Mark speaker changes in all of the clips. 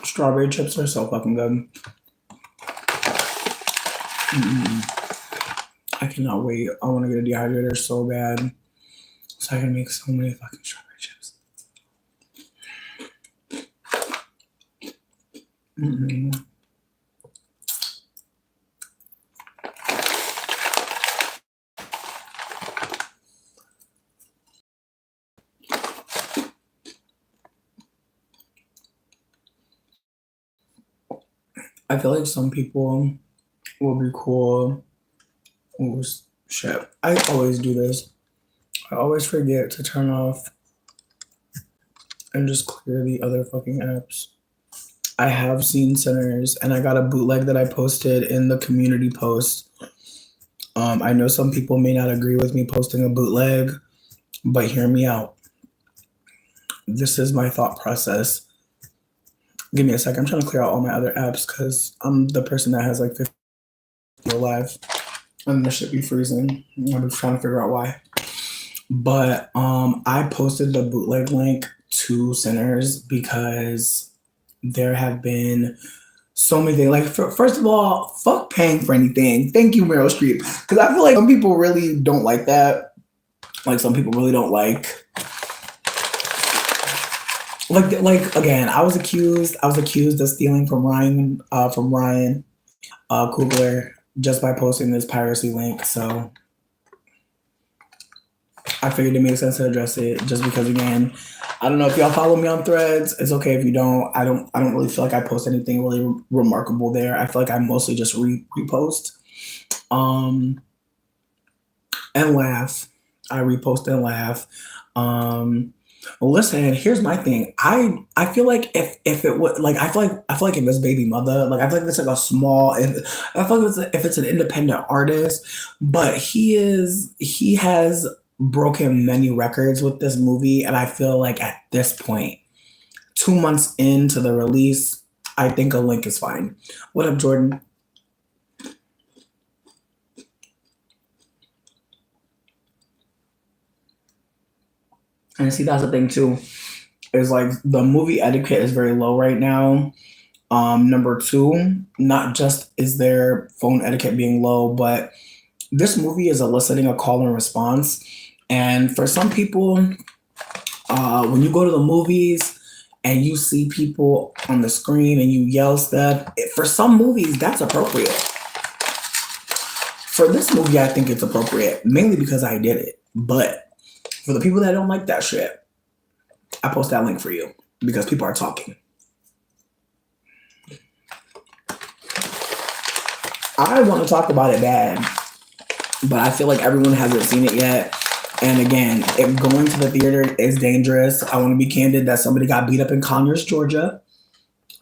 Speaker 1: Strawberry chips are so fucking good. I cannot wait. I want to get a dehydrator so bad, so I can make so many fucking strawberry chips. I feel like some people will be cool. Ooh, shit. I always do this. I always forget to turn off and just clear the other fucking apps. I have seen Sinners, and I got a bootleg that I posted in the community post. I know some people may not agree with me posting a bootleg, but hear me out. This is my thought process. Give me a second. I'm trying to clear out all my other apps because I'm the person that has like 50 live, and this should be freezing. I'm just trying to figure out why. But I posted the bootleg link to Sinners because there have been so many things. Like, first of all, fuck paying for anything. Thank you, Meryl Streep. Because I feel like some people really don't like that. Like, some people really don't like. Like again, I was accused of stealing from Ryan Coogler just by posting this piracy link. So I figured it made sense to address it, just because, again, I don't know if y'all follow me on Threads. It's okay if you don't. I don't really feel like I post anything really remarkable there. I feel like I mostly just repost, and laugh. I repost and laugh. Listen, here's my thing. I feel like if it would, like, I feel like if it's Baby Mother, like, I feel like it's like a small. I feel like if it's an independent artist, but he has broken many records with this movie, and I feel like at this point, 2 months into the release, I think a link is fine. What up, Jordan? And see, that's the thing too. Is like the movie etiquette is very low right now. Number two, not just is their phone etiquette being low, but this movie is eliciting a call and response. And for some people, when you go to the movies and you see people on the screen and you yell stuff, for some movies, that's appropriate. For this movie, I think it's appropriate, mainly because I did it. But for the people that don't like that shit, I post that link for you because people are talking. I want to talk about it bad, but I feel like everyone hasn't seen it yet. And again, if going to the theater is dangerous, I want to be candid that somebody got beat up in Conyers, Georgia.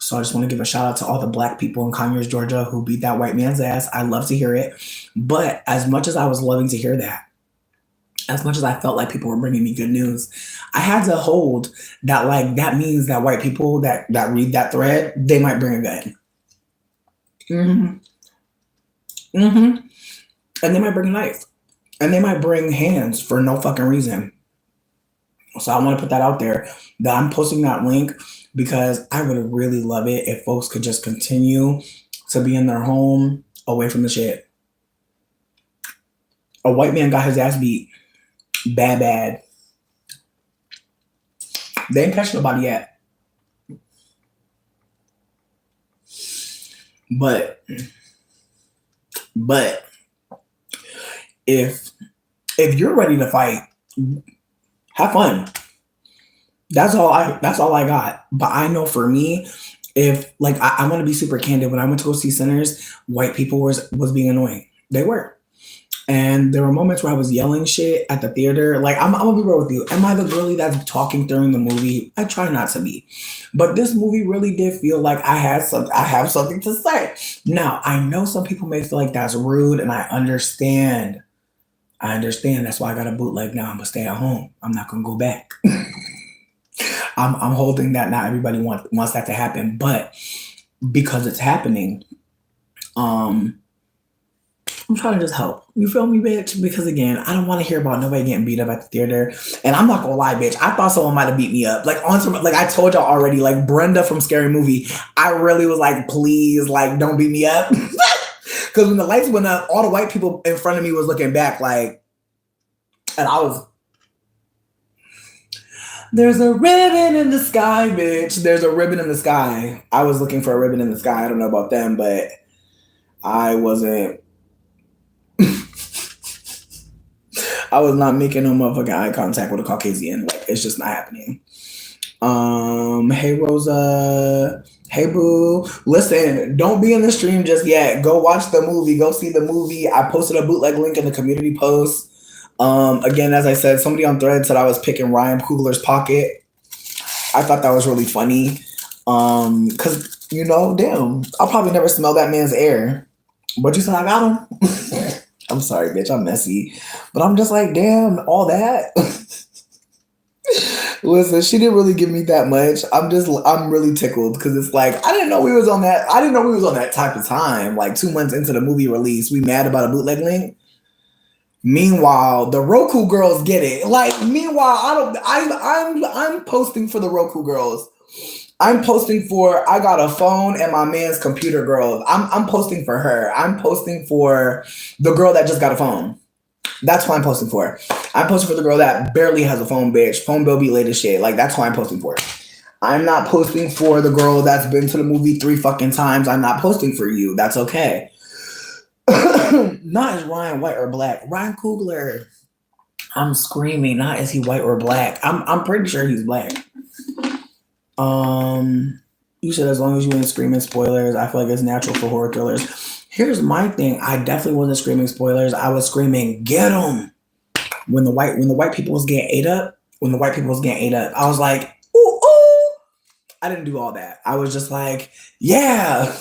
Speaker 1: So I just want to give a shout out to all the black people in Conyers, Georgia who beat that white man's ass. I love to hear it. But as much as I was loving to hear that, as much as I felt like people were bringing me good news, I had to hold that, like, that means that white people that read that thread, they might bring a gun. And they might bring a knife. And they might bring hands for no fucking reason. So I want to put that out there, that I'm posting that link because I would really love it if folks could just continue to be in their home away from the shit. A white man got his ass beat. Bad. They ain't catch nobody yet. But if you're ready to fight, have fun. That's all I got. But I know for me, if, like, I want to be super candid. When I went to go see Sinners, white people was being annoying. They were. And there were moments where I was yelling shit at the theater. Like, I'm gonna be real with you. Am I the girly that's talking during the movie? I try not to be. But this movie really did feel like I have something to say. Now, I know some people may feel like that's rude, and I understand. That's why I got a bootleg now. I'm gonna stay at home. I'm not gonna go back. I'm holding that. Not everybody wants that to happen, but because it's happening, I'm trying to just help. You feel me, bitch? Because again, I don't want to hear about nobody getting beat up at the theater. And I'm not gonna lie, bitch. I thought someone might have beat me up. Like on some, like I told y'all already, like Brenda from Scary Movie. I really was like, please, like, don't beat me up. Because when the lights went up, all the white people in front of me was looking back, like, and I was. There's a ribbon in the sky, bitch. There's a ribbon in the sky. I was looking for a ribbon in the sky. I don't know about them, but I wasn't. I was not making no motherfucking eye contact with a Caucasian. Like, it's just not happening. Hey Rosa. Hey boo. Listen, don't be in the stream just yet. Go watch the movie. Go see the movie. I posted a bootleg link in the community post. Again, as I said, somebody on Thread said I was picking Ryan Coogler's pocket. I thought that was really funny. Cause you know, damn, I'll probably never smell that man's air. But you said I got him. I'm sorry, bitch, I'm messy. But I'm just like, damn, all that. Listen, she didn't really give me that much. I'm really tickled because it's like I didn't know we was on that type of time. Like 2 months into the movie release, we mad about a bootleg link. Meanwhile, the Roku girls get it. Like, meanwhile, I'm posting for the Roku girls. I'm posting for I got a phone and my man's computer girls. I'm posting for her. I'm posting for the girl that just got a phone. That's who I'm posting for. I'm posting for the girl that barely has a phone, bitch. Phone bill be late as shit. Like, that's who I'm posting for. I'm not posting for the girl that's been to the movie 3 fucking times. I'm not posting for you. That's okay. Not is Ryan white or black. Ryan Coogler. I'm screaming. Not is he white or black. I'm pretty sure he's black. You said as long as you ain't screaming spoilers, I feel like it's natural for horror thrillers. Here's my thing. I definitely wasn't screaming spoilers. I was screaming, get them. When the white people was getting ate up, I was like, ooh, ooh. I didn't do all that. I was just like, yeah.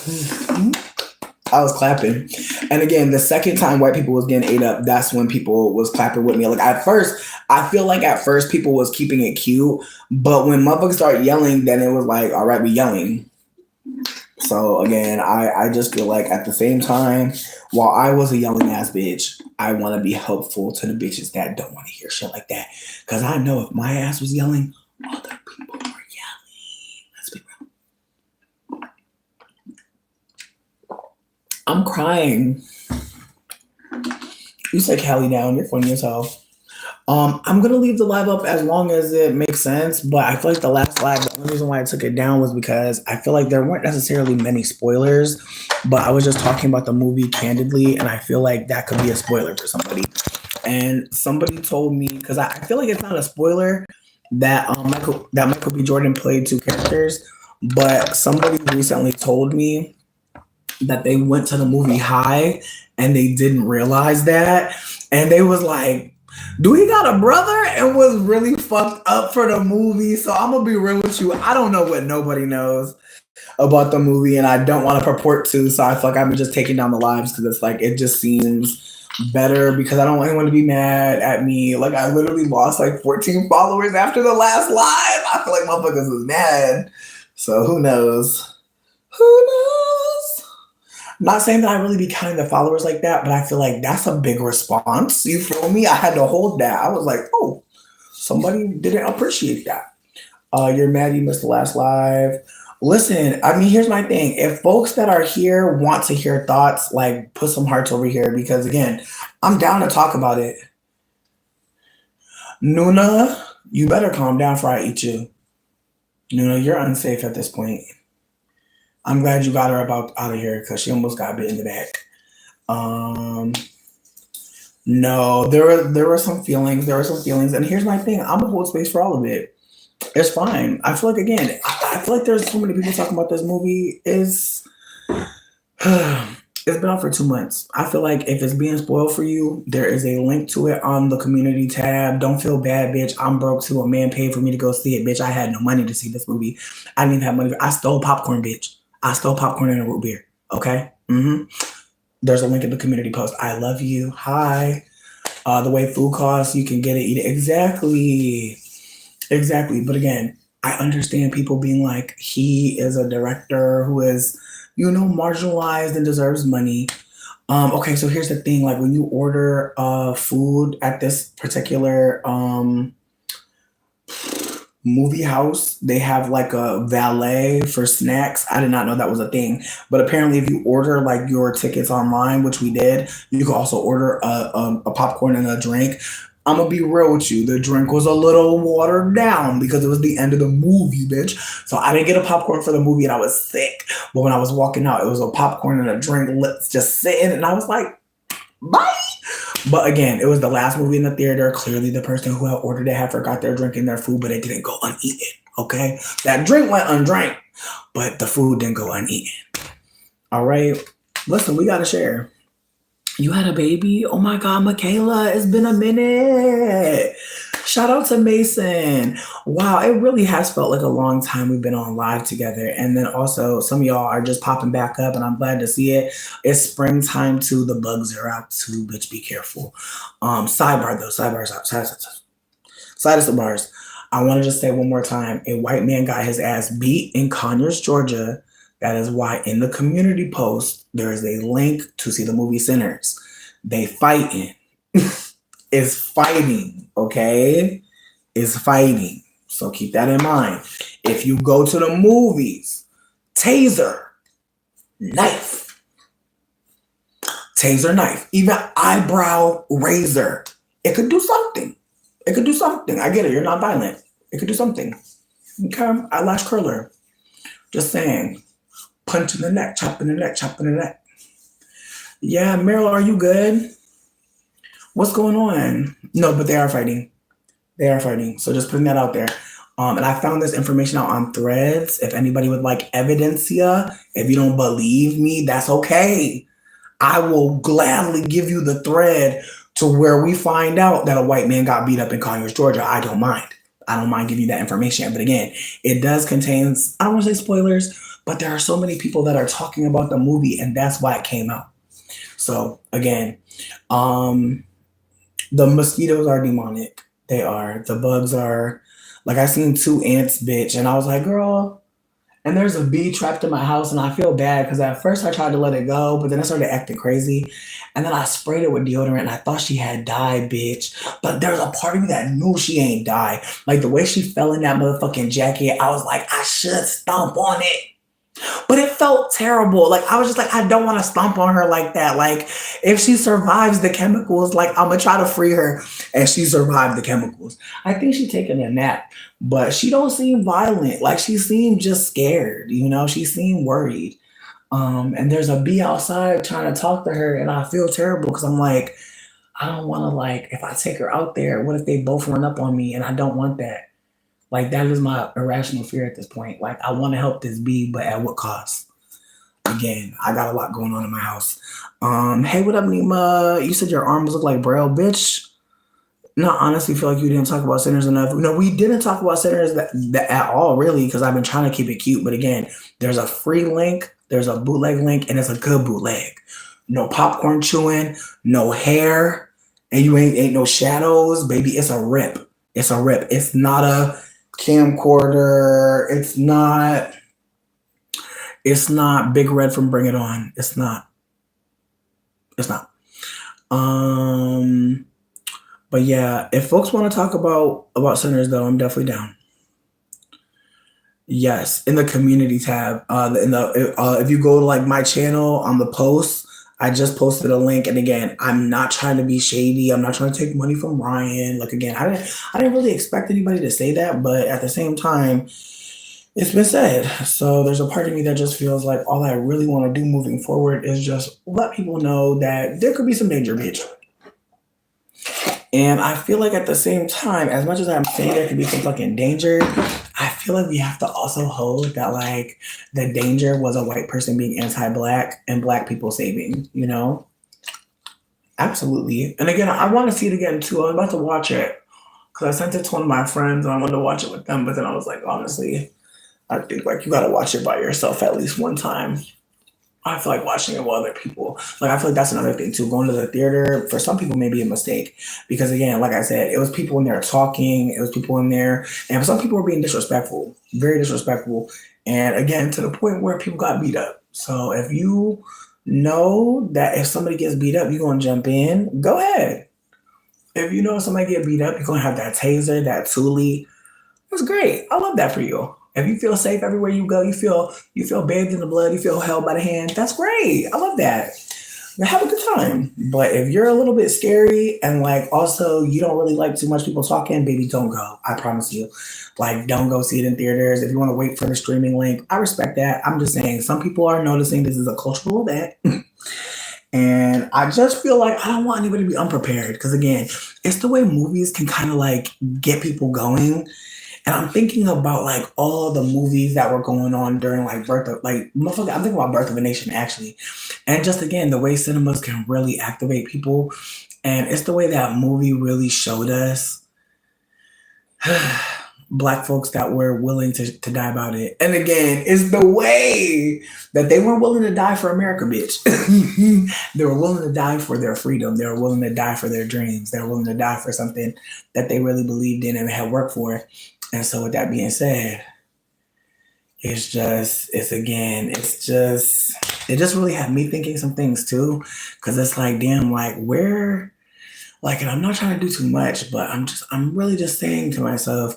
Speaker 1: I was clapping. And again, the second time white people was getting ate up, that's when people was clapping with me. Like at first, I feel like at first people was keeping it cute, but when motherfuckers started yelling, then it was like, all right, we yelling. So again, I just feel like at the same time, while I was a yelling ass bitch, I want to be helpful to the bitches that don't want to hear shit like that. Because I know if my ass was yelling, other people were yelling. Let's be real. I'm crying. You said Callie down. You're funny as hell. I'm gonna leave the live up as long as it makes sense, but I feel like the last live, the only reason why I took it down was because I feel like there weren't necessarily many spoilers, but I was just talking about the movie candidly, and I feel like that could be a spoiler for somebody. And somebody told me, because I feel like it's not a spoiler that Michael B. Jordan played 2 characters, but somebody recently told me that they went to the movie high and they didn't realize that, and they was like, do he got a brother? And was really fucked up for the movie. So I'm gonna be real with you. I don't know what nobody knows about the movie, and I don't want to purport to. So I feel like I'm just taking down the lives because it's like it just seems better because I don't want anyone to be mad at me. Like I literally lost like 14 followers after the last live. I feel like motherfuckers was mad. So who knows? Who knows? Not saying that I really be counting the followers like that, but I feel like that's a big response. You feel me? I had to hold that. I was like, oh, somebody didn't appreciate that. You're mad you missed the last live. Listen, I mean, here's my thing. If folks that are here want to hear thoughts, like put some hearts over here because again, I'm down to talk about it. Nuna, you better calm down before I eat you. Nuna, you're unsafe at this point. I'm glad you got her out of here because she almost got bit in the back. No, there were some feelings. And here's my thing. I'm gonna hold space for all of it. It's fine. I feel like again, I feel like there's so many people talking about this movie. It's been out for 2 months. I feel like if it's being spoiled for you, there is a link to it on the community tab. Don't feel bad, bitch. I'm broke too. A man paid for me to go see it, bitch. I had no money to see this movie. I didn't even have money. I stole popcorn, bitch. I stole popcorn and a root beer. Okay? There's a link in the community post. I love you. Hi. The way food costs, you can get it, eat it. Exactly. But again, I understand people being like, he is a director who is, marginalized and deserves money. Okay, so here's the thing. Like when you order food at this particular movie house, they have like a valet for snacks. I did not know that was a thing, but apparently, if you order like your tickets online, which we did, you can also order a popcorn and a drink. I'm gonna be real with you. The drink was a little watered down because it was the end of the movie, bitch. So I didn't get a popcorn for the movie, and I was sick. But when I was walking out, it was a popcorn and a drink just sitting, and I was like, bye. But again, it was the last movie in the theater. Clearly, the person who had ordered it had forgot their drink in their food, but it didn't go uneaten. Okay, that drink went undrank, but the food didn't go uneaten. All right, listen, we gotta share. You had a baby? Oh my God, Michaela, it's been a minute. Shout out to Mason. Wow, it really has felt like a long time we've been on live together. And then also, some of y'all are just popping back up, and I'm glad to see it. It's springtime too. The bugs are out too, bitch. Be careful. Sidebar though, side of bars. I want to just say one more time: a white man got his ass beat in Conyers, Georgia. That is why in the community post there is a link to see the movie Sinners. They fighting. Is fighting, okay? Is fighting. So keep that in mind. If you go to the movies, taser, knife, even eyebrow razor. It could do something. It could do something. I get it. You're not violent. It could do something. Okay? Eyelash curler. Just saying. Punch in the neck, chop in the neck, chop in the neck. Yeah, Meryl, are you good? What's going on? No, but they are fighting. They are fighting. So just putting that out there. And I found this information out on Threads. If anybody would like evidencia, if you don't believe me, that's okay. I will gladly give you the thread to where we find out that a white man got beat up in Conyers, Georgia. I don't mind. I don't mind giving you that information. But again, it does contain, I don't want to say spoilers, but there are so many people that are talking about the movie, and that's why it came out. So again, the mosquitoes are demonic. They are. The bugs are. Like I seen 2 ants, bitch, and I was like, girl. And there's a bee trapped in my house, and I feel bad because at first I tried to let it go, but then I started acting crazy. And then I sprayed it with deodorant, and I thought she had died, bitch. But there's a part of me that knew she ain't died. Like the way she fell in that motherfucking jacket, I was like, I should stomp on it. But it felt terrible. Like I was just like, I don't want to stomp on her like that. Like if she survives the chemicals, like I'm gonna try to free her, and she survived the chemicals. I think she's taking a nap, but she don't seem violent. Like she seemed just scared. You know, she seemed worried. And there's a bee outside trying to talk to her, and I feel terrible because I'm like, I don't want to like if I take her out there, what if they both run up on me? And I don't want that. Like that is my irrational fear at this point. Like I want to help this bee, but at what cost? Again, I got a lot going on in my house. Hey, what up, Nima? You said your arms look like Braille, bitch. No, honestly, feel like you didn't talk about Sinners enough. No, we didn't talk about Sinners that at all, really, because I've been trying to keep it cute. But again, there's a free link, there's a bootleg link, and it's a good bootleg. No popcorn chewing, no hair, and you ain't no shadows, baby. It's a rip. It's a rip. It's not a camcorder. It's not Big Red from Bring It On. It's not. But yeah, if folks want to talk about Sinners though, I'm definitely down. Yes, in the community tab. If you go to like my channel on the post, I just posted a link. And again, I'm not trying to be shady. I'm not trying to take money from Ryan. Like again, I didn't really expect anybody to say that, but at the same time, it's been said. So there's a part of me that just feels like all I really want to do moving forward is just let people know that there could be some danger, bitch. And I feel like at the same time, as much as I'm saying there could be some fucking danger, I feel like we have to also hold that like the danger was a white person being anti-black and black people saving, you know? Absolutely. And again, I want to see it again too. I'm about to watch it because I sent it to one of my friends and I wanted to watch it with them. But then I was like, honestly, I think like you got to watch it by yourself at least one time. I feel like watching it with other people. Like I feel like that's another thing too. Going to the theater for some people may be a mistake because again, like I said, it was people in there talking. It was people in there, and some people were being disrespectful, very disrespectful, and again to the point where people got beat up. So if you know that if somebody gets beat up, you're gonna jump in. Go ahead. If you know somebody get beat up, you're gonna have that taser, that Thule. That's great. I love that for you. If you feel safe everywhere you go, you feel bathed in the blood, you feel held by the hand. That's great. I love that. Now have a good time. But if you're a little bit scary and like also you don't really like too much people talking, baby, don't go. I promise you. Like, don't go see it in theaters. If you want to wait for the streaming link, I respect that. I'm just saying some people are noticing this is a cultural event. And I just feel like I don't want anybody to be unprepared because again, it's the way movies can kind of like get people going. And I'm thinking about like all the movies that were going on during like birth of like motherfucker, I'm thinking about Birth of a Nation actually. And just again, the way cinemas can really activate people. And it's the way that movie really showed us black folks that were willing to die about it. And again, it's the way that they weren't willing to die for America, bitch. They were willing to die for their freedom. They were willing to die for their dreams. They were willing to die for something that they really believed in and had worked for. And so with that being said, it just really had me thinking some things too. Cause it's like, damn, like where like, and I'm not trying to do too much, but I'm really just saying to myself,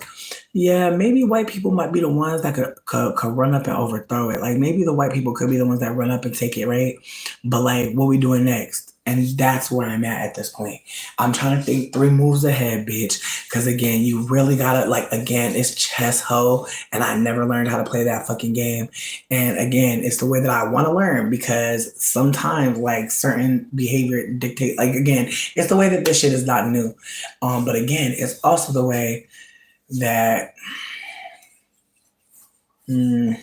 Speaker 1: yeah, maybe white people might be the ones that could run up and overthrow it. Like maybe the white people could be the ones that run up and take it, right? But like, what we doing next? And that's where I'm at this point. I'm trying to think 3 moves ahead, bitch. Because again, you really gotta like again, it's chess ho, and I never learned how to play that fucking game. And again, it's the way that I want to learn because sometimes like certain behavior dictate. Like again, it's the way that this shit is not new. But again, it's also the way that I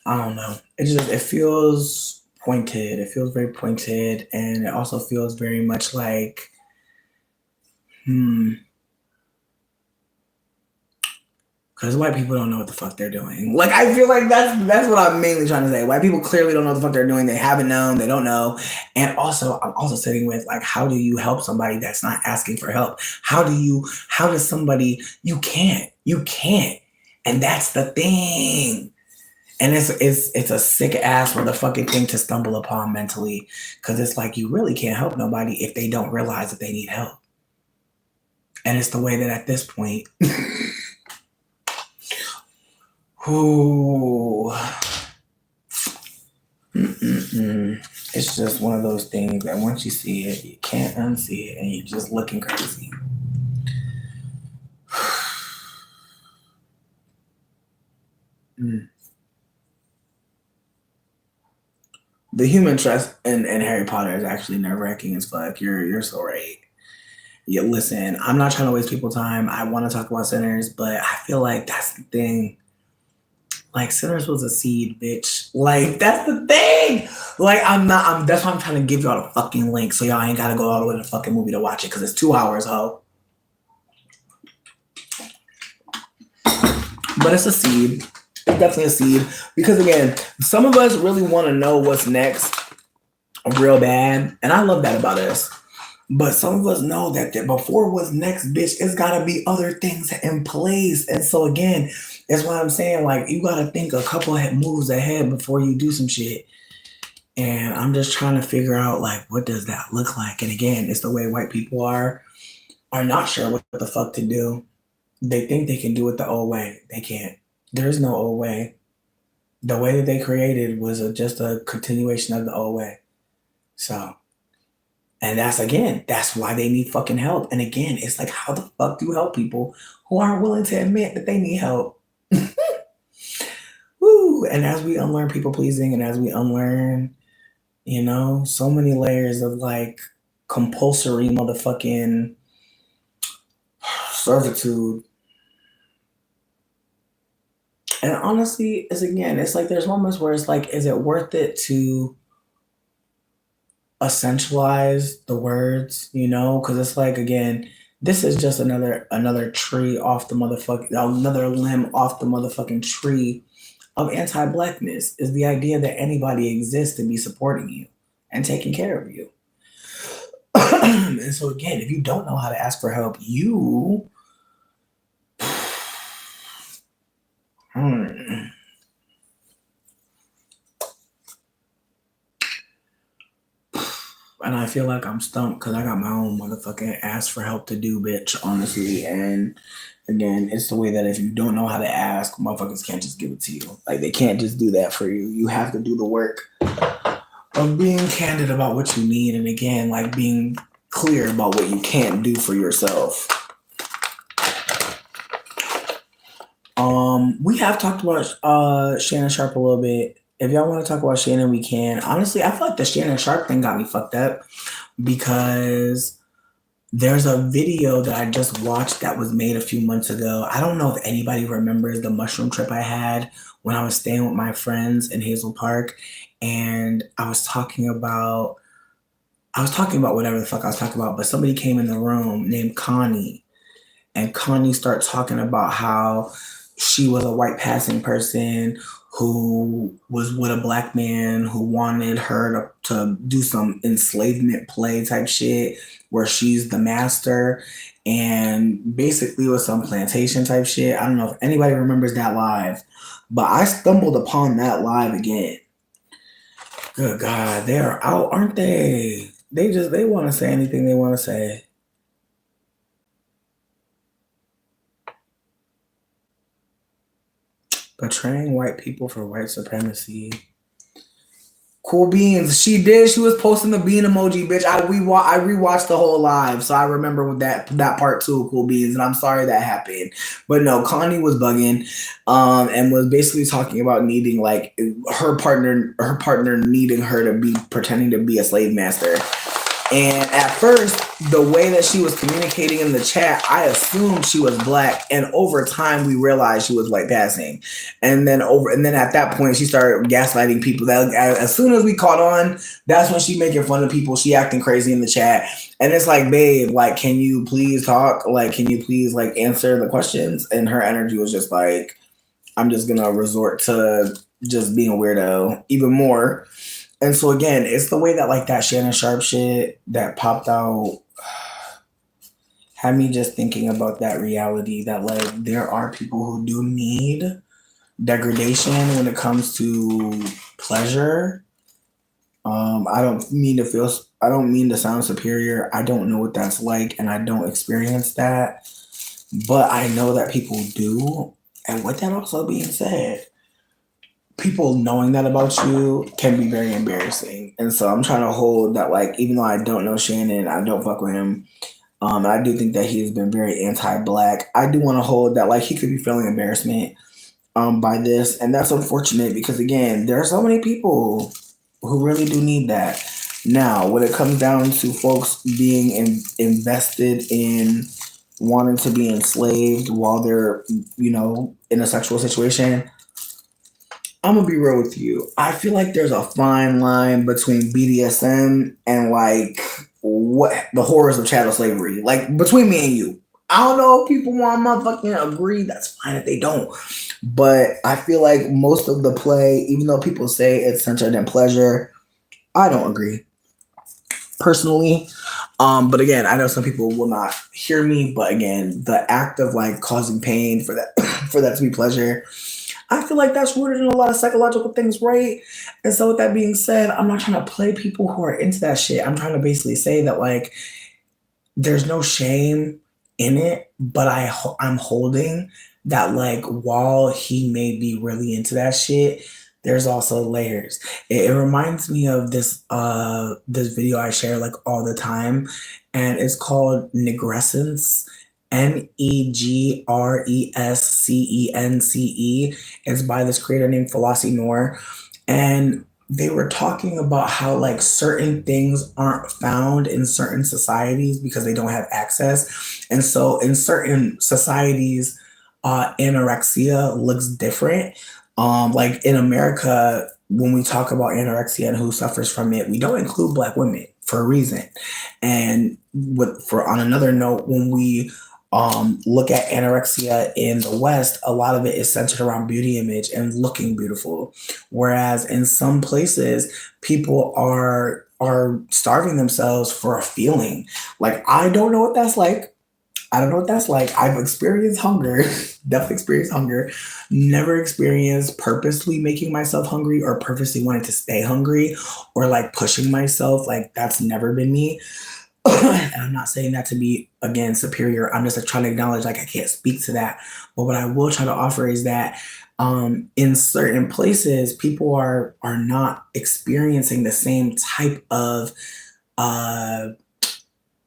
Speaker 1: don't know. It feels pointed. It feels very pointed, and it also feels very much like because white people don't know what the fuck they're doing. Like I feel like that's what I'm mainly trying to say. White people clearly don't know what the fuck they're doing. They haven't known. They don't know. And also, I'm also sitting with like, how do you help somebody that's not asking for help? How does somebody? You can't. And that's the thing. And it's a sick ass motherfucking thing to stumble upon mentally, because it's like you really can't help nobody if they don't realize that they need help. And it's the way that at this point, ooh, it's just one of those things that once you see it, you can't unsee it, and you're just looking crazy. The human trust in Harry Potter is actually nerve wracking as fuck. You're so right. Yeah, listen, I'm not trying to waste people's time. I want to talk about Sinners, but I feel like that's the thing. Like Sinners was a seed, bitch. Like that's the thing. Like that's why I'm trying to give y'all a fucking link so y'all ain't gotta go all the way to the fucking movie to watch it because it's 2 hours, ho. But it's a seed. It's definitely a seed. Because again, some of us really want to know what's next real bad. And I love that about us. But some of us know that before what's next, bitch, it's gotta be other things in place. And so again, that's why I'm saying like you gotta think a couple of moves ahead before you do some shit. And I'm just trying to figure out like what does that look like? And again, it's the way white people are not sure what the fuck to do. They think they can do it the old way. They can't. There's no old way. The way that they created was just a continuation of the old way. So, and that's why they need fucking help. And again, it's like, how the fuck do you help people who aren't willing to admit that they need help? Woo! And as we unlearn people pleasing and as we unlearn, so many layers of like compulsory motherfucking servitude. And honestly, it's like there's moments where it's like, is it worth it to essentialize the words, Because it's like, again, this is just another tree off the motherfucking, another limb off the motherfucking tree of anti-blackness is the idea that anybody exists to be supporting you and taking care of you. And so again, if you don't know how to ask for help, you And I feel like I'm stumped because I got my own motherfucking ask for help to do, bitch, honestly. And again, it's the way that if you don't know how to ask, motherfuckers can't just give it to you. Like, they can't just do that for you. You have to do the work of being candid about what you need. And again, like being clear about what you can't do for yourself. We have talked about Shannon Sharp a little bit. If y'all want to talk about Shannon, we can. Honestly, I feel like the Shannon Sharp thing got me fucked up because there's a video that I just watched that was made a few months ago. I don't know if anybody remembers the mushroom trip I had when I was staying with my friends in Hazel Park, and I was talking about whatever the fuck I was talking about, but somebody came in the room named Connie, and Connie started talking about how she was a white passing person who was with a black man who wanted her to do some enslavement play type shit where she's the master, and basically it was some plantation type shit. I don't know if anybody remembers that live, but I stumbled upon that live again. Good God, they are out, aren't they? They want to say anything they want to say. Betraying white people for white supremacy. Cool beans. She did. She was posting the bean emoji, bitch. I rewatched the whole live, so I remember with that part too. Cool beans, and I'm sorry that happened. But no, Connie was bugging, and was basically talking about needing like her partner needing her to be pretending to be a slave master. And at first, the way that she was communicating in the chat, I assumed she was black. And over time, we realized she was white passing. And then at that point, she started gaslighting people. That as soon as we caught on, that's when she making fun of people. She acting crazy in the chat. And it's like, babe, like, can you please talk? Like, can you please like answer the questions? And her energy was just like, I'm just gonna resort to just being a weirdo even more. And so again, it's the way that like that Shannon Sharp shit that popped out had me just thinking about that reality that like there are people who do need degradation when it comes to pleasure. I don't mean to sound superior. I don't know what that's like and I don't experience that. But I know that people do. And with that also being said, people knowing that about you can be very embarrassing. And so I'm trying to hold that, like, even though I don't know Shannon, I don't fuck with him. I do think that he's been very anti-black. I do want to hold that, like, he could be feeling embarrassment by this. And that's unfortunate because, again, there are so many people who really do need that. Now, when it comes down to folks being invested in wanting to be enslaved while they're, in a sexual situation, I'm gonna be real with you. I feel like there's a fine line between BDSM and like what the horrors of chattel slavery. Like between me and you. I don't know if people want to motherfucking agree. That's fine if they don't. But I feel like most of the play, even though people say it's centered in pleasure, I don't agree. Personally. But again, I know some people will not hear me. But again, the act of like causing pain for that for that to be pleasure, I feel like that's rooted in a lot of psychological things, right? And so with that being said, I'm not trying to play people who are into that shit. I'm trying to basically say that like there's no shame in it, but I'm holding that like while he may be really into that shit, there's also layers. It reminds me of this video I share like all the time, and it's called Negresence. Negrescence. It's by this creator named Philosophy Noor. And they were talking about how like certain things aren't found in certain societies because they don't have access. And so in certain societies, anorexia looks different. Like in America, when we talk about anorexia and who suffers from it, we don't include Black women for a reason. And on another note, when we look at anorexia in the West, a lot of it is centered around beauty image and looking beautiful. Whereas in some places, people are starving themselves for a feeling. Like, I don't know what that's like. I don't know what that's like. I've experienced hunger, definitely experienced hunger. Never experienced purposely making myself hungry or purposely wanting to stay hungry or like pushing myself. Like that's never been me. And I'm not saying that to be again superior. I'm just like, trying to acknowledge like I can't speak to that. But what I will try to offer is that in certain places, people are not experiencing the same type of uh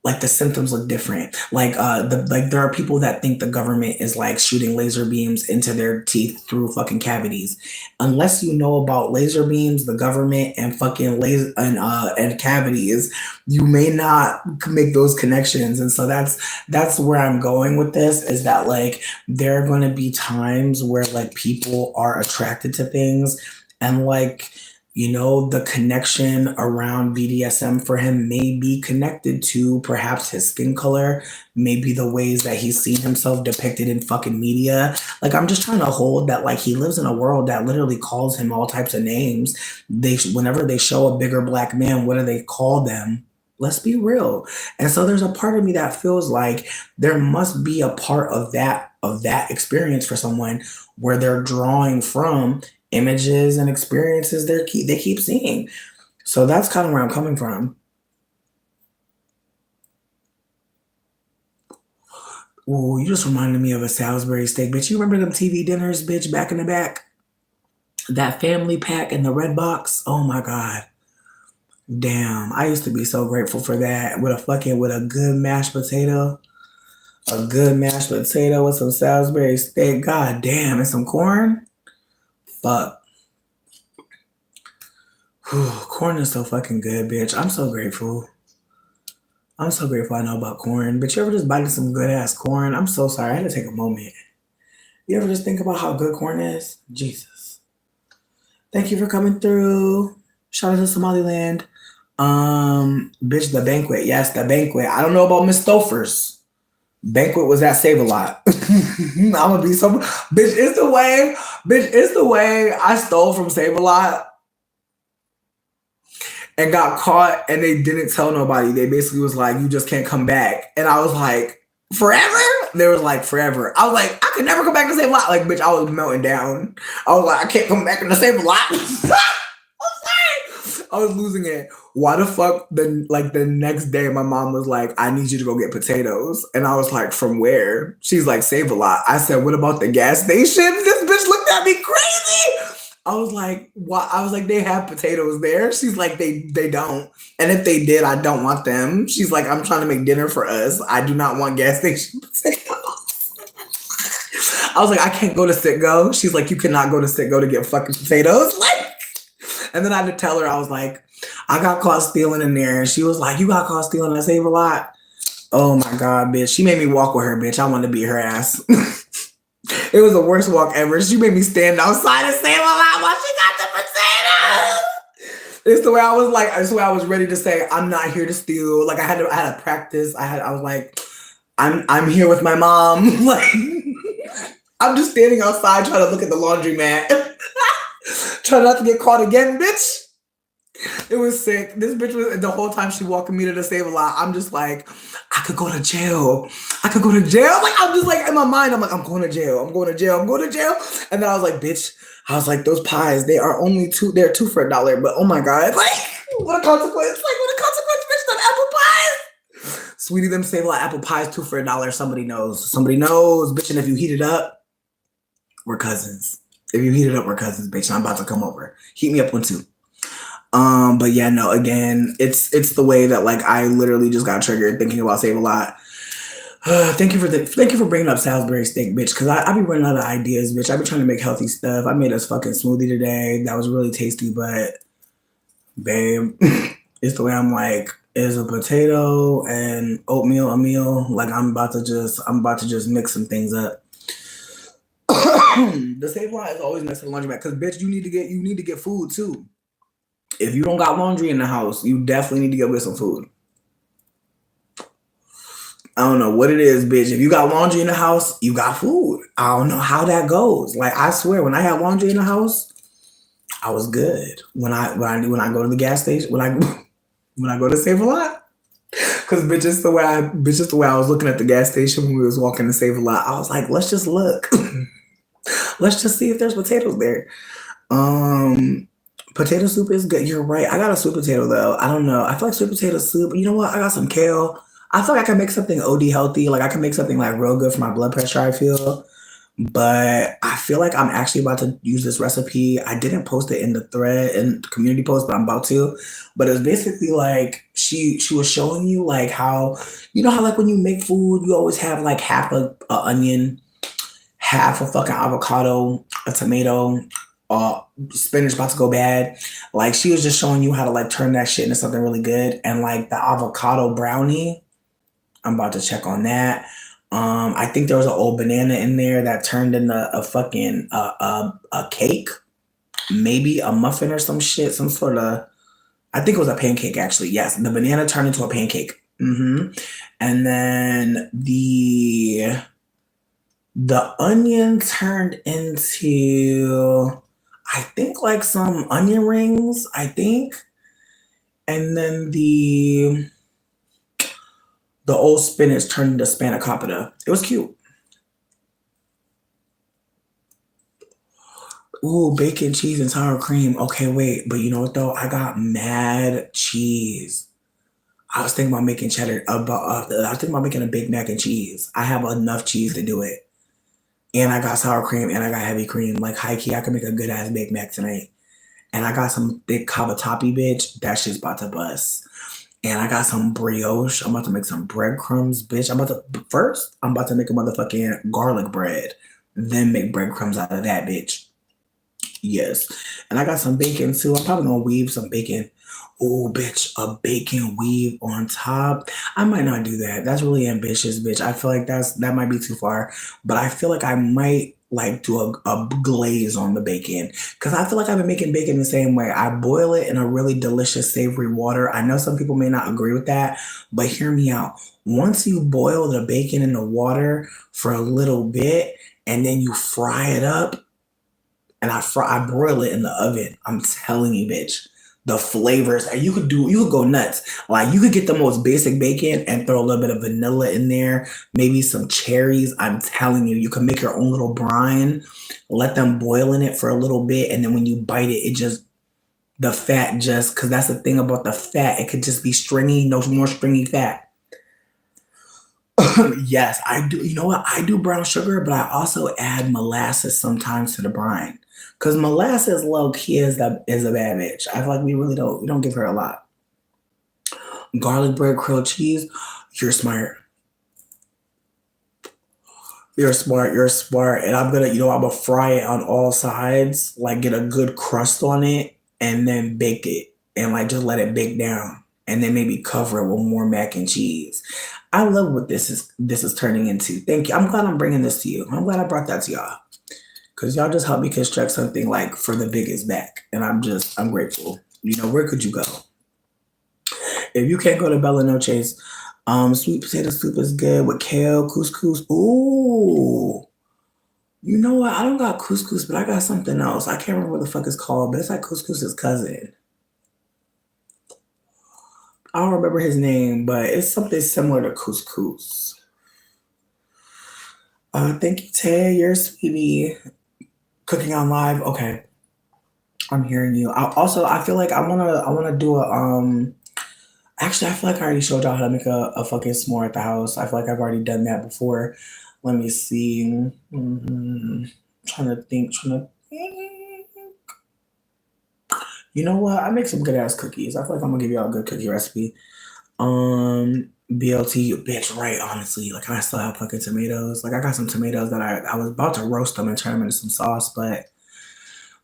Speaker 1: like the symptoms look different. Like there are people that think the government is like shooting laser beams into their teeth through fucking cavities. Unless you know about laser beams, the government, and fucking laser and cavities, you may not make those connections. And so that's where I'm going with this, is that like there are going to be times where like people are attracted to things, and like, the connection around BDSM for him may be connected to perhaps his skin color, maybe the ways that he's seen himself depicted in fucking media. Like, I'm just trying to hold that, like, he lives in a world that literally calls him all types of names. Whenever they show a bigger black man, what do they call them? Let's be real. And so there's a part of me that feels like there must be a part of that experience for someone where they're drawing from images and experiences they keep seeing. So that's kind of where I'm coming from. Ooh, you just reminded me of a Salisbury steak, bitch. You remember them TV dinners, bitch, back in the back? That family pack in the red box? Oh my God. Damn. I used to be so grateful for that. With a good mashed potato. A good mashed potato with some Salisbury steak. God damn. And some corn. Fuck. Corn is so fucking good, bitch. I'm so grateful. I'm so grateful I know about corn. But you ever just biting some good ass corn? I'm so sorry. I had to take a moment. You ever just think about how good corn is? Jesus. Thank you for coming through. Shout out to Somaliland. Bitch, the banquet. Yes, the banquet. I don't know about Miss Stouffer's. Banquet was at Save a Lot. I'm gonna be some bitch. It's the way I stole from Save a Lot and got caught, and they didn't tell nobody. They basically was like, you just can't come back. And I was like, forever? They was like, forever. I was like, I could never come back to Save a Lot. Like, bitch, I was melting down. I was like, I can't come back to Save a Lot. I was losing it. Why the fuck the next day my mom was like, I need you to go get potatoes. And I was like, from where? She's like, Save a Lot. I said, what about the gas station? This bitch looked at me crazy. I was like, what? I was like, they have potatoes there. She's like, they don't. And if they did, I don't want them. She's like, I'm trying to make dinner for us. I do not want gas station potatoes. I was like, I can't go to Sitgo. She's like, you cannot go to Sitgo to get fucking potatoes. Like, and then I had to tell her, I was like, I got caught stealing in there. And she was like, you got caught stealing at Save a Lot? Oh my God, bitch. She made me walk with her, bitch. I wanted to beat her ass. It was the worst walk ever. She made me stand outside and Save a Lot while she got the potatoes. It's the way I was like, it's the way I was ready to say, I'm not here to steal. Like I had to practice. I was like, I'm here with my mom. Like I'm just standing outside trying to look at the laundromat. Trying not to get caught again, bitch. It was sick. This bitch was, the whole time she walking me to the Save a Lot, I'm just like, I could go to jail. I could go to jail. Like, I'm just like, in my mind, I'm like, I'm going to jail. I'm going to jail. I'm going to jail. And then I was like, bitch, I was like, those pies, they're two for $1. But oh my God, like, what a consequence. Like, what a consequence, bitch, them apple pies. Sweetie, them Save a Lot apple pies, 2 for $1. Somebody knows. Somebody knows, bitch. And if you heat it up, we're cousins. If you heat it up, we're cousins, bitch. I'm about to come over. Heat me up one too. But yeah, no, again, it's the way that like I literally just got triggered thinking about Save a Lot. Thank you for bringing up Salisbury steak, bitch, because I be running out of ideas, bitch. I be trying to make healthy stuff. I made us fucking smoothie today. That was really tasty, but babe, it's the way I'm like, is a potato and oatmeal a meal? Like I'm about to just mix some things up. The Save a Lot is always next to the laundromat because bitch, you need to get food too. If you don't got laundry in the house, you definitely need to go get some food. I don't know what it is, bitch. If you got laundry in the house, you got food. I don't know how that goes. Like I swear, when I had laundry in the house, I was good. When I go to the gas station, when I go to Save a Lot, Cause bitch, the way I was looking at the gas station when we was walking to Save a Lot. I was like, let's just look. Let's just see if there's potatoes there. Um, Potato soup is good. You're right. I got a sweet potato though. I don't know. I feel like sweet potato soup. You know what? I got some kale. I feel like I can make something OD healthy. Like I can make something like real good for my blood pressure. I feel. But I feel like I'm actually about to use this recipe. I didn't post it in the thread in the community post, but I'm about to. But it's basically like she was showing you like how you know how like when you make food, you always have like half a onion, half a fucking avocado, a tomato, spinach about to go bad. Like she was just showing you how to like turn that shit into something really good. And like the avocado brownie, I'm about to check on that. I think there was an old banana in there that turned into a fucking a cake, maybe a muffin or some shit, some sort of. I think it was a pancake actually. Yes, the banana turned into a pancake. And then the onion turned into I think like some onion rings. I think, and then the old spinach turned into spanakopita. It was cute. Ooh, bacon, cheese, and sour cream. Okay, wait, but you know what though? I got mad cheese. I was thinking about making cheddar. I was thinking about making a Big Mac and cheese. I have enough cheese to do it, and I got sour cream, and I got heavy cream. Like high key, I can make a good ass Big Mac tonight. And I got some thick cavatappi, bitch. That shit's about to bust. And I got some brioche. I'm about to make some breadcrumbs, bitch. I'm about to make a motherfucking garlic bread. Then make breadcrumbs out of that, bitch. Yes. And I got some bacon too. I'm probably gonna weave some bacon. Oh, bitch, a bacon weave on top. I might not do that. That's really ambitious, bitch. I feel like that might be too far. But I feel like I might like do a glaze on the bacon. Cause I feel like I've been making bacon the same way. I boil it in a really delicious savory water. I know some people may not agree with that, but hear me out. Once you boil the bacon in the water for a little bit and then you fry it up, and I broil it in the oven. I'm telling you, bitch. The flavors, and you could go nuts. Like you could get the most basic bacon and throw a little bit of vanilla in there, maybe some cherries. I'm telling you, you can make your own little brine, let them boil in it for a little bit, and then when you bite it, it just the fat just because that's the thing about the fat, it could just be stringy, no more stringy fat. Yes, I do. You know what? I do brown sugar, but I also add molasses sometimes to the brine. Cause molasses low key is a bad bitch. I feel like we don't give her a lot. Garlic bread, grilled cheese. You're smart. You're smart. You're smart. And I'm gonna fry it on all sides, like get a good crust on it, and then bake it, and like just let it bake down, and then maybe cover it with more mac and cheese. I love what this is turning into. Thank you. I'm glad I'm bringing this to you. I'm glad I brought that to y'all because y'all just helped me construct something like for the biggest back, and I'm grateful. Where could you go if you can't go to Bella Noche's? Sweet potato soup is good with kale, couscous. Ooh, you know what? I don't got couscous, but I got something else. I can't remember what the fuck it's called, but it's like couscous's cousin. I don't remember his name, but it's something similar to couscous. Thank you, Tay. You're a sweetie. Cooking on live. Okay, I'm hearing you. I feel like I wanna do a Actually, I feel like I already showed y'all how to make a fucking s'more at the house. I feel like I've already done that before. Let me see. Trying to think. Trying to think. You know what? I make some good ass cookies. I feel like I'm gonna give y'all a good cookie recipe. BLT, you bitch, right? Honestly, like I still have fucking tomatoes. Like I got some tomatoes that I was about to roast them and turn them into some sauce, but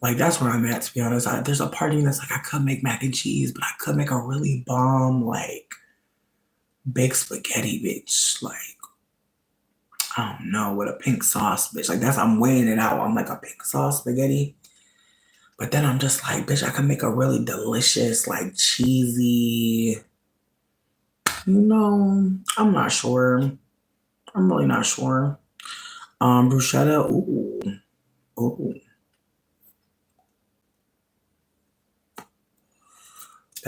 Speaker 1: like that's where I'm at. To be honest, there's a part of me that's like I could make mac and cheese, but I could make a really bomb like baked spaghetti, bitch. Like I don't know, with a pink sauce, bitch. Like I'm weighing it out. I'm like a pink sauce spaghetti. But then I'm just like, bitch, I can make a really delicious, like cheesy. No, I'm not sure. I'm really not sure. Bruschetta. Ooh, ooh,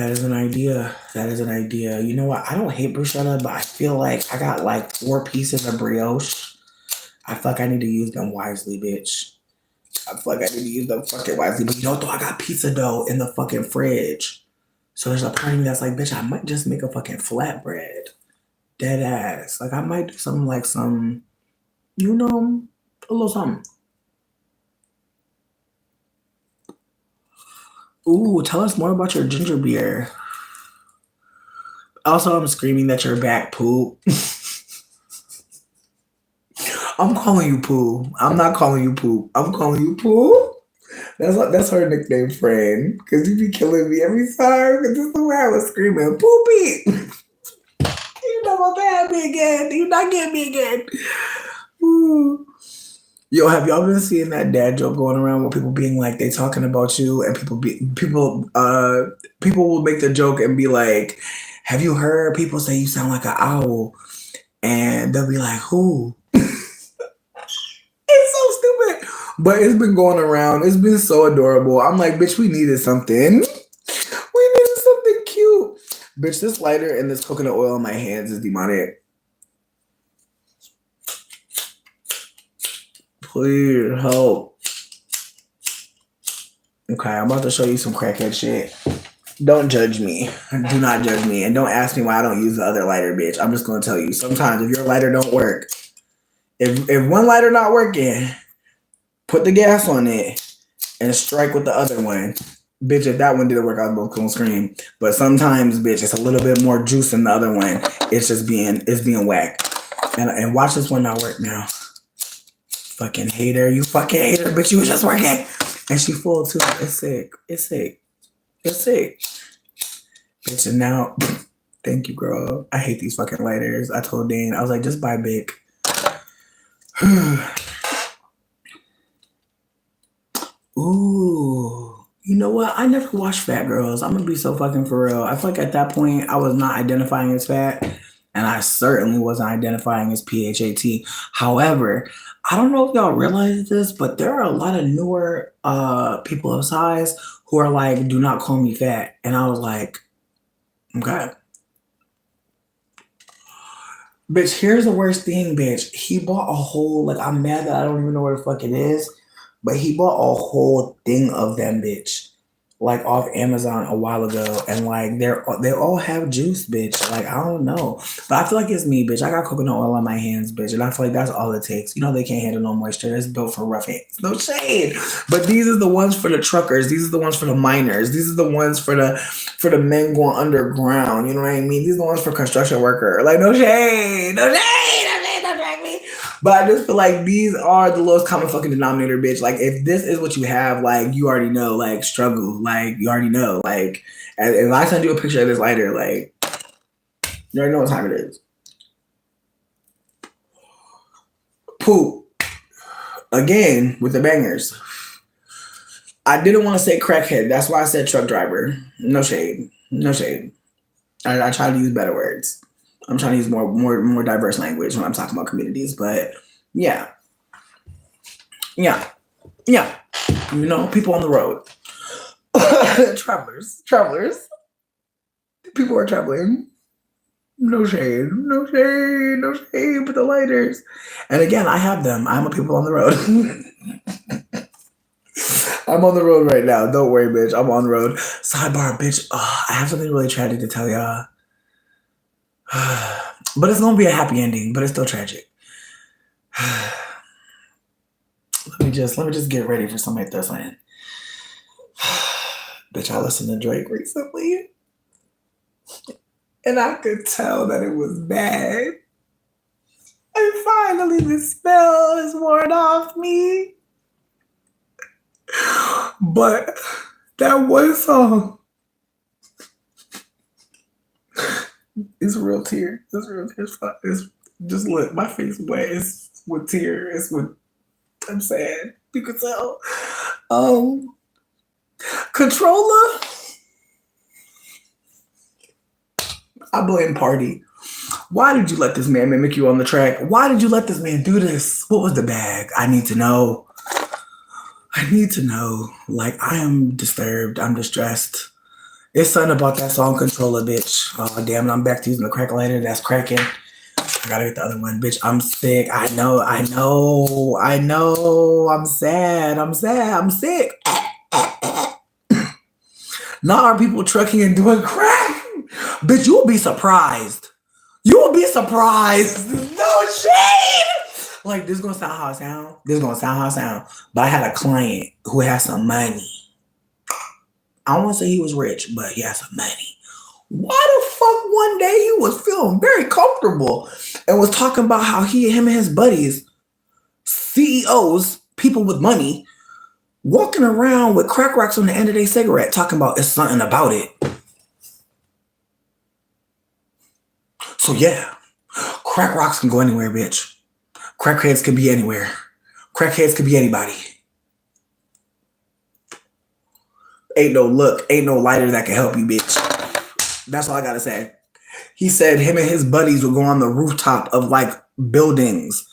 Speaker 1: That is an idea. That is an idea. You know what? I don't hate bruschetta, but I feel like I got like 4 pieces of brioche. I feel like I need to use them wisely, bitch. I feel like I need to use them fucking wisely. But you know, though, I got pizza dough in the fucking fridge. So there's a part of me that's like, bitch, I might just make a fucking flatbread. Dead ass. Like, I might do something like some, you know, a little something. Ooh, tell us more about your ginger beer. Also, I'm screaming that you're back, Poop. I'm calling you Pooh. I'm not calling you Poop. I'm calling you Pooh. That's her nickname, friend. Because you be killing me every time. Because this is the way I was screaming, Poopy. You not gonna have me again. You not getting me again. Ooh. Yo, have y'all been seeing that dad joke going around where people being like they talking about you and people will make the joke and be like, have you heard people say you sound like an owl? And they'll be like, who? It's so stupid. But it's been going around. It's been so adorable. I'm like, bitch, we needed something. We needed something cute. Bitch, this lighter and this coconut oil in my hands is demonic. Please help. Okay, I'm about to show you some crackhead shit. Don't judge me. Do not judge me. And don't ask me why I don't use the other lighter, bitch. I'm just going to tell you. Sometimes if your lighter don't work, if one lighter not working, put the gas on it and strike with the other one. Bitch, if that one didn't work, I was both gonna scream. But sometimes, bitch, it's a little bit more juice than the other one. It's being whack. And watch this one not work now. Fucking hater. You fucking hater, bitch. You was just working. And she full too. It's sick. It's sick. It's sick. Bitch, and now, thank you, girl. I hate these fucking lighters. I told Dane, I was like, just buy Bic. Ooh. You know what? I never watched Fat Girls. I'm gonna be so fucking for real. I feel like at that point, I was not identifying as fat, and I certainly wasn't identifying as PHAT. However, I don't know if y'all realize this, but there are a lot of newer people of size who are like, do not call me fat. And I was like, okay. Bitch, here's the worst thing, bitch. He bought a whole, like, I'm mad that I don't even know where the fuck it is, but he bought a whole thing of them, bitch, like off Amazon a while ago, and like they all have juice, bitch. Like, I don't know, but I feel like it's me, bitch. I got coconut oil on my hands, bitch, and I feel like that's all it takes. You know, they can't handle no moisture. It's built for rough hands. No shade, but these are the ones for the truckers. These are the ones for the miners. These are the ones for the men going underground. You know what I mean? These are the ones for construction worker. Like, no shade, no shade, no shade, don't drag me. But I just feel like these are the lowest common fucking denominator, bitch. Like, if this is what you have, like, you already know, like, struggle. Like, you already know. Like, if I send you a picture of this lighter, like, you already know what time it is. Poop. Again, with the bangers. I didn't want to say crackhead. That's why I said truck driver. No shade. No shade. I try to use better words. I'm trying to use more diverse language when I'm talking about communities, but yeah. You know, people on the road. Travelers. People are traveling. No shade, but the lighters. And again, I have them. I'm a people on the road. I'm on the road right now. Don't worry, bitch. I'm on the road. Sidebar, bitch. I have something really tragic to tell y'all. But it's gonna be a happy ending, but it's still tragic. Let me just get ready for somebody to throw something. Bitch, I listened to Drake recently, and I could tell that it was bad. And finally, the spell is worn off me. But that one song is a real tear. It's real tears. It's just look, my face wet. It's with tears. It's with. I'm sad. You could tell. Controller. I blame Party. Why did you let this man mimic you on the track? Why did you let this man do this? What was the bag? I need to know. Like, I am disturbed. I'm distressed. It's something about that song Controller, bitch. Oh, damn it. I'm back to using the crack lighter. That's cracking. I gotta get the other one. Bitch, I'm sick. I know. I'm sad. I'm sick. Now are people trucking and doing crack? Bitch, you will be surprised. You will be surprised. No shade. Like, this is gonna sound how it sound. But I had a client who had some money. I don't want to say he was rich, but he had some money. Why the fuck one day he was feeling very comfortable and was talking about how him and his buddies, CEOs, people with money, walking around with crack rocks on the end of their cigarette, talking about it's something about it. So yeah, crack rocks can go anywhere, bitch. Crackheads can be anywhere. Crackheads can be anybody. Ain't no lighter that can help you, bitch. That's all I gotta say. He said him and his buddies would go on the rooftop of like buildings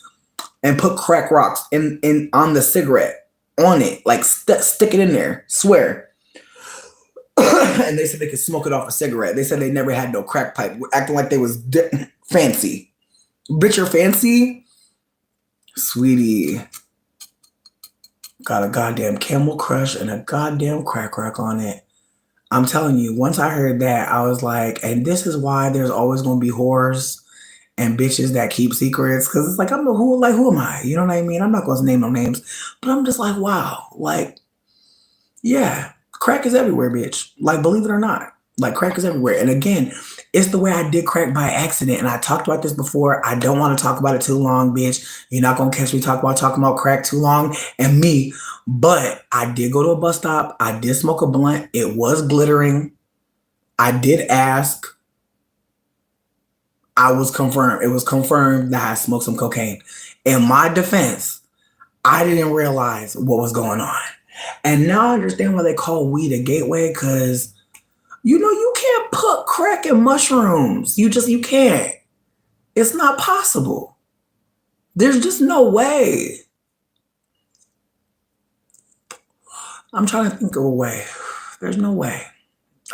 Speaker 1: and put crack rocks in on the cigarette, on it, like stick it in there. Swear. And they said they could smoke it off a cigarette. They said they never had no crack pipe, acting like they was fancy. Bitch, you're fancy, sweetie. Got a goddamn Camel Crush and a goddamn crack rock on it. I'm telling you, once I heard that, I was like, and this is why there's always gonna be whores and bitches that keep secrets. Cause it's like, who am I? You know what I mean? I'm not gonna name no names, but I'm just like, wow, like, yeah, crack is everywhere, bitch. Like, believe it or not, like crack is everywhere. And again, it's the way I did crack by accident. And I talked about this before. I don't want to talk about it too long, bitch. You're not gonna catch me talking about crack too long and me. But I did go to a bus stop. I did smoke a blunt. It was glittering. I did ask. I was confirmed. It was confirmed that I smoked some cocaine. In my defense, I didn't realize what was going on. And now I understand why they call weed a gateway, because you can't put crack in mushrooms. You can't. It's not possible. There's just no way. I'm trying to think of a way. There's no way.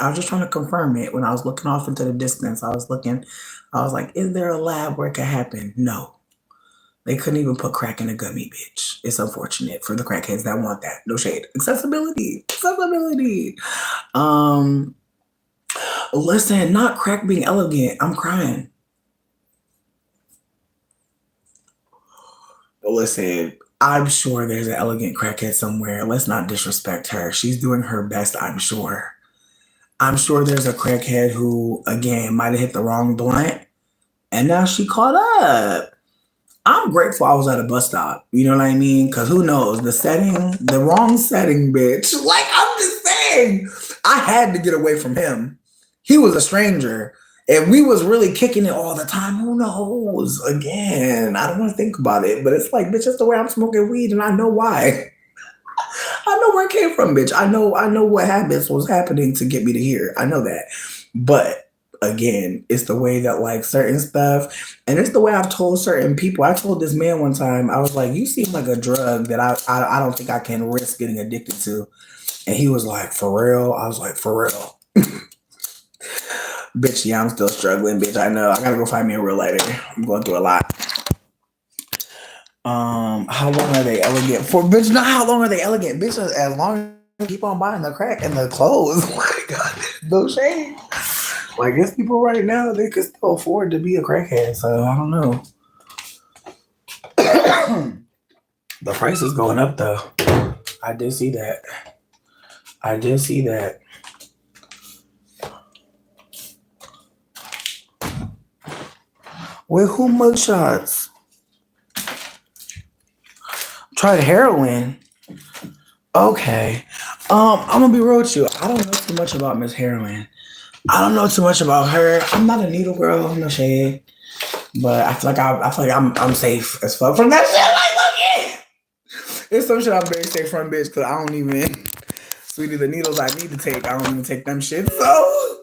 Speaker 1: I was just trying to confirm it when I was looking off into the distance. I was like, is there a lab where it could happen? No. They couldn't even put crack in a gummy, bitch. It's unfortunate for the crackheads that want that. No shade. Accessibility. Listen, not crack being elegant. I'm crying. Listen, I'm sure there's an elegant crackhead somewhere. Let's not disrespect her. She's doing her best, I'm sure. I'm sure there's a crackhead who, again, might have hit the wrong blunt, and now she caught up. I'm grateful I was at a bus stop. You know what I mean? Because who knows? The wrong setting, bitch. Like, I'm just saying, I had to get away from him. He was a stranger. And we was really kicking it all the time. Who knows? Again, I don't want to think about it, but it's like, bitch, that's the way I'm smoking weed, and I know why. I know where it came from, bitch. I know what habits was happening to get me to here. I know that. But again, it's the way that like certain stuff, and it's the way I've told certain people. I told this man one time, I was like, you seem like a drug that I don't think I can risk getting addicted to. And he was like, for real? I was like, for real. Bitch, yeah, I'm still struggling, bitch. I know. I gotta go find me a real lighter. I'm going through a lot. How long are they elegant for? Bitch, not how long are they elegant? Bitch, as long as you keep on buying the crack and the clothes. Oh my God, no shame. Like, there's people right now, they could still afford to be a crackhead, so I don't know. The price is going up, though. I did see that. Wait, who mugshots? Tried heroin. Okay. I'm gonna be real with you. I don't know too much about Miss Heroin. I don't know too much about her. I'm not a needle girl, no shade. But I feel like I'm safe as fuck from that shit. Like, look it. It's some shit I'm very safe from, bitch, because I don't even, sweetie, the needles I need to take, I don't even take them shit. So,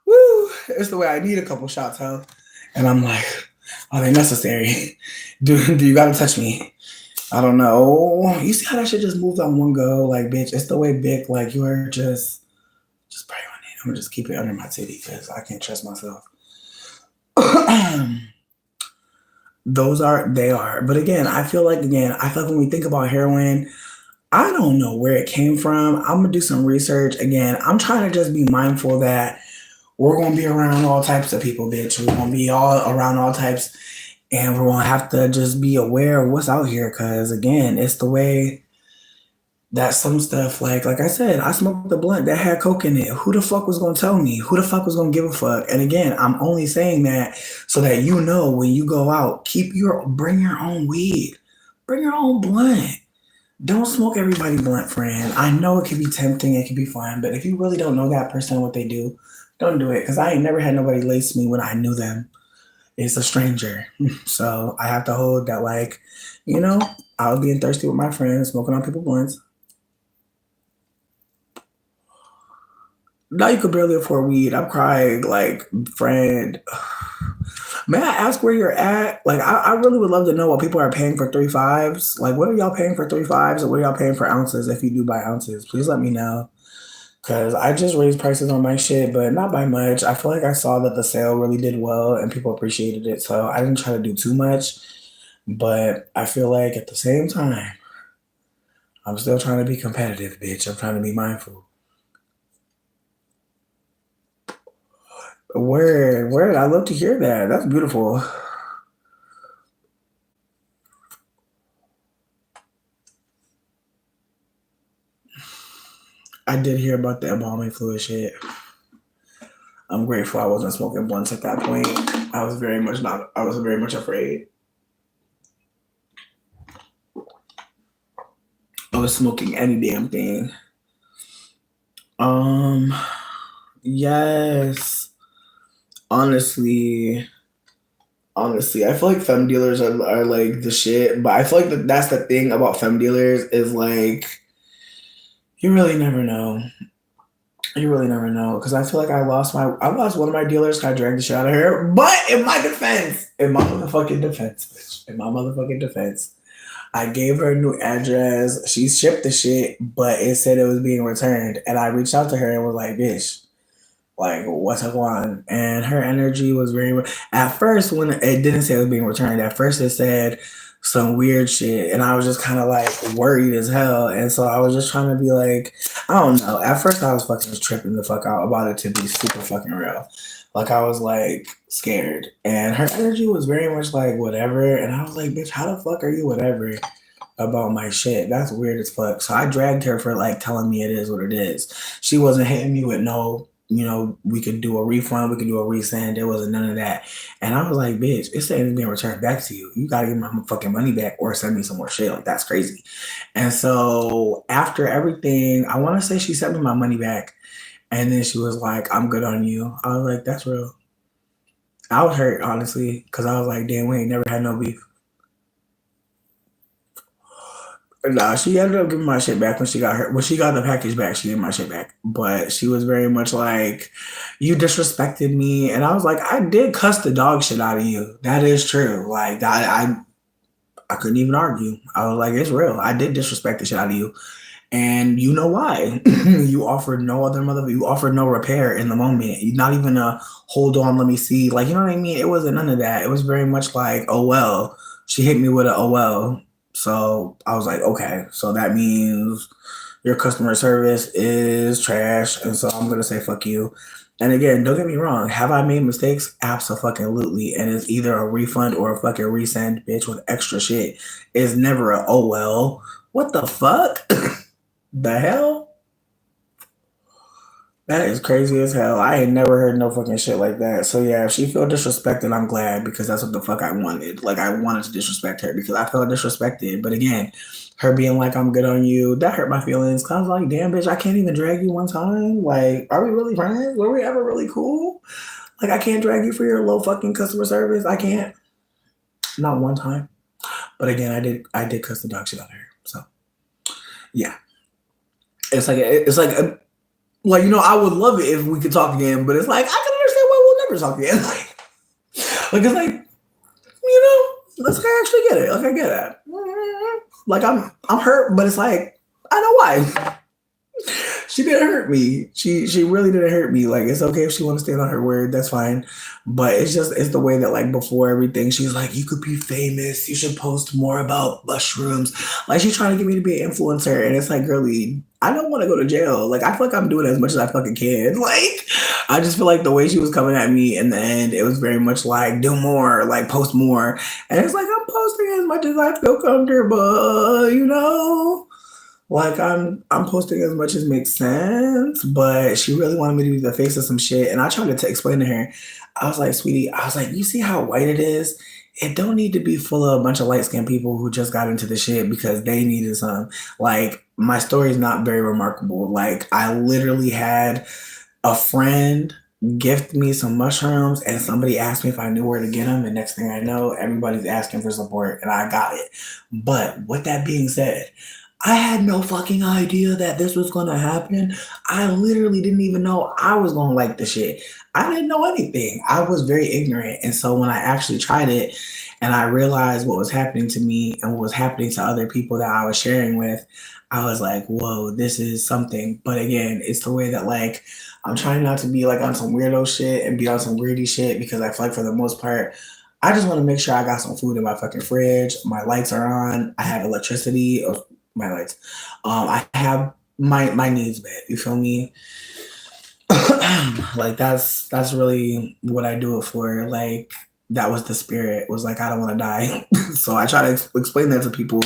Speaker 1: woo, it's the way I need a couple shots, huh? And I'm like, are they necessary? Do you gotta touch me? I don't know. You see how that shit just moved on one go? Like, bitch, it's the way Bic, like, you are just pray on it, I'm gonna just keep it under my titty because I can't trust myself. They are. But again, I feel like when we think about heroin, I don't know where it came from. I'm gonna do some research. Again, I'm trying to just be mindful that we're gonna be around all types of people, bitch. We're gonna be all around all types, and we're gonna have to just be aware of what's out here. Cause again, it's the way that some stuff, like I said, I smoked a blunt that had coke in it. Who the fuck was gonna tell me? Who the fuck was gonna give a fuck? And again, I'm only saying that so that you know when you go out, bring your own weed, bring your own blunt. Don't smoke everybody blunt, friend. I know it can be tempting, it can be fun, but if you really don't know that person, what they do, don't do it. Cause I ain't never had nobody lace me when I knew them. It's a stranger, so I have to hold that. Like, I was being thirsty with my friends, smoking on people blunts. Now you could barely afford weed. I'm crying, like, friend. May I ask where you're at? Like, I really would love to know what people are paying for 3.5s. Like, what are y'all paying for 3.5s, or what are y'all paying for ounces if you do buy ounces? Please let me know. Because I just raised prices on my shit, but not by much. I feel like I saw that the sale really did well and people appreciated it. So I didn't try to do too much. But I feel like at the same time, I'm still trying to be competitive, bitch. I'm trying to be mindful. Word. I love to hear that. That's beautiful. I did hear about the embalming fluid shit. I'm grateful I wasn't smoking blunts at that point. I was very much afraid. I was smoking any damn thing. Yes. Honestly, I feel like femme dealers are like the shit, but I feel like that's the thing about femme dealers is like, you really never know. You really never know, because I feel like I lost one of my dealers. I dragged the shit out of her. But in my motherfucking defense, I gave her a new address. She shipped the shit, but it said it was being returned. And I reached out to her and was like, bitch, like, what's up on? And her energy was very, at first, when it didn't say it was being returned, at first it said some weird shit. And I was just kind of like worried as hell. And so I was just trying to be like, I don't know. At first I was fucking tripping the fuck out about it to be super fucking real. Like, I was like scared. And her energy was very much like whatever. And I was like, bitch, how the fuck are you whatever about my shit? That's weird as fuck. So I dragged her for like telling me it is what it is. She wasn't hitting me with no, we could do a refund, we could do a resend. There wasn't none of that. And I was like, bitch, it's saying it's being returned back to you. You gotta give my fucking money back or send me some more shit. Like, that's crazy. And so after everything, I want to say she sent me my money back. And then she was like, I'm good on you. I was like, that's real. I was hurt, honestly, because I was like, damn, we ain't never had no beef. Nah, she ended up giving my shit back when she got the package back. She gave my shit back, but she was very much like, "You disrespected me," and I was like, "I did cuss the dog shit out of you. That is true. Like, I couldn't even argue. I was like, it's real. I did disrespect the shit out of you, and you know why? You offered you offered no repair in the moment. Not even a hold on, let me see. Like, you know what I mean? It wasn't none of that. It was very much like, oh well. She hit me with a oh well. So I was like, okay, so that means your customer service is trash, and so I'm gonna say fuck you. And again, don't get me wrong. Have I made mistakes? Absolutely. And it's either a refund or a fucking resend, bitch, with extra shit. It's never a oh well. What the fuck? The hell? That is crazy as hell. I ain't never heard no fucking shit like that. So yeah, if she feel disrespected, I'm glad, because that's what the fuck I wanted. Like, I wanted to disrespect her because I felt disrespected. But again, her being like, I'm good on you, that hurt my feelings. Cause I was like, damn, bitch, I can't even drag you one time. Like, are we really friends? Were we ever really cool? Like, I can't drag you for your low fucking customer service. I can't. Not one time. But again, I did cuss the dog shit out of her. So yeah, like, I would love it if we could talk again, but it's like, I can understand why we'll never talk again. Like it's like, let's actually get it. Like, I get it. Like, I'm hurt, but it's like, I know why. She didn't hurt me. She really didn't hurt me. Like it's okay if she want to stand on her word, that's fine. But it's the way that like before everything, she's like, you could be famous. You should post more about mushrooms. Like she's trying to get me to be an influencer, and it's like, girly, I don't want to go to jail. Like I feel like I'm doing as much as I fucking can. Like I just feel like the way she was coming at me in the end, it was very much like do more, like post more, and it's like I'm posting as much as I feel comfortable, you know. Like I'm posting as much as makes sense, but she really wanted me to be the face of some shit. And I tried to explain to her. I was like, sweetie, I was like, you see how white it is? It don't need to be full of a bunch of light skinned people who just got into the shit because they needed some. Like my story is not very remarkable. Like I literally had a friend gift me some mushrooms and somebody asked me if I knew where to get them. And next thing I know, everybody's asking for support and I got it. But with that being said, I had no fucking idea that this was gonna happen. I literally didn't even know I was gonna like the shit. I didn't know anything. I was very ignorant. And so when I actually tried it and I realized what was happening to me and what was happening to other people that I was sharing with, I was like, whoa, this is something. But again, it's the way that like I'm trying not to be like on some weirdo shit and be on some weirdy shit because I feel like for the most part, I just want to make sure I got some food in my fucking fridge. My lights are on. I have electricity. My lights. I have my needs met. You feel me? Like that's really what I do it for. Like that was the spirit. Was like I don't want to die. So I try to explain that to people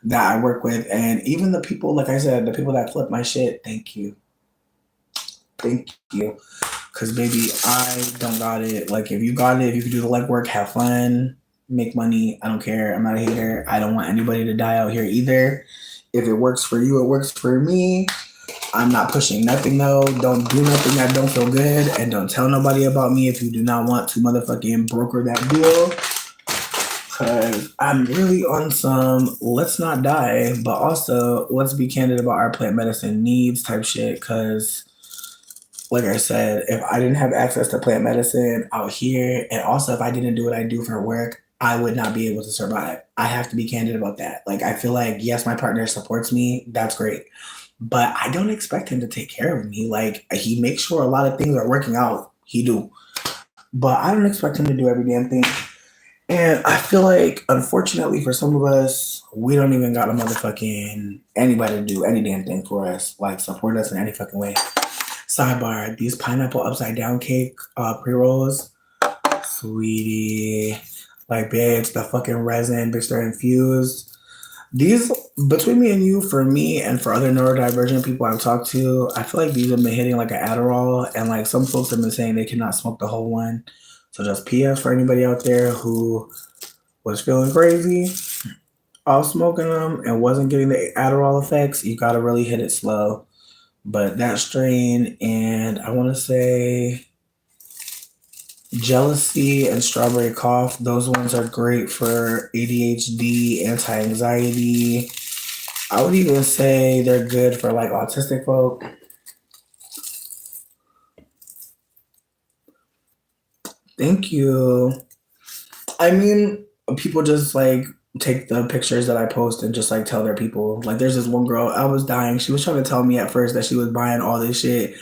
Speaker 1: that I work with, and even the people, like I said, the people that flip my shit. Thank you. Cause baby, I don't got it. Like if you got it, if you can do the legwork, have fun, make money. I don't care. I'm not a hater. I don't want anybody to die out here either. If it works for you, it works for me. I'm not pushing nothing though. Don't do nothing that don't feel good, and don't tell nobody about me if you do not want to motherfucking broker that deal. Cause I'm really on some let's not die, but also let's be candid about our plant medicine needs type shit. Cause like I said, if I didn't have access to plant medicine out here, and also if I didn't do what I do for work, I would not be able to survive. I have to be candid about that. Like, I feel like, yes, my partner supports me. That's great. But I don't expect him to take care of me. Like, he makes sure a lot of things are working out. He do. But I don't expect him to do every damn thing. And I feel like, unfortunately, for some of us, we don't even got a motherfucking anybody to do any damn thing for us, like support us in any fucking way. Sidebar: these pineapple upside down cake pre rolls, sweetie, like bitch, the fucking resin, bitch, they're infused. These between me and you, for me and for other neurodivergent people I've talked to, I feel like these have been hitting like an Adderall, and like some folks have been saying they cannot smoke the whole one. So just PS for anybody out there who was feeling crazy off smoking them and wasn't getting the Adderall effects, you gotta really hit it slow. But that strain, and I want to say jealousy and strawberry cough, those ones are great for ADHD, anti-anxiety. I would even say they're good for like autistic folk. Thank you. I mean, people just like take the pictures that I post and just like tell their people. Like, there's this one girl, I was dying. She was trying to tell me at first that she was buying all this shit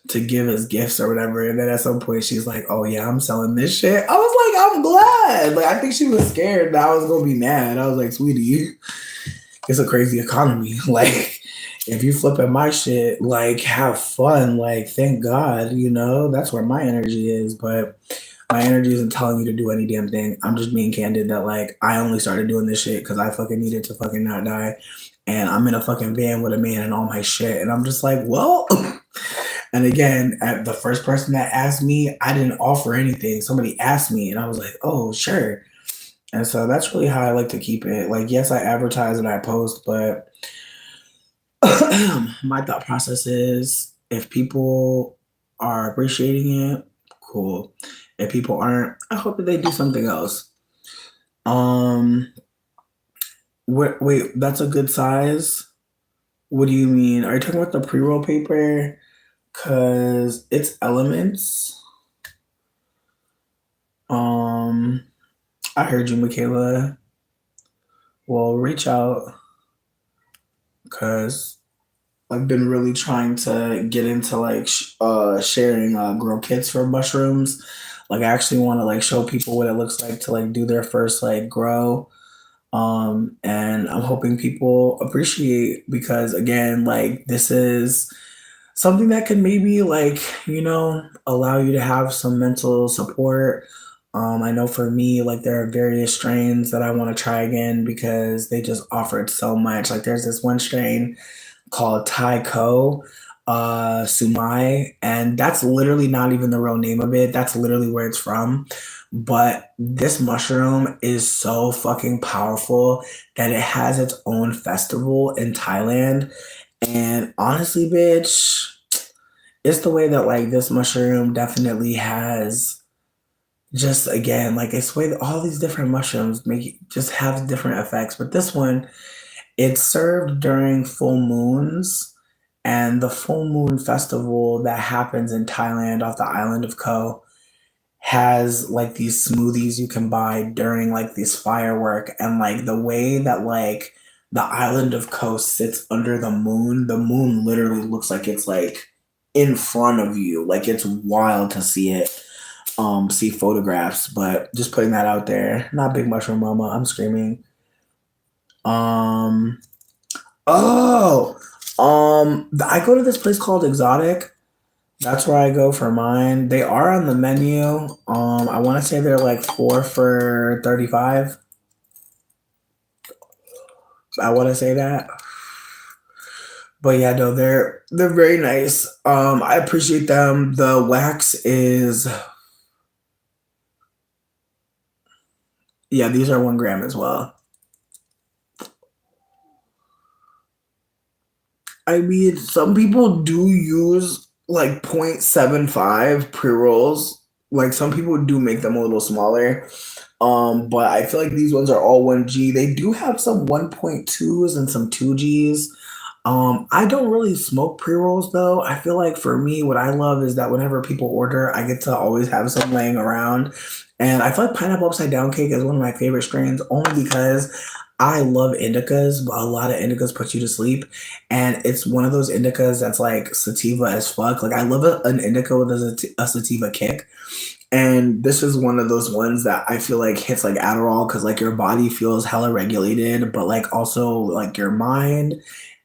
Speaker 1: to give as gifts or whatever. And then at some point she's like, oh yeah, I'm selling this shit. I was like, I'm glad. Like, I think she was scared that I was gonna be mad. I was like, sweetie, it's a crazy economy. Like, if you flipping my shit, like have fun. Like, thank God, you know, that's where my energy is. But my energy isn't telling you to do any damn thing. I'm just being candid that like I only started doing this shit because I fucking needed to fucking not die. And I'm in a fucking van with a man and all my shit. And I'm just like, well, and again, at the first person that asked me, I didn't offer anything. Somebody asked me, and I was like, oh, sure. And so that's really how I like to keep it. Like, yes, I advertise and I post, but my thought process is if people are appreciating it, cool. If people aren't, I hope that they do something else. Um, wait, that's a good size. What do you mean? Are you talking about the pre-roll paper? Cause it's elements. Um, I heard you, Michaela. Well, reach out, cause I've been really trying to get into like sharing grow kits for mushrooms. Like I actually want to like show people what it looks like to like do their first like grow. And I'm hoping people appreciate because again, like this is something that can maybe like, allow you to have some mental support. I know for me, like there are various strains that I want to try again because they just offered so much. Like there's this one strain called Taiko Sumai, and that's literally not even the real name of it. That's literally where it's from. But this mushroom is so fucking powerful that it has its own festival in Thailand. And honestly, bitch, it's the way that like this mushroom definitely has just again like it's the way that all these different mushrooms make just have different effects. But this one, it's served during full moons, and the full moon festival that happens in Thailand off the island of Koh has like these smoothies you can buy during like these firework and like the way that like the island of Koh sits under the moon literally looks like it's like in front of you. Like it's wild to see it. See photographs, but just putting that out there. Not Big Mushroom Mama, I'm screaming. Um Oh, I go to this place called Exotic. That's where I go for mine. They are on the menu. I want to say they're like 4 for 35. I want to say that, but yeah, no, they're very nice. I appreciate them. The wax is yeah, these are 1 gram as well. I mean, some people do use like 0.75 pre-rolls. Like some people do make them a little smaller. But I feel like these ones are all 1G. They do have some 1.2s and some 2Gs. I don't really smoke pre-rolls though. I feel like for me, what I love is that whenever people order, I get to always have some laying around. And I feel like pineapple upside down cake is one of my favorite strains only because I love indicas, but a lot of indicas put you to sleep. And it's one of those indicas that's like sativa as fuck. Like I love an indica with a sativa kick. And this is one of those ones that I feel like hits like Adderall because like your body feels hella regulated, but like also like your mind.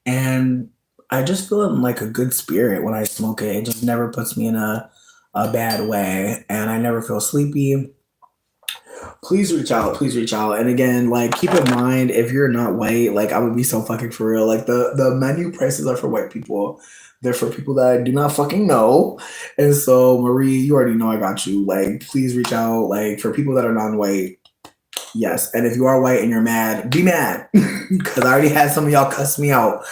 Speaker 1: And I just feel in like a good spirit when I smoke it. It just never puts me in a bad way. And I never feel sleepy. Please reach out. Please reach out. And again, like keep in mind if you're not white, like I would be so fucking for real. Like the menu prices are for white people. They're for people that I do not fucking know. And so Marie, you already know I got you. Like please reach out. Like for people that are non-white, yes. And if you are white and you're mad, be mad. Cause I already had some of y'all cuss me out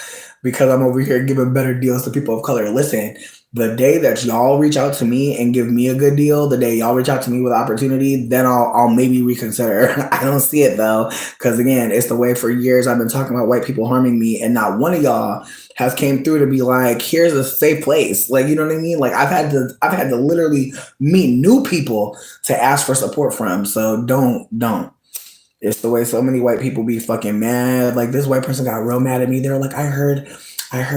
Speaker 1: because I'm over here giving better deals to people of color. Listen, the day that y'all reach out to me and give me a good deal, the day y'all reach out to me with opportunity, then I'll maybe reconsider. I don't see it though, because again, it's the way for years I've been talking about white people harming me, and not one of y'all has came through to be like, here's a safe place. Like, you know what I mean? Like I've had to literally meet new people to ask for support from. So don't. It's the way so many white people be fucking mad. Like this white person got real mad at me. They're like, I heard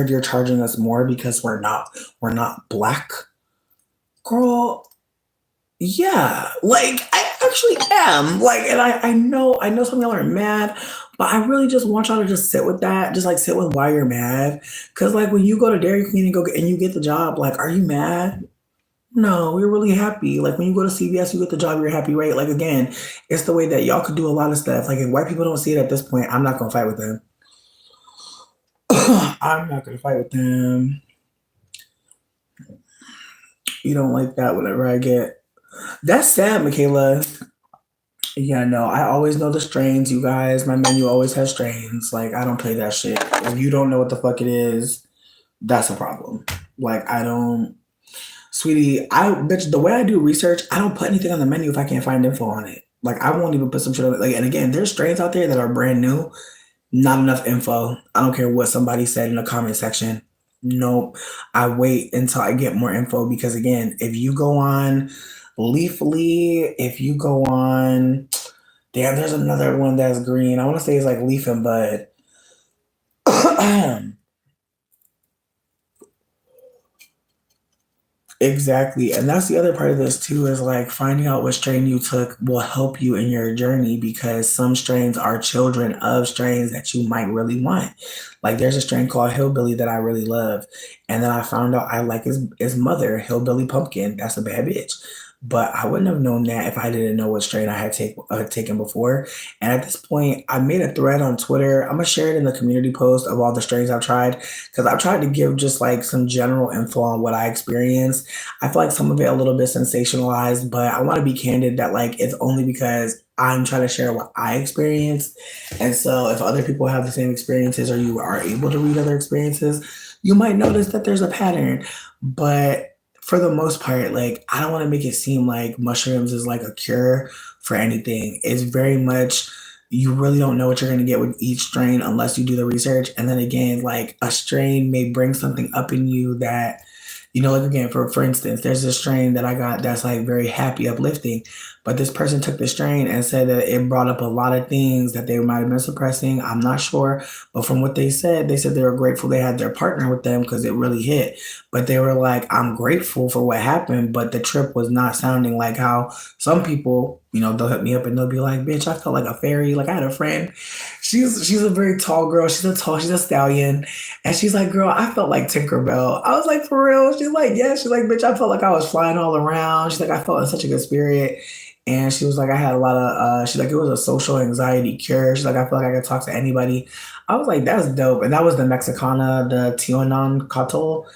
Speaker 1: you're charging us more because we're not black. Girl, yeah. Like I actually am. Like, and I know some of y'all are mad, but I really just want y'all to just sit with that. Just like sit with why you're mad. Cause like when you go to Dairy Queen and and you get the job, like, are you mad? No, we're really happy. Like when you go to CVS, you get the job, you're happy, right? Like again, it's the way that y'all could do a lot of stuff. Like if white people don't see it at this point, I'm not gonna fight with them. I'm not gonna fight with them. You don't like that whenever I get. That's sad, Michaela. Yeah, no, I always know the strains, you guys. My menu always has strains. Like I don't play that shit. If you don't know what the fuck it is, that's a problem. Like I don't. Sweetie, I bitch, the way I do research, I don't put anything on the menu if I can't find info on it. Like I won't even put some shit on it. Like, and again, there's strains out there that are brand new, not enough info. I don't care what somebody said in the comment section. Nope. I wait until I get more info because again, if you go on Leafly, if you go on damn, there's another one that's green. I want to say it's like Leaf and Bud. Exactly. And that's the other part of this too is like finding out what strain you took will help you in your journey because some strains are children of strains that you might really want. Like there's a strain called Hillbilly that I really love. And then I found out I like his mother, Hillbilly Pumpkin. That's a bad bitch. But I wouldn't have known that if I didn't know what strain I had taken before. And at this point, I made a thread on Twitter. I'm gonna share it in the community post of all the strains I've tried because I've tried to give just like some general info on what I experienced. I feel like some of it a little bit sensationalized, but I want to be candid that like it's only because I'm trying to share what I experienced. And so if other people have the same experiences or you are able to read other experiences, you might notice that there's a pattern. But for the most part, like I don't want to make it seem like mushrooms is like a cure for anything. It's very much you really don't know what you're going to get with each strain unless you do the research. And then again, like a strain may bring something up in you that like again, for instance, there's this strain that I got that's like very happy, uplifting. But this person took the strain and said that it brought up a lot of things that they might have been suppressing. I'm not sure. But from what they said they were grateful they had their partner with them because it really hit. But they were like, I'm grateful for what happened, but the trip was not sounding like how some people, they'll hit me up and they'll be like, bitch, I felt like a fairy. Like I had a friend. She's a very tall girl. She's a stallion. And she's like, girl, I felt like Tinkerbell. I was like, for real? She's like, yeah. She's like, bitch, I felt like I was flying all around. She's like, I felt in such a good spirit. And she was like, I had a lot of, she's like, it was a social anxiety cure. She's like, I feel like I could talk to anybody. I was like, that's dope. And that was the Mexicana, the Tionan Catol,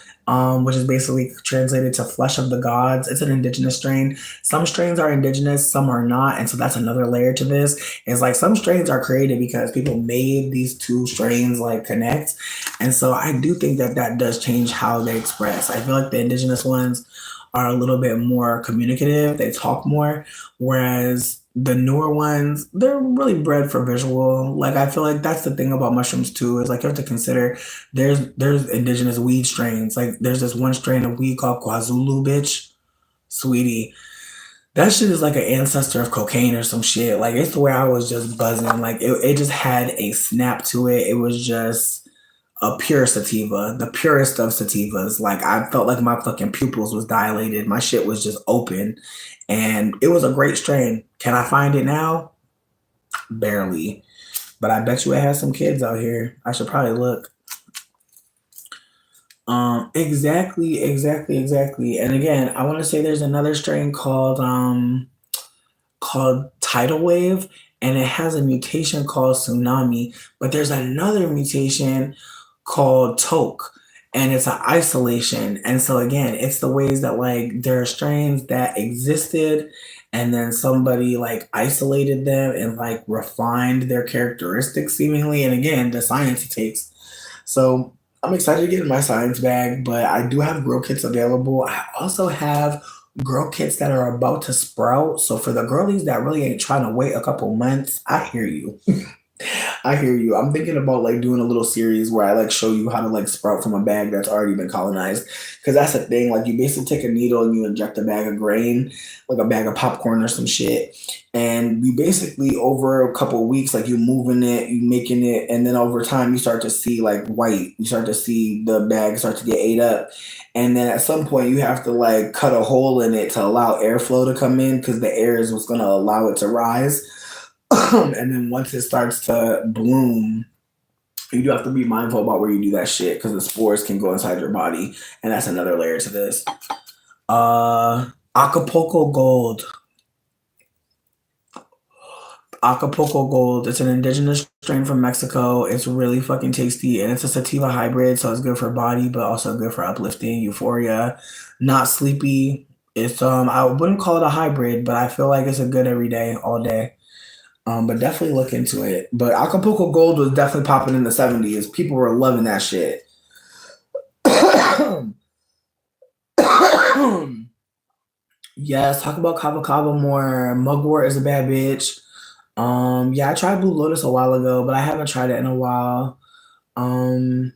Speaker 1: which is basically translated to flesh of the gods. It's an indigenous strain. Some strains are indigenous, some are not. And so that's another layer to this. It's like some strains are created because people made these two strains like connect. And so I do think that that does change how they express. I feel like the indigenous ones are a little bit more communicative. They talk more, whereas the newer ones, they're really bred for visual. Like I feel like that's the thing about mushrooms too, is like you have to consider there's indigenous weed strains. Like there's this one strain of weed called KwaZulu, bitch. Sweetie. That shit is like an ancestor of cocaine or some shit. Like it's the way I was just buzzing. Like it just had a snap to it. It was just a pure sativa, the purest of sativas. Like I felt like my fucking pupils was dilated. My shit was just open. And it was a great strain. Can I find it now? Barely. But I bet you it has some kids out here. I should probably look. Exactly. And again, I want to say there's another strain called tidal wave, and it has a mutation called tsunami, but there's another mutation called toke, and it's an isolation. And so again, it's the ways that like there are strains that existed and then somebody like isolated them and like refined their characteristics seemingly. And again, the science it takes. So I'm excited to get in my science bag, but I do have grow kits available. I also have grow kits that are about to sprout. So for the girlies that really ain't trying to wait a couple months, I hear you. I hear you. I'm thinking about like doing a little series where I like show you how to like sprout from a bag that's already been colonized. Cause that's the thing. Like you basically take a needle and you inject a bag of grain, like a bag of popcorn or some shit. And you basically over a couple of weeks, like you moving it, you making it, and then over time you start to see like white. You start to see the bag start to get ate up. And then at some point you have to like cut a hole in it to allow airflow to come in because the air is what's gonna allow it to rise. And then once it starts to bloom, you do have to be mindful about where you do that shit because the spores can go inside your body, and that's another layer to this. Acapulco Gold. Acapulco Gold. It's an indigenous strain from Mexico. It's really fucking tasty, and it's a sativa hybrid, so it's good for body, but also good for uplifting, euphoria, not sleepy. It's I wouldn't call it a hybrid, but I feel like it's a good every day, all day. But definitely look into it. But Acapulco Gold was definitely popping in the 70s. People were loving that shit. Yes, talk about Kava Kava more. Mugwort is a bad bitch. Yeah, I tried Blue Lotus a while ago, but I haven't tried it in a while. Um,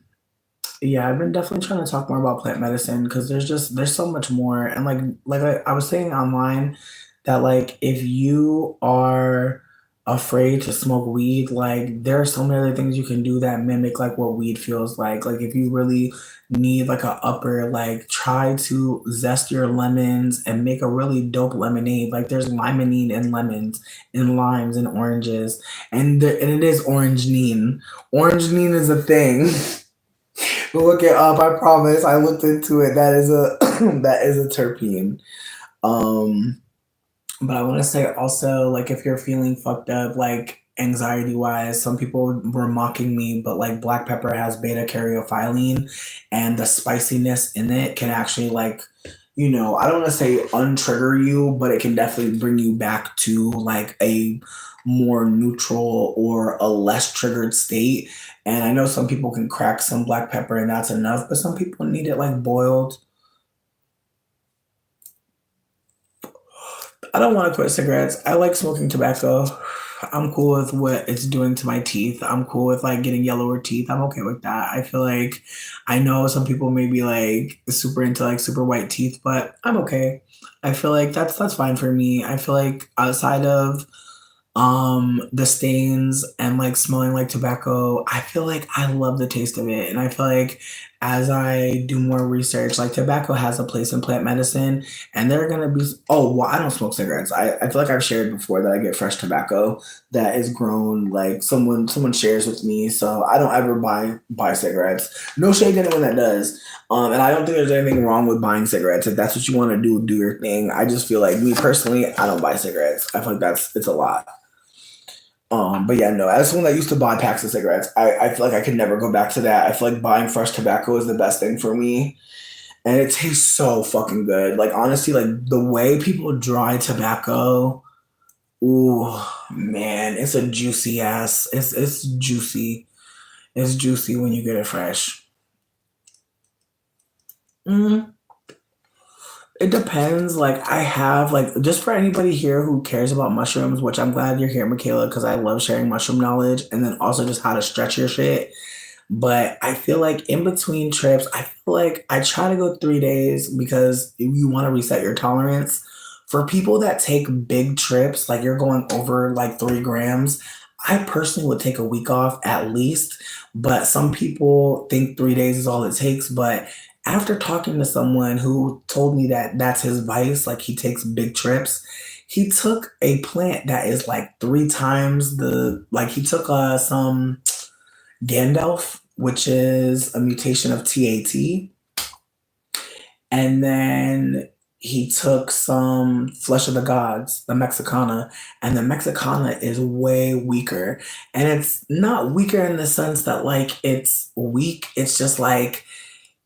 Speaker 1: yeah, I've been definitely trying to talk more about plant medicine because there's so much more. And like I was saying online that like if you are afraid to smoke weed, like there are so many other things you can do that mimic like what weed feels like. Like if you really need like a upper, like try to zest your lemons and make a really dope lemonade. Like there's limonene and lemons and limes and oranges, and it is orangeine. Orangeine is a thing. Look it up. I promise. I looked into it. That is a that is a terpene. Um, but I want to say also, like, if you're feeling fucked up, like anxiety wise, some people were mocking me, but like black pepper has beta caryophyllene, and the spiciness in it can actually, like, I don't want to say untrigger you, but it can definitely bring you back to like a more neutral or a less triggered state. And I know some people can crack some black pepper and that's enough, but some people need it like boiled. I don't want to quit cigarettes. I like smoking tobacco. I'm cool with what it's doing to my teeth. I'm cool with like getting yellower teeth. I'm okay with that. I feel like I know some people may be like super into like super white teeth, but I'm okay. I feel like that's fine for me. I feel like outside of the stains and like smelling like tobacco, I feel like I love the taste of it, and I feel like as I do more research, like tobacco has a place in plant medicine, and they're gonna be, oh well, I don't smoke cigarettes. I feel like I've shared before that I get fresh tobacco that is grown, like someone shares with me, so I don't ever buy cigarettes. No shade to anyone that does. And I don't think there's anything wrong with buying cigarettes. If that's what you want to do your thing. I just feel like me personally, I don't buy cigarettes. I feel like it's a lot. But yeah, no, as someone that used to buy packs of cigarettes, I feel like I could never go back to that. I feel like buying fresh tobacco is the best thing for me. And it tastes so fucking good. Like honestly, like the way people dry tobacco, ooh, man, it's a juicy ass. It's juicy. It's juicy when you get it fresh. Mm, it depends. Like I have like just for anybody here who cares about mushrooms, which I'm glad you're here, Michaela, because I love sharing mushroom knowledge and then also just how to stretch your shit. But I feel like in between trips, I feel like I try to go 3 days because you want to reset your tolerance. For people that take big trips, like you're going over like 3 grams, I personally would take a week off at least. But some people think 3 days is all it takes. But after talking to someone who told me that that's his vice, like he takes big trips, he took a plant that is like 3 times like he took some Gandalf, which is a mutation of TAT. And then he took some Flesh of the Gods, the Mexicana, and the Mexicana is way weaker. And it's not weaker in the sense that like it's weak. It's just like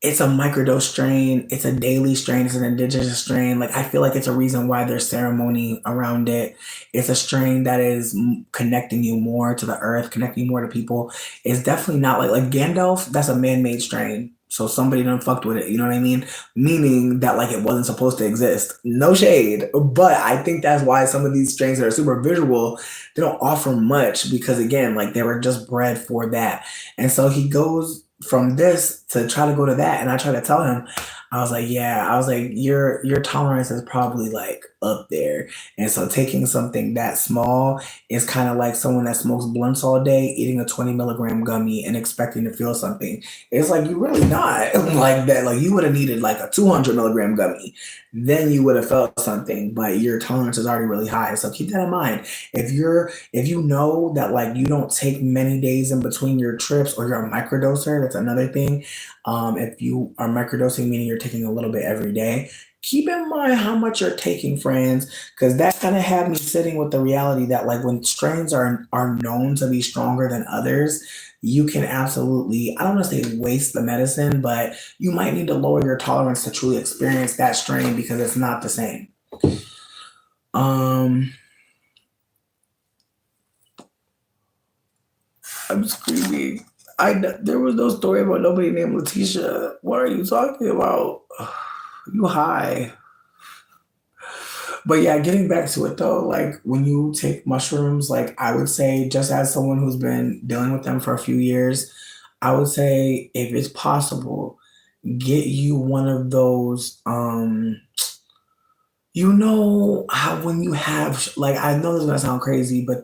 Speaker 1: it's a microdose strain, it's a daily strain, it's an indigenous strain. Like I feel like it's a reason why there's ceremony around it. It's a strain that is connecting you more to the earth, connecting you more to people. It's definitely not like Gandalf, that's a man-made strain. So somebody done fucked with it, you know what I mean? Meaning that like it wasn't supposed to exist. No shade. But I think that's why some of these strains that are super visual, they don't offer much because again, like they were just bred for that. And so he goes from this to try to go to that. And I try to tell him, I was like, yeah, I was like, your tolerance is probably like up there. And so taking something that small is kind of like someone that smokes blunts all day, eating a 20 milligram gummy and expecting to feel something. It's like you really not like that. Like you would have needed like a 200 milligram gummy. Then you would have felt something, but your tolerance is already really high. So keep that in mind. If you know that like you don't take many days in between your trips or you're a microdoser, that's another thing. If you are microdosing, meaning you're taking a little bit every day, keep in mind how much you're taking, friends, because that kind of had me sitting with the reality that like when strains are known to be stronger than others, you can absolutely, I don't want to say waste the medicine, but you might need to lower your tolerance to truly experience that strain because it's not the same. Um, I'm screaming. There was no story about nobody named Letitia. What are you talking about? You high. But yeah, getting back to it though, like when you take mushrooms, like I would say, just as someone who's been dealing with them for a few years, I would say if it's possible, get you one of those You know how when you have like I know this is gonna sound crazy, but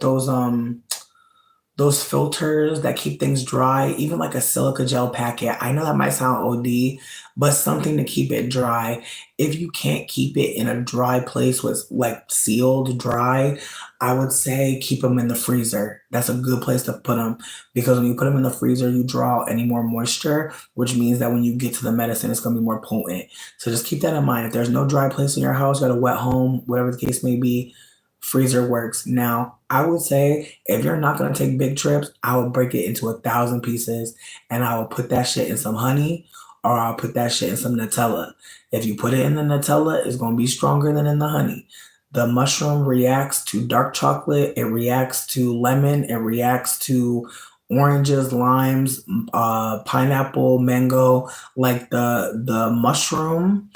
Speaker 1: those filters that keep things dry, even like a silica gel packet. I know that might sound OD, but something to keep it dry. If you can't keep it in a dry place with like sealed dry, I would say keep them in the freezer. That's a good place to put them because when you put them in the freezer, you draw out any more moisture, which means that when you get to the medicine, it's going to be more potent. So just keep that in mind. If there's no dry place in your house, you got a wet home, whatever the case may be, freezer works. Now, I would say if you're not gonna take big trips, I would break it into 1,000 pieces and I will put that shit in some honey or I'll put that shit in some Nutella. If you put it in the Nutella, it's gonna be stronger than in the honey. The mushroom reacts to dark chocolate, it reacts to lemon, it reacts to oranges, limes, pineapple, mango. Like the mushroom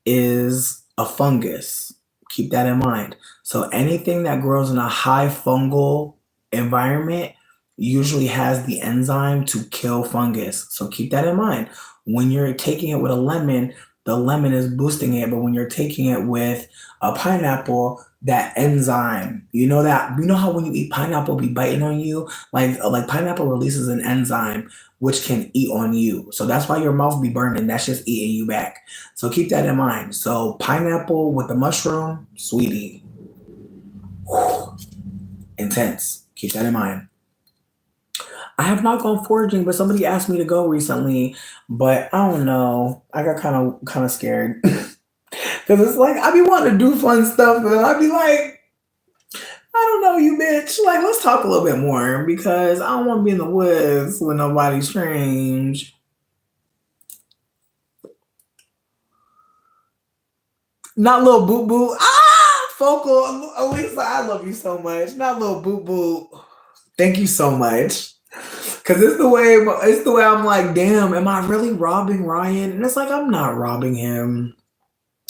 Speaker 1: is a fungus. Keep that in mind. So anything that grows in a high fungal environment usually has the enzyme to kill fungus. So keep that in mind. When you're taking it with a lemon, the lemon is boosting it, but when you're taking it with a pineapple, that enzyme, you know how when you eat pineapple be biting on you, like pineapple releases an enzyme which can eat on you. So that's why your mouth be burning. That's just eating you back. So keep that in mind. So pineapple with the mushroom, sweetie, intense. Keep that in mind. I have not gone foraging, but somebody asked me to go recently, but I don't know. I got kind of scared because it's like I be wanting to do fun stuff, but I be like, I don't know, you bitch. Like, let's talk a little bit more because I don't want to be in the woods with nobody strange. Not little boot boot. Ah, focal. Elisa, I love you so much. Not little boot boot. Thank you so much. Cause it's the way I'm like, damn, am I really robbing Ryan? And it's like I'm not robbing him.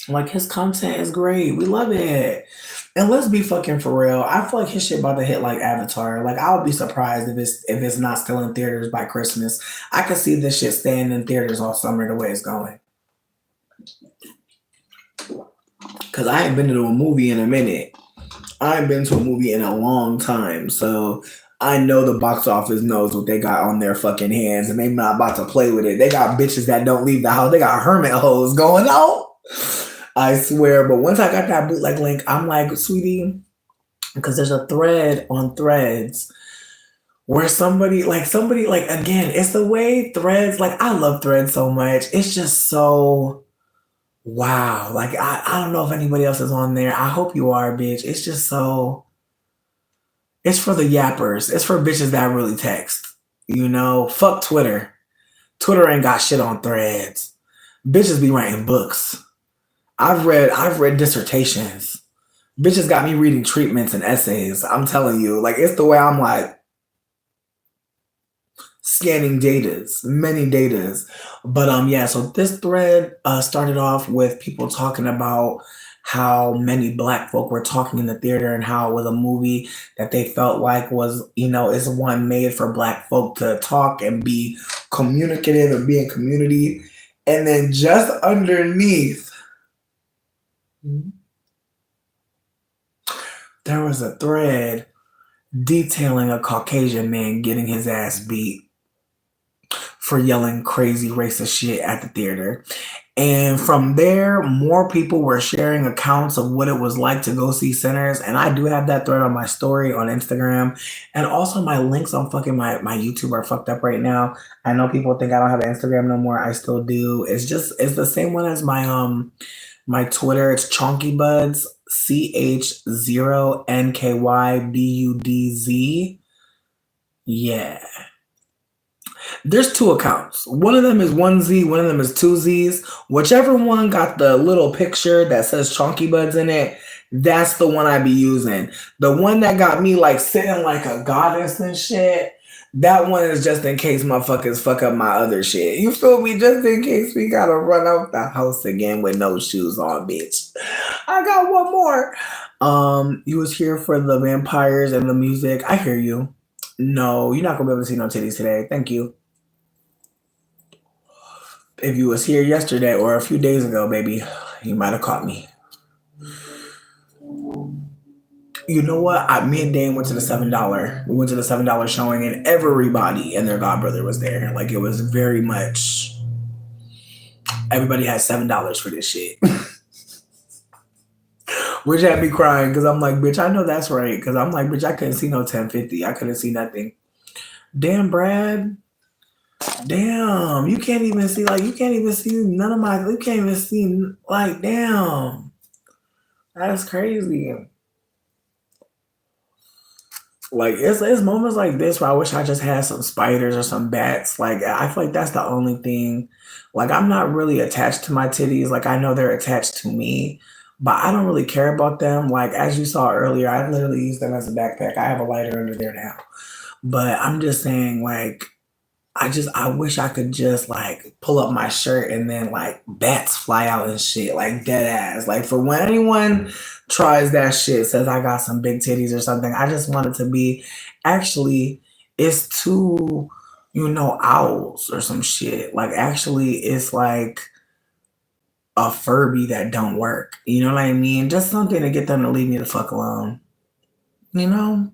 Speaker 1: Like his content is great. We love it. And let's be fucking for real. I feel like his shit about to hit like Avatar. Like I would be surprised if it's not still in theaters by Christmas. I could see this shit staying in theaters all summer the way it's going. Cause I ain't been to a movie in a minute. I ain't been to a movie in a long time. So I know the box office knows what they got on their fucking hands and they not about to play with it. They got bitches that don't leave the house. They got hermit hoes going on. I swear. But once I got that bootleg link, I'm like, sweetie, because there's a thread on Threads where somebody like again, it's the way Threads, like I love Threads so much. It's just so wow. Like I don't know if anybody else is on there. I hope you are, bitch. It's just so it's for the yappers. It's for bitches that really text. Fuck Twitter. Twitter ain't got shit on Threads. Bitches be writing books. I've read dissertations. Bitches got me reading treatments and essays. I'm telling you, like it's the way I'm like scanning datas, many datas. But yeah, so this thread started off with people talking about how many black folk were talking in the theater and how it was a movie that they felt like was, is one made for black folk to talk and be communicative and be in community. And then just underneath, there was a thread detailing a Caucasian man getting his ass beat for yelling crazy racist shit at the theater. And from there, more people were sharing accounts of what it was like to go see Sinners. And I do have that thread on my story on Instagram. And also my links on fucking my YouTube are fucked up right now. I know people think I don't have an Instagram no more. I still do. It's the same one as my Twitter. It's Chonky Buds, CH0NKYBUDZ. Yeah. There's two accounts. One of them is 1Z, one of them is 2Zs. Whichever one got the little picture that says Chonky Buds in it, that's the one I be using. The one that got me like sitting like a goddess and shit, that one is just in case motherfuckers fuck up my other shit. You feel me? Just in case we gotta run out the house again with no shoes on, bitch. I got one more. You was here for the vampires and the music. I hear you. No, you're not gonna be able to see no titties today. Thank you. If you was here yesterday or a few days ago, baby, you might have caught me. You know what? Me and Dane went to the $7. We went to the $7 showing, and everybody and their godbrother was there. Like, it was very much everybody had $7 for this shit. Which had me crying because I'm like, bitch, I know that's right. Because I'm like, bitch, I couldn't see no 1050. I couldn't see nothing. Damn, Brad. Damn, you can't even see, like, you can't even see none of my, you can't even see, like, damn. That's crazy. Like, it's moments like this where I wish I just had some spiders or some bats. Like, I feel like that's the only thing. Like, I'm not really attached to my titties. Like, I know they're attached to me, but I don't really care about them. Like, as you saw earlier, I literally use them as a backpack. I have a lighter under there now. But I'm just saying, like, I wish I could just like pull up my shirt and then like bats fly out and shit, like dead ass. Like, for when anyone tries that shit, says I got some big titties or something, I just want it to be actually it's two, owls or some shit. Like, actually it's like a Furby that don't work. You know what I mean? Just something to get them to leave me the fuck alone. You know?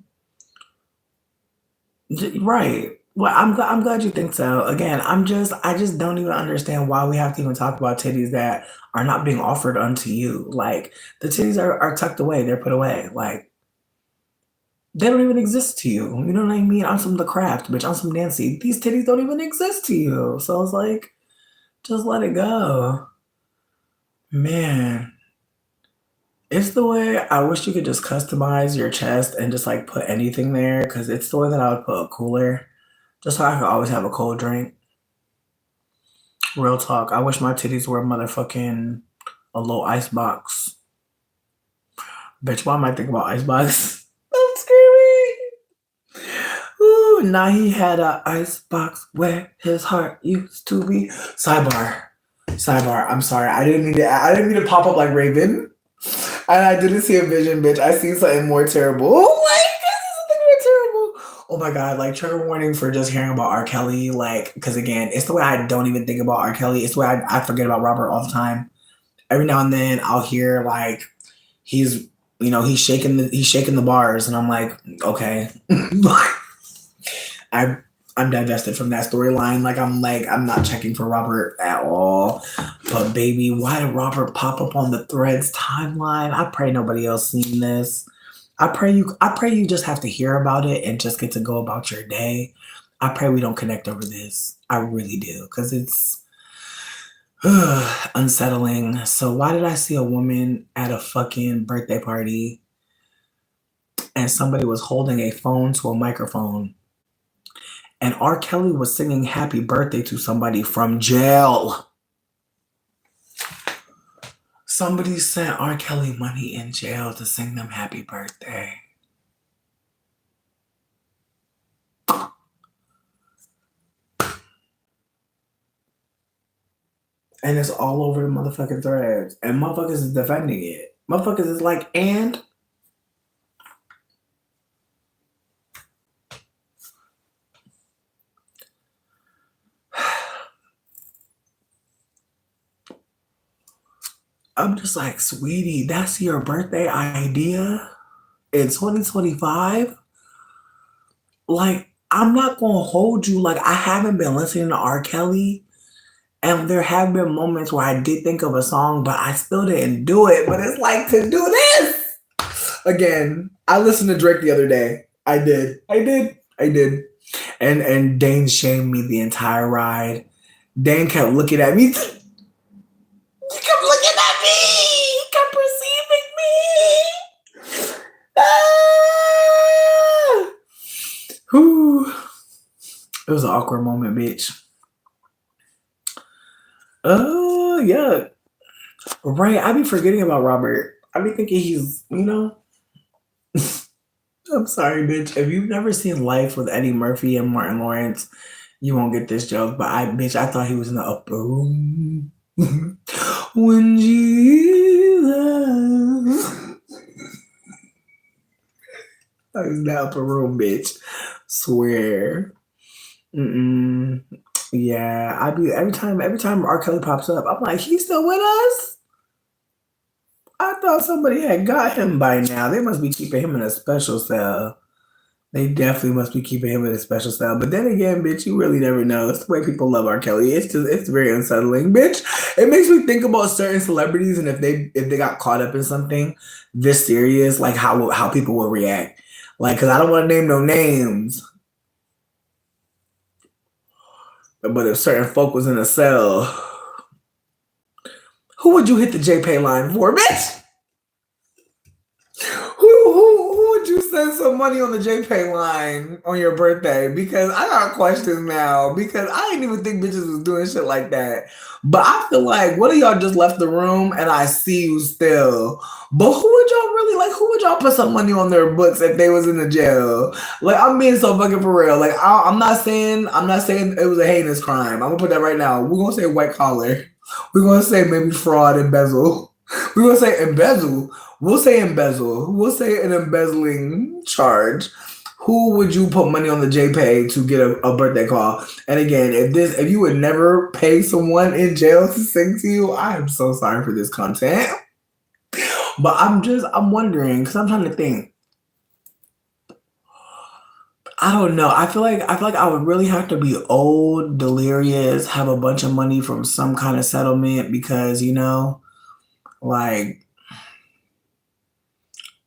Speaker 1: Right. Well, I'm glad you think so. Again, I just don't even understand why we have to even talk about titties that are not being offered unto you. Like, the titties are tucked away, they're put away. Like, they don't even exist to you. You know what I mean? I'm some the craft, bitch. I'm some Nancy. These titties don't even exist to you. So it's like, just let it go. Man. It's the way I wish you could just customize your chest and just like put anything there, because it's the way that I would put a cooler. Just so I could always have a cold drink. Real talk. I wish my titties were motherfucking a little ice box. Bitch, why am I thinking about ice box? I'm screaming. Ooh, now he had a ice box where his heart used to be. Sidebar. Sidebar. I'm sorry. I didn't mean to pop up like Raven. And I didn't see a vision, bitch. I see something more terrible. Oh my god, something more terrible. Oh my god, like, trigger warning for just hearing about R. Kelly. Like, because again, it's the way I don't even think about R. Kelly. It's the way I forget about Robert all the time. Every now and then I'll hear like he's he's shaking the bars, and I'm like, I I'm divested from that storyline. Like, I'm not checking for Robert at all. But baby, why did Robert pop up on the Threads timeline? I pray nobody else seen this. I pray you just have to hear about it and just get to go about your day. I pray we don't connect over this. I really do, because it's unsettling. So why did I see a woman at a fucking birthday party and somebody was holding a phone to a microphone, and R. Kelly was singing happy birthday to somebody from jail? Somebody sent R. Kelly money in jail to sing them happy birthday. And it's all over the motherfucking Threads. And motherfuckers is defending it. Motherfuckers is like, and I'm just like, sweetie, that's your birthday idea in 2025? Like, I'm not gonna hold you. Like, I haven't been listening to R. Kelly, and there have been moments where I did think of a song, but I still didn't do it. But it's like, to do this again. I listened to Drake the other day. I did. And Dane shamed me the entire ride. Dane kept looking at me. He kept looking at me. He kept perceiving me. Ah! Whew. It was an awkward moment, bitch. Oh, yeah. Right. I be forgetting about Robert. I be thinking he's. I'm sorry, bitch. If you've never seen Life with Eddie Murphy and Martin Lawrence, you won't get this joke. But I thought he was in the upper room. When Jesus. I was in the upper room, bitch. Swear. Mm-mm. Yeah, every time R. Kelly pops up, I'm like, he's still with us? I thought somebody had got him by now. They must be keeping him in a special cell. They definitely must be keeping him in a special cell. But then again, bitch, you really never know. It's the way people love R. Kelly. It's very unsettling, bitch. It makes me think about certain celebrities and if they got caught up in something this serious, like how people will react. Like, cause I don't want to name no names. But if certain folk was in a cell, who would you hit the JPay line for, bitch? Who would you send some money on the JPay line on your birthday? Because I got questions now. Because I didn't even think bitches was doing shit like that. But I feel like, what if y'all just left the room and I see you still? But who would y'all really like? Who would y'all put some money on their books if they was in the jail? Like, I'm being so fucking for real. Like, I'm not saying it was a heinous crime. I'm gonna put that right now. We're gonna say white collar. We're gonna say maybe fraud, embezzle. We're gonna say embezzle. We'll say embezzle. We'll say an embezzling charge. Who would you put money on the JPay to get a birthday call? And again, if you would never pay someone in jail to sing to you, I am so sorry for this content. But I'm wondering, because I'm trying to think. I don't know. I feel like I would really have to be old, delirious, have a bunch of money from some kind of settlement because, like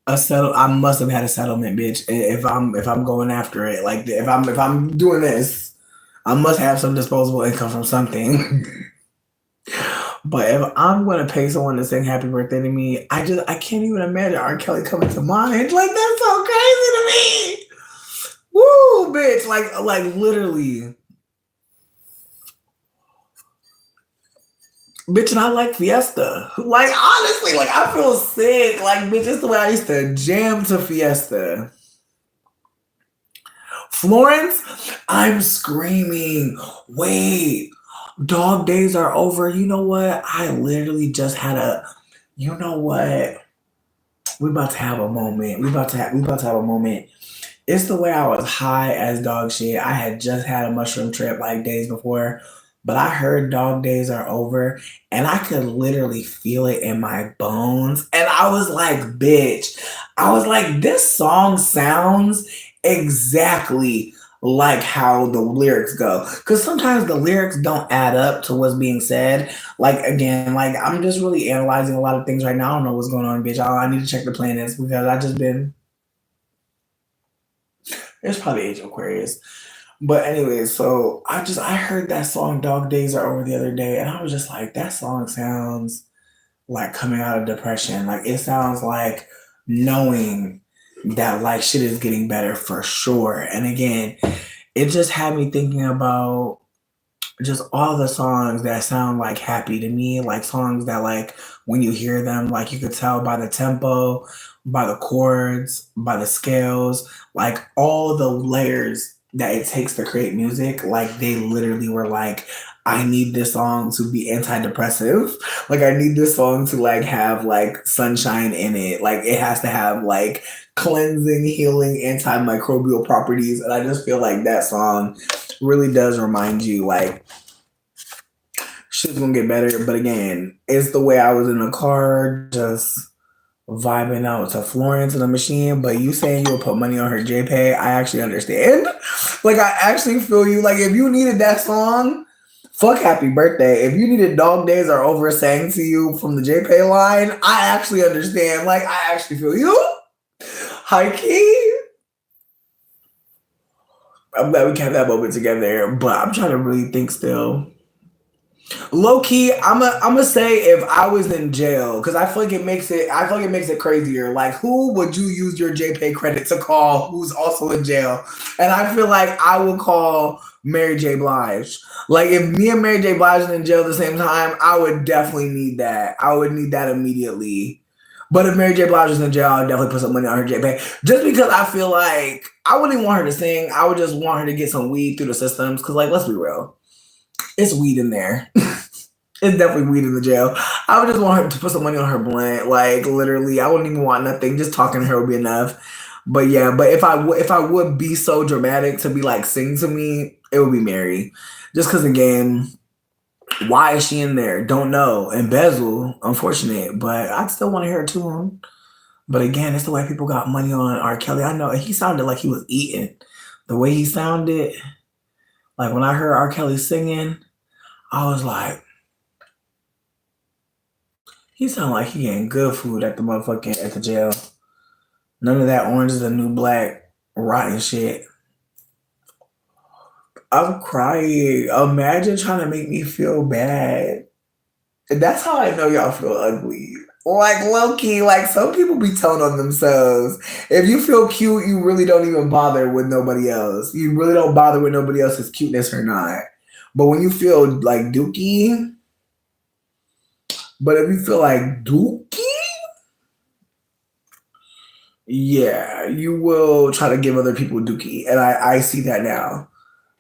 Speaker 1: I must have had a settlement, bitch. If I'm going after it, like if I'm doing this, I must have some disposable income from something. But if I'm gonna pay someone to sing happy birthday to me, I can't even imagine R. Kelly coming to mind. Like, that's so crazy to me. Woo, bitch. Like literally. Bitch, and I like Fiesta. Like, honestly, like, I feel sick. Like, bitch, it's the way I used to jam to Fiesta. Florence, I'm screaming. Wait, dog days are over. You know what? I literally just had you know what? We about to have a moment. We about to have a moment. It's the way I was high as dog shit. I had just had a mushroom trip like days before. But I heard dog days are over and I could literally feel it in my bones. And I was like, bitch, this song sounds exactly like how the lyrics go. Because sometimes the lyrics don't add up to what's being said. Like, again, like I'm just really analyzing a lot of things right now. I don't know what's going on, bitch. I need to check the planets because it's probably Age of Aquarius. But anyways, so I heard that song Dog Days Are Over the other day, and I was just like, that song sounds like coming out of depression. Like it sounds like knowing that like shit is getting better for sure. And again, it just had me thinking about just all the songs that sound like happy to me, like songs that like when you hear them, like you could tell by the tempo, by the chords, by the scales, like all the layers that it takes to create music. Like they literally were like, I need this song to be antidepressive. Like I need this song to like have like sunshine in it. Like it has to have like cleansing, healing, antimicrobial properties. And I just feel like that song really does remind you like shit's gonna get better. But again, it's the way I was in the car just vibing out to Florence and the Machine. But you saying you'll put money on her JPay, I actually understand. Like I actually feel you. Like if you needed that song, fuck happy birthday. If you needed Dog Days Are Over sang to you from the JPay line, I actually understand. Like I actually feel you. High key. I'm glad we can have that moment together, but I'm trying to really think still. Low key, I'm gonna say if I was in jail, because I feel like it makes it crazier. Like, who would you use your JPay credit to call who's also in jail? And I feel like I would call Mary J. Blige. Like, if me and Mary J. Blige are in jail at the same time, I would definitely need that. I would need that immediately. But if Mary J. Blige is in jail, I'd definitely put some money on her JPay. Just because I feel like I wouldn't want her to sing. I would just want her to get some weed through the systems. Because, like, let's be real. It's weed in there. It's definitely weed in the jail. I would just want her to put some money on her blunt. Like, literally, I wouldn't even want nothing. Just talking to her would be enough. But yeah, but if I would be so dramatic to be like, sing to me, it would be Mary. Just because, again, Why is she in there? Don't know. Embezzle, unfortunate, but I'd still want to hear it too. But again, it's the way people got money on R. Kelly. I know he sounded like he was eating. The way he sounded, like when I heard R. Kelly singing, I was like, he sounded like he getting good food at the motherfucking at the jail. None of that orange is the new black rotten shit. I'm crying. Imagine trying to make me feel bad. And that's how I know y'all feel ugly. Like low key, like some people be telling on themselves. If you feel cute, you really don't even bother with nobody else. You really don't bother with nobody else's cuteness or not. But when you feel like dookie, but if you feel like dookie, yeah, you will try to give other people dookie. And I see that now.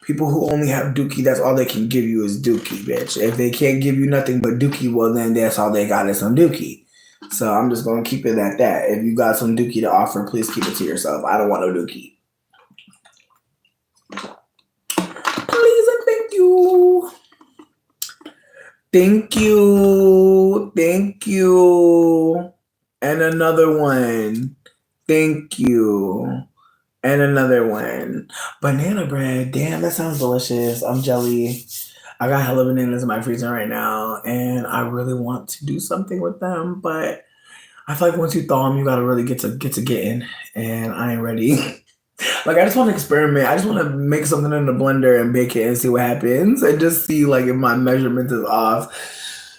Speaker 1: People who only have dookie, that's all they can give you is dookie, bitch. If they can't give you nothing but dookie, well, then that's all they got is some dookie. So I'm just going to keep it at that. If you got some dookie to offer, please keep it to yourself. I don't want no dookie. Please and thank you. Thank you. Thank you. And another one. Thank you. And another one. Banana bread. Damn, that sounds delicious. I'm jelly. I got hella bananas in my freezer right now, and I really want to do something with them, but I feel like once you thaw them, you gotta really get to getting, and I ain't ready. Like I just want to experiment. I just want to make something in the blender and bake it and see what happens, and just see like if my measurement is off.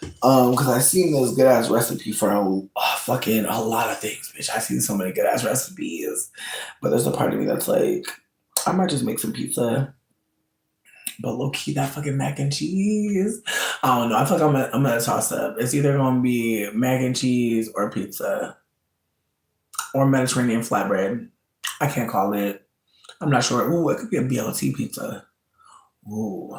Speaker 1: Because I seen this good ass recipe for fucking a lot of things, bitch. I seen so many good ass recipes, but there's a part of me that's like, I might just make some pizza. But low key, that fucking mac and cheese. I don't know. I feel like I'm gonna toss up. It's either gonna be mac and cheese or pizza or Mediterranean flatbread. I can't call it. I'm not sure. Ooh, it could be a BLT pizza. Ooh.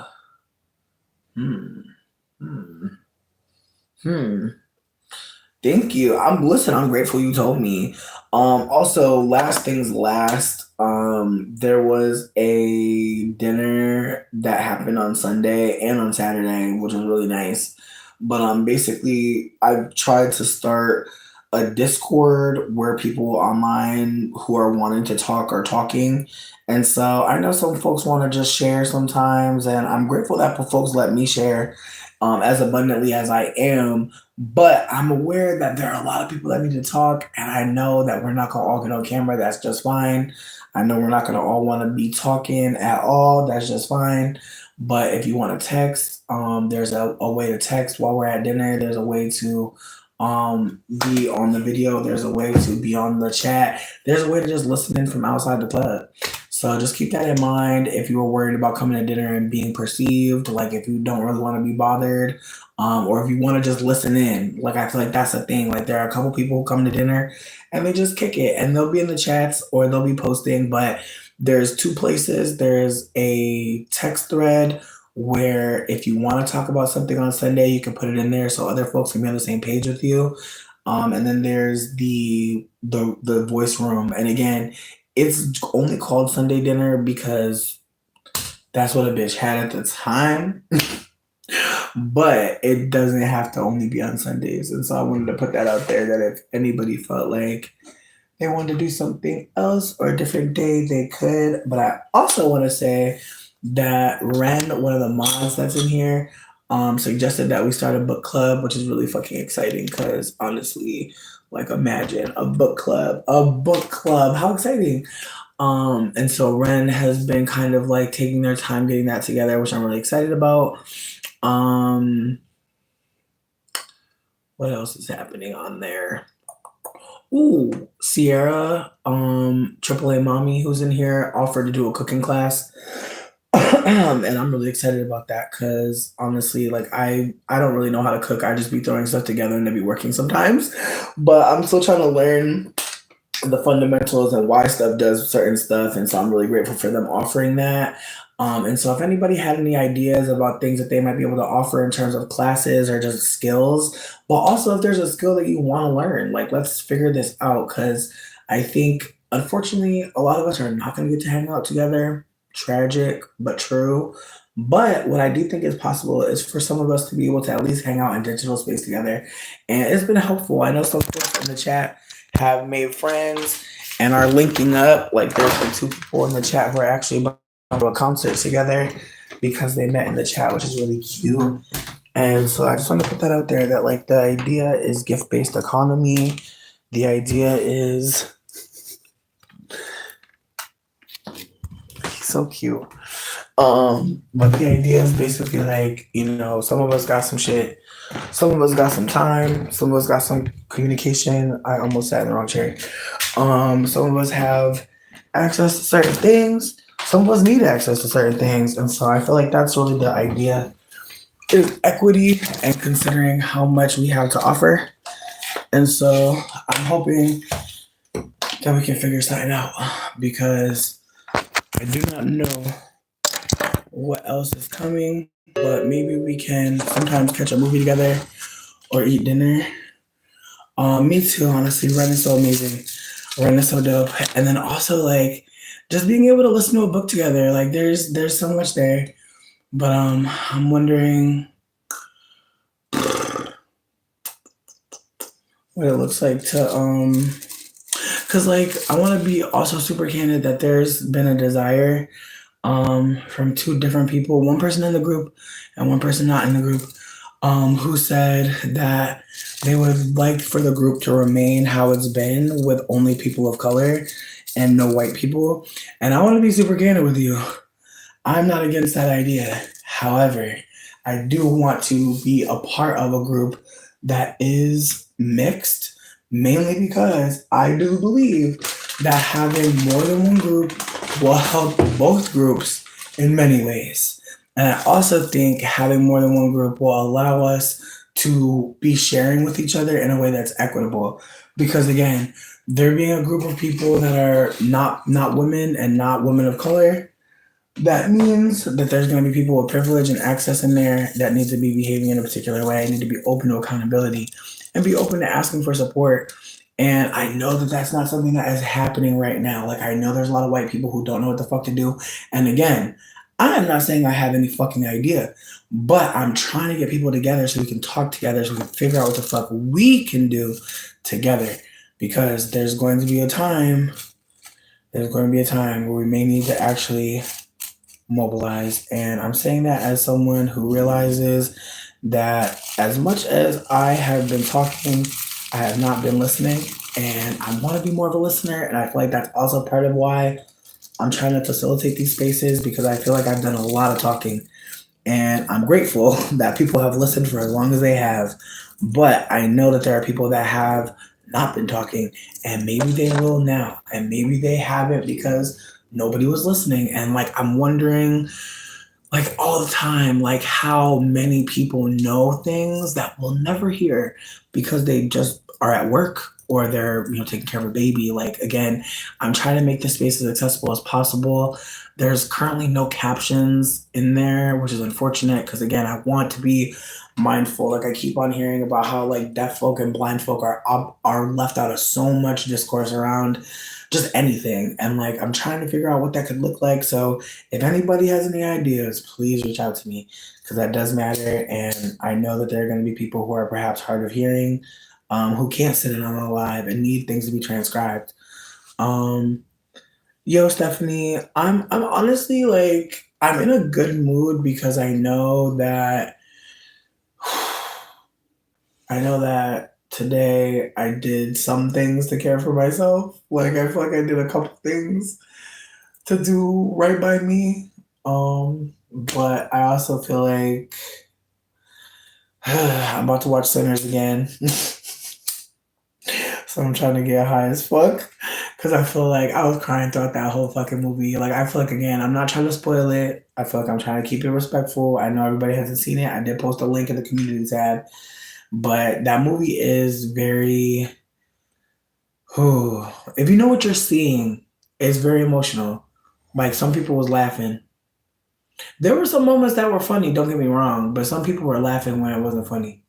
Speaker 1: Thank you. I'm grateful you told me. Also, last things last, there was a dinner that happened on Sunday and on Saturday, which was really nice. But basically I've tried to start a Discord where people online who are wanting to talk are talking. And so I know some folks want to just share sometimes, and I'm grateful that folks let me share as abundantly as I am. But I'm aware that there are a lot of people that need to talk, and I know that we're not gonna all get on camera. That's just fine. I know we're not gonna all want to be talking at all. That's just fine. But if you want to text, there's a way to text while we're at dinner. There's a way to be on the video. There's a way to be on the chat. There's a way to just listen in from outside the club. So just keep that in mind if you were worried about coming to dinner and being perceived, like if you don't really want to be bothered, or if you want to just listen in. Like I feel like that's the thing. Like there are a couple people who come to dinner and they just kick it, and they'll be in the chats or they'll be posting, but there's two places. There's a text thread where if you want to talk about something on Sunday, you can put it in there so other folks can be on the same page with you. And then there's the voice room. And again, it's only called Sunday dinner because that's what a bitch had at the time. But it doesn't have to only be on Sundays. And so I wanted to put that out there that if anybody felt like they wanted to do something else or a different day, they could. But I also want to say that Ren, one of the mods that's in here, suggested that we start a book club, which is really fucking exciting because honestly, like imagine a book club, how exciting. And so Ren has been kind of like taking their time getting that together, which I'm really excited about. What else is happening on there? Ooh, Sierra, AAA Mommy, who's in here, offered to do a cooking class. And I'm really excited about that because honestly, like I don't really know how to cook. I just be throwing stuff together and it be working sometimes. But I'm still trying to learn the fundamentals and why stuff does certain stuff. And so I'm really grateful for them offering that. And so if anybody had any ideas about things that they might be able to offer in terms of classes or just skills, but also if there's a skill that you want to learn, like let's figure this out. Because I think, unfortunately, a lot of us are not going to get to hang out together. Tragic, but true. But what I do think is possible is for some of us to be able to at least hang out in digital space together. And it's been helpful. I know some folks in the chat have made friends and are linking up. Like there's like two people in the chat who are actually about to go to a concert together because they met in the chat, which is really cute. And so I just want to put that out there that like the idea is gift-based economy. The idea is so cute. But the idea is basically like, some of us got some shit, some of us got some time, some of us got some communication. I almost sat in the wrong chair. Some of us have access to certain things, some of us need access to certain things. And so I feel like that's really the idea is equity and considering how much we have to offer. And so I'm hoping that we can figure something out because I do not know what else is coming, but maybe we can sometimes catch a movie together or eat dinner. Me too, honestly. Run is so amazing. Run is so dope. And then also like just being able to listen to a book together. Like there's so much there. But I'm wondering what it looks like to because like I want to be also super candid that there's been a desire from two different people, one person in the group and one person not in the group, who said that they would like for the group to remain how it's been with only people of color and no white people. And I want to be super candid with you. I'm not against that idea. However, I do want to be a part of a group that is mixed, mainly because I do believe that having more than one group will help both groups in many ways. And I also think having more than one group will allow us to be sharing with each other in a way that's equitable. Because again, there being a group of people that are not women and not women of color, that means that there's going to be people with privilege and access in there that need to be behaving in a particular way, need to be open to accountability and be open to asking for support. And I know that that's not something that is happening right now. Like, I know there's a lot of white people who don't know what the fuck to do. And again, I am not saying I have any fucking idea, but I'm trying to get people together so we can talk together, so we can figure out what the fuck we can do together. Because there's going to be a time where we may need to actually mobilize. And I'm saying that as someone who realizes that as much as I have been talking, I have not been listening. And I want to be more of a listener. And I feel like that's also part of why I'm trying to facilitate these spaces, because I feel like I've done a lot of talking. And I'm grateful that people have listened for as long as they have. But I know that there are people that have not been talking, and maybe they will now, and maybe they haven't because nobody was listening. And like, I'm wondering, like, all the time, like, how many people know things that we'll never hear because they just are at work or they're, taking care of a baby. Like, again, I'm trying to make the space as accessible as possible. There's currently no captions in there, which is unfortunate because, again, I want to be mindful. Like, I keep on hearing about how like deaf folk and blind folk are left out of so much discourse around just anything. And like, I'm trying to figure out what that could look like. So if anybody has any ideas, please reach out to me because that does matter. And I know that there are going to be people who are perhaps hard of hearing, who can't sit in on a live and need things to be transcribed. Yo, Stephanie, I'm honestly like, I'm in a good mood because I know that today I did some things to care for myself. Like, I feel like I did a couple things to do right by me. But I also feel like I'm about to watch Sinners again. So I'm trying to get high as fuck because I feel like I was crying throughout that whole fucking movie. Like, I feel like, again, I'm not trying to spoil it. I feel like I'm trying to keep it respectful. I know everybody hasn't seen it. I did post a link in the community tab, but that movie is very, if you know what you're seeing, it's very emotional. Like, some people was laughing. There were some moments that were funny, don't get me wrong, but some people were laughing when it wasn't funny.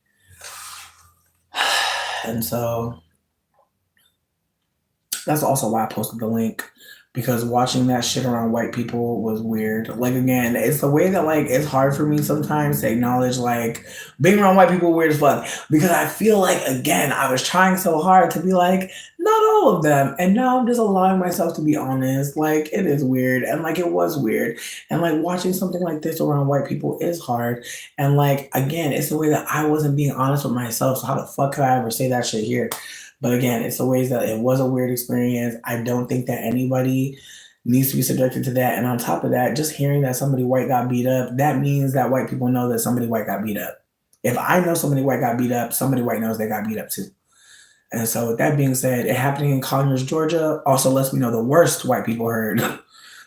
Speaker 1: And so that's also why I posted the link. because watching that shit around white people was weird. Like again, it's the way that like it's hard for me sometimes to acknowledge like being around white people weird as fuck because I feel like again I was trying so hard to be like not all of them, and now I'm just allowing myself to be honest. Like it is weird, and like it was weird, and like watching something like this around white people is hard, and like again, it's the way that I wasn't being honest with myself. So how the fuck could I ever say that shit here? But again, it's the ways that it was a weird experience. I don't think that anybody needs to be subjected to that. And on top of that, just hearing that somebody white got beat up, that means that white people know that somebody white got beat up. If I know somebody white got beat up, somebody white knows they got beat up too. And so with that being said, it happening in Conyers, Georgia also lets me know the worst white people heard.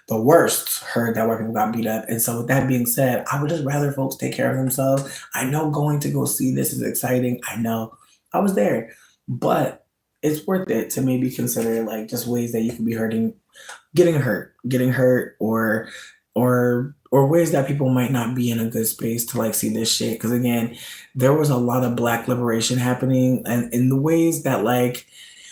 Speaker 1: The worst heard that white people got beat up. And so with that being said, I would just rather folks take care of themselves. I know going to go see this is exciting. I know. I was there. But it's worth it to maybe consider like just ways that you could be getting hurt, or ways that people might not be in a good space to like see this shit. Because again, there was a lot of black liberation happening, and in the ways that like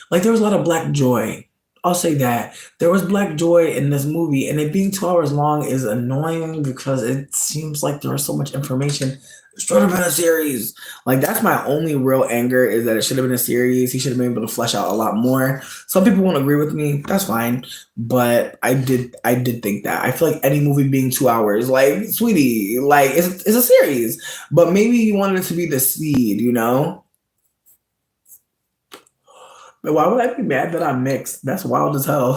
Speaker 1: there was a lot of black joy. I'll say that there was black joy in this movie, and it being 2 hours long is annoying because it seems like there was so much information. It should have been a series. Like that's my only real anger is that it should have been a series. He should have been able to flesh out a lot more. Some people won't agree with me. That's fine. But I did think that. I feel like any movie being 2 hours, like sweetie, like it's a series. But maybe you wanted it to be the seed, you know? But why would I be mad that I'm mixed? That's wild as hell.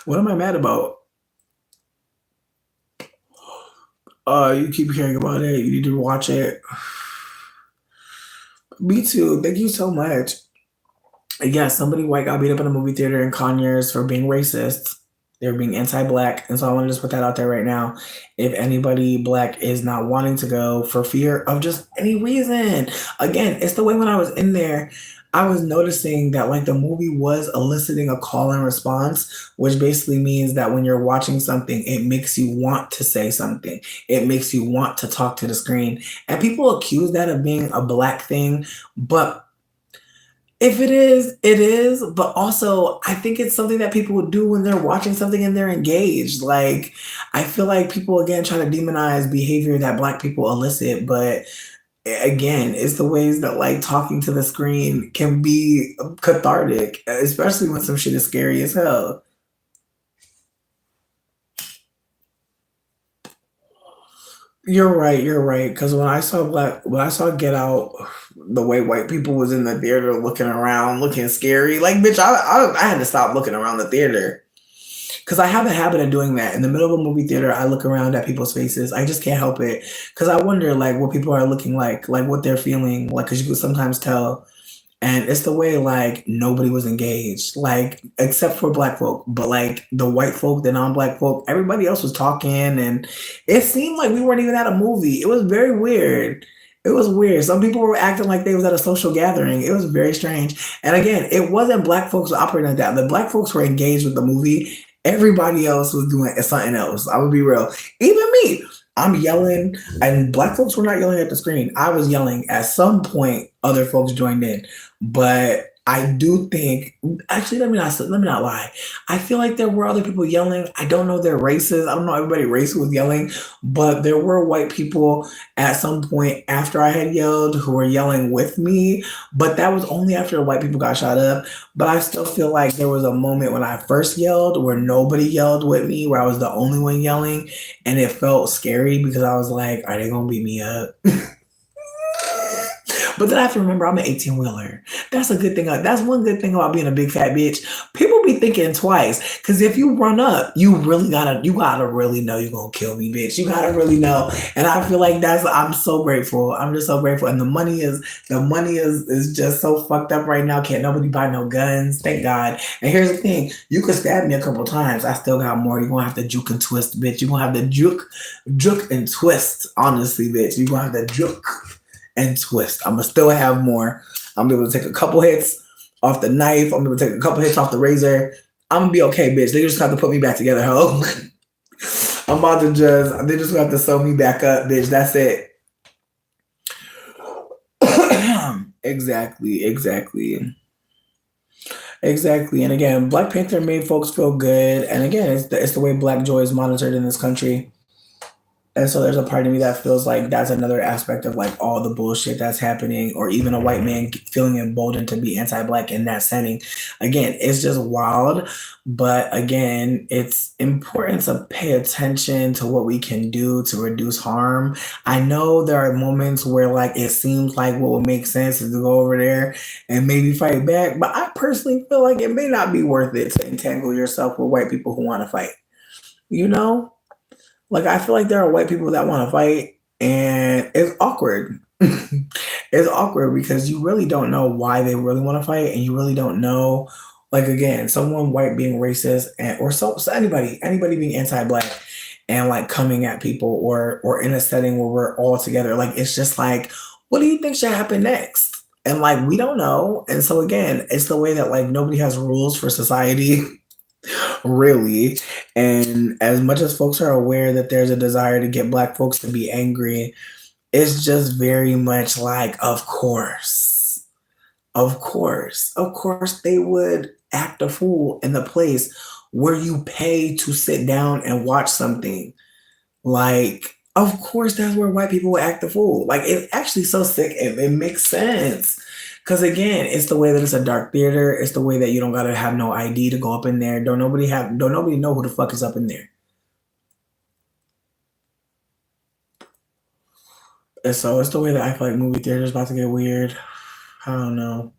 Speaker 1: What am I mad about? You keep hearing about it. You need to watch it. Me too. Thank you so much. Yeah, somebody white got beat up in a movie theater in Conyers for being racist. They were being anti-black, and so I want to just put that out there right now. If anybody black is not wanting to go for fear of just any reason, again, it's the way when I was in there, I was noticing that like the movie was eliciting a call and response, which basically means that when you're watching something, it makes you want to say something. It makes you want to talk to the screen, and people accuse that of being a black thing, but if it is, it is. But also, I think it's something that people would do when they're watching something and they're engaged. Like, I feel like people again try to demonize behavior that Black people elicit, but again, it's the ways that like talking to the screen can be cathartic, especially when some shit is scary as hell. You're right. You're right. Because when I saw Get Out, the way white people was in the theater looking around, looking scary, like bitch, I had to stop looking around the theater because I have a habit of doing that. In the middle of a movie theater, I look around at people's faces. I just can't help it because I wonder like what people are looking like what they're feeling, like because you can sometimes tell. And it's the way like nobody was engaged, like except for black folk, but like the white folk, the non-black folk, everybody else was talking, and it seemed like we weren't even at a movie. It was very weird. It was weird. Some people were acting like they was at a social gathering. It was very strange. And again, it wasn't black folks operating like that. The black folks were engaged with the movie. Everybody else was doing something else. I would be real. Even me. I'm yelling, and black folks were not yelling at the screen. I was yelling. At some point, other folks joined in, but I do think. Actually, let me not lie. I feel like there were other people yelling. I don't know their races. I don't know everybody race who was yelling, but there were white people at some point after I had yelled who were yelling with me. But that was only after the white people got shot up. But I still feel like there was a moment when I first yelled where nobody yelled with me, where I was the only one yelling, and it felt scary because I was like, are they gonna beat me up? But then I have to remember I'm an 18 wheeler. That's a good thing. That's one good thing about being a big fat bitch. People be thinking twice. Cause if you run up, you gotta really know you're gonna kill me, bitch. You gotta really know. And I feel like I'm so grateful. I'm just so grateful. And the money is just so fucked up right now. Can't nobody buy no guns. Thank God. And here's the thing. You could stab me a couple times. I still got more. You're gonna have to juke and twist, bitch. You're gonna have to juke and twist. Honestly, bitch. You're gonna have to juke and twist. I'm gonna still have more. I'm gonna be able to take a couple hits off the knife. I'm gonna be able to take a couple hits off the razor. I'm gonna be okay, bitch. They just have to put me back together, ho. They just have to sew me back up, bitch. That's it. Exactly. Exactly. And again, Black Panther made folks feel good. And again, it's the way Black joy is monitored in this country. And so there's a part of me that feels like that's another aspect of like all the bullshit that's happening, or even a white man feeling emboldened to be anti-black in that setting. Again, it's just wild. But again, it's important to pay attention to what we can do to reduce harm. I know there are moments where like it seems like what would make sense is to go over there and maybe fight back. But I personally feel like it may not be worth it to entangle yourself with white people who want to fight. You know? Like I feel like there are white people that want to fight, and it's awkward. It's awkward because you really don't know why they really want to fight, and you really don't know. Like again, someone white being racist, and or so anybody being anti-black, and like coming at people, or in a setting where we're all together. Like it's just like, what do you think should happen next? And like we don't know. And so again, it's the way that like nobody has rules for society. Really. And as much as folks are aware that there's a desire to get black folks to be angry, it's just very much like, of course, they would act a fool in the place where you pay to sit down and watch something. Like, of course, that's where white people would act the fool. Like, it's actually so sick. It makes sense. Because again, it's the way that it's a dark theater. It's the way that you don't gotta have no ID to go up in there. Don't nobody know who the fuck is up in there. And so it's the way that I feel like movie theaters about to get weird. I don't know.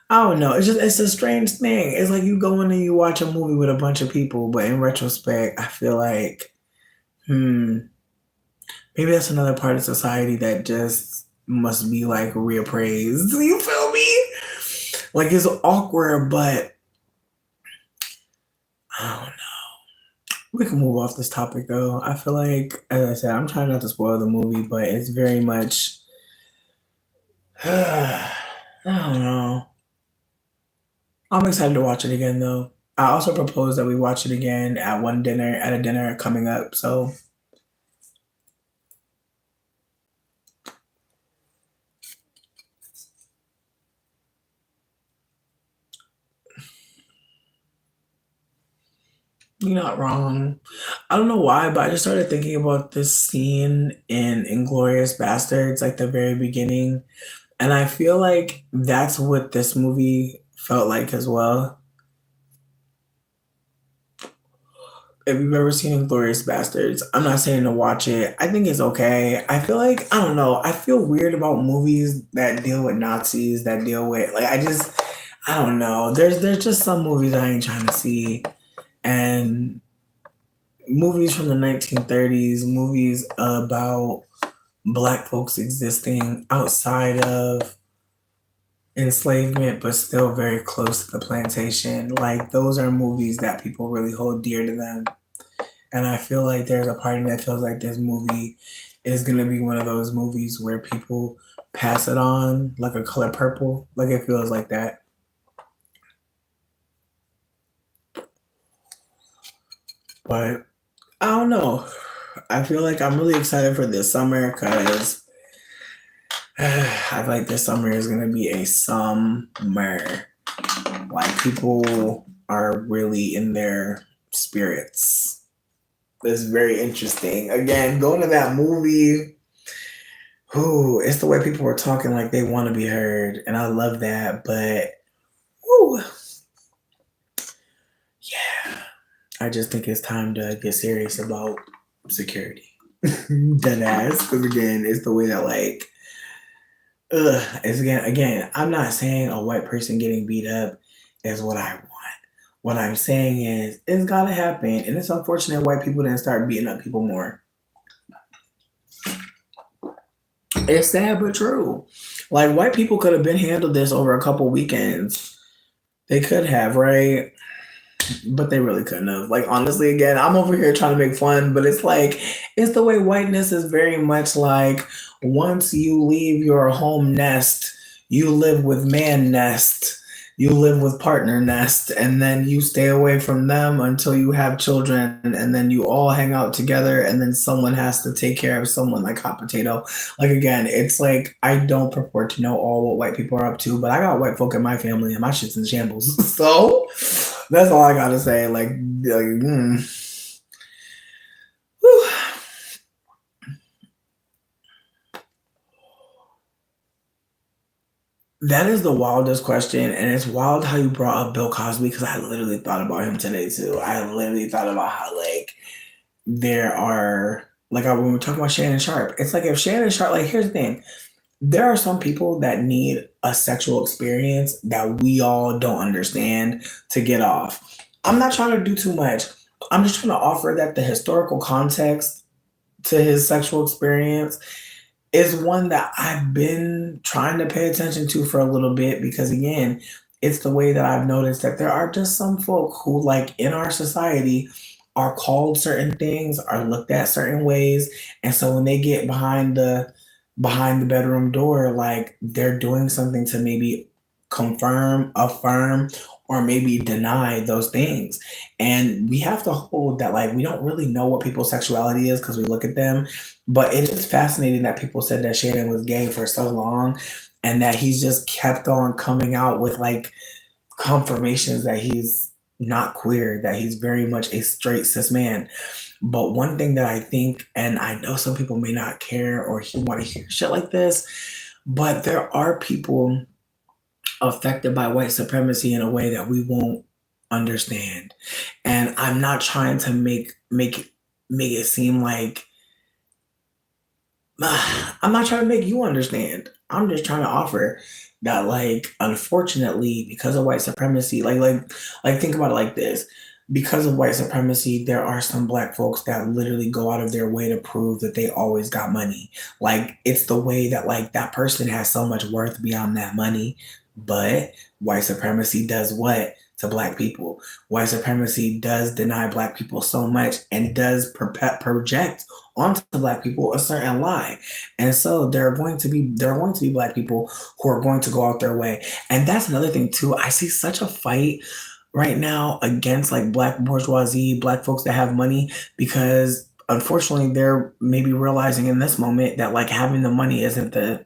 Speaker 1: I don't know. It's a strange thing. It's like you go in and you watch a movie with a bunch of people, but in retrospect, I feel like, hmm, maybe that's another part of society that just must be like reappraised. You feel me? Like it's awkward, but I don't know. We can move off this topic though. I feel like, as I said, I'm trying not to spoil the movie, but it's very much. I don't know. I'm excited to watch it again though. I also propose that we watch it again at a dinner coming up. So you're not wrong. I don't know why, but I just started thinking about this scene in Inglorious Bastards, like the very beginning. And I feel like that's what this movie felt like as well. If you've ever seen Inglorious Bastards, I'm not saying to watch it. I think it's okay. I feel like, I don't know, I feel weird about movies that deal with Nazis, that deal with, like, I don't know. There's just some movies I ain't trying to see. And movies from the 1930s, movies about black folks existing outside of enslavement, but still very close to the plantation. Like those are movies that people really hold dear to them. And I feel like there's a part of me that feels like this movie is gonna be one of those movies where people pass it on like a color purple. Like it feels like that. But I don't know. I feel like I'm really excited for this summer because I feel like this summer is gonna be a summer. Like people are really in their spirits. It's very interesting. Again, going to that movie, ooh, it's the way people were talking like they want to be heard, and I love that. But, ooh, yeah, I just think it's time to get serious about security. Dead ass, because again, it's the way that like, it's again. I'm not saying a white person getting beat up is what I want. What I'm saying is, it's gotta happen, and it's unfortunate white people didn't start beating up people more. It's sad but true. Like white people could have been handled this over a couple weekends. They could have, right? But they really couldn't have. Like honestly, again, I'm over here trying to make fun, but it's like it's the way whiteness is very much like once you leave your home nest, you live with man nest. you live with partner nest, and then you stay away from them until you have children, and then you all hang out together, and then someone has to take care of someone like hot potato. Like again, it's like I don't purport to know all what white people are up to, but I got white folk in my family and my shit's in shambles. So that's all I gotta say. Whew. That is the wildest question, and it's wild how you brought up Bill Cosby because I literally thought about him today too. I literally thought about how like there are when we're talking about Shannon Sharp, it's like if Shannon Sharp, like here's the thing, there are some people that need a sexual experience that we all don't understand to get off. I'm not trying to do too much. I'm just trying to offer that the historical context to his sexual experience is one that I've been trying to pay attention to for a little bit because again, it's the way that I've noticed that there are just some folk who like in our society are called certain things, are looked at certain ways, and so when they get behind the bedroom door, like they're doing something to maybe confirm, affirm, or maybe deny those things. And we have to hold that, like, we don't really know what people's sexuality is because we look at them. But it is fascinating that people said that Shannon was gay for so long and that he's just kept on coming out with like confirmations that he's not queer, that he's very much a straight cis man. But one thing that I think, and I know some people may not care or want to hear shit like this, but there are people affected by white supremacy in a way that we won't understand. And I'm not trying to make it seem like I'm not trying to make you understand. I'm just trying to offer that, like, unfortunately, because of white supremacy, like think about it like this. Because of white supremacy, there are some black folks that literally go out of their way to prove that they always got money. Like it's the way that like that person has so much worth beyond that money. But white supremacy does what to black people? White supremacy does deny black people so much and does project onto black people a certain lie. And so there are going to be black people who are going to go out their way. And that's another thing too. I see such a fight right now against like black bourgeoisie, black folks that have money, because unfortunately they're maybe realizing in this moment that like having the money isn't the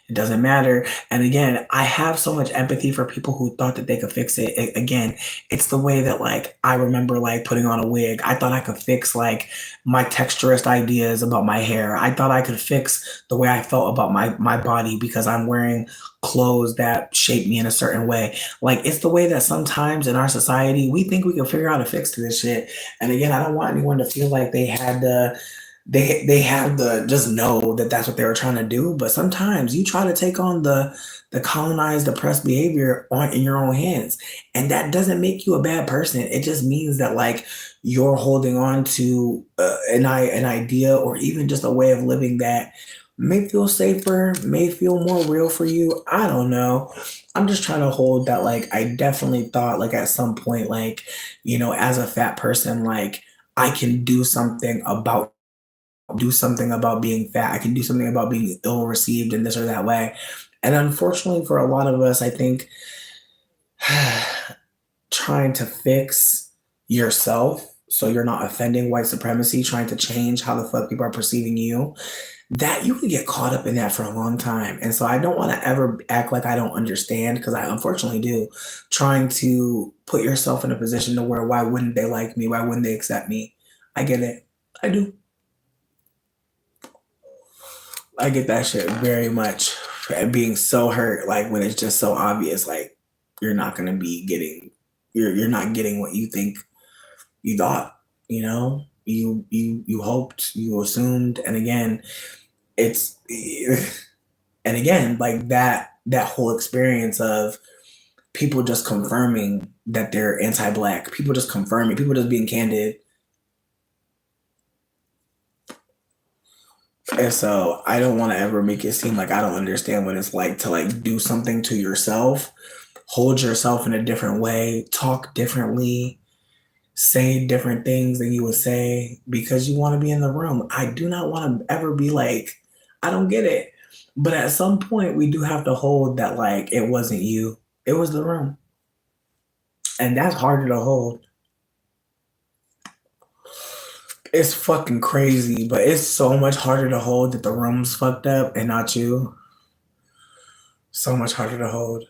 Speaker 1: it doesn't matter. And again, I have so much empathy for people who thought that they could fix it. Again, it's the way that like I remember like putting on a wig. I thought I could fix like my texturist ideas about my hair. I thought I could fix the way I felt about my body because I'm wearing clothes that shape me in a certain way. Like it's the way that sometimes in our society we think we can figure out a fix to this shit. And again, I don't want anyone to feel like they have the just know that that's what they were trying to do. But sometimes you try to take on the colonized oppressed behavior on in your own hands, and that doesn't make you a bad person. It just means that like you're holding on to an idea or even just a way of living that may feel safer, may feel more real for you. I don't know. I'm just trying to hold that like I definitely thought like at some point like as a fat person like I can do something about being fat. I can do something about being ill received in this or that way. And unfortunately, for a lot of us, I think trying to fix yourself so you're not offending white supremacy, trying to change how the fuck people are perceiving you, that you can get caught up in that for a long time. And so I don't want to ever act like I don't understand because I unfortunately do. Trying to put yourself in a position to where why wouldn't they like me? Why wouldn't they accept me? I get it. I do. I get that shit very much. And being so hurt, like when it's just so obvious, like you're not gonna be getting, you're not getting what you think you thought. You hoped, you assumed, and again, it's and again like that whole experience of people just confirming that they're anti-black, people just confirming, people just being candid. And so I don't want to ever make it seem like I don't understand what it's like to like do something to yourself, hold yourself in a different way, talk differently, say different things than you would say because you want to be in the room. I do not want to ever be like, I don't get it. But at some point we do have to hold that like it wasn't you. It was the room. And that's harder to hold. It's fucking crazy, but it's so much harder to hold that the room's fucked up and not you. So much harder to hold.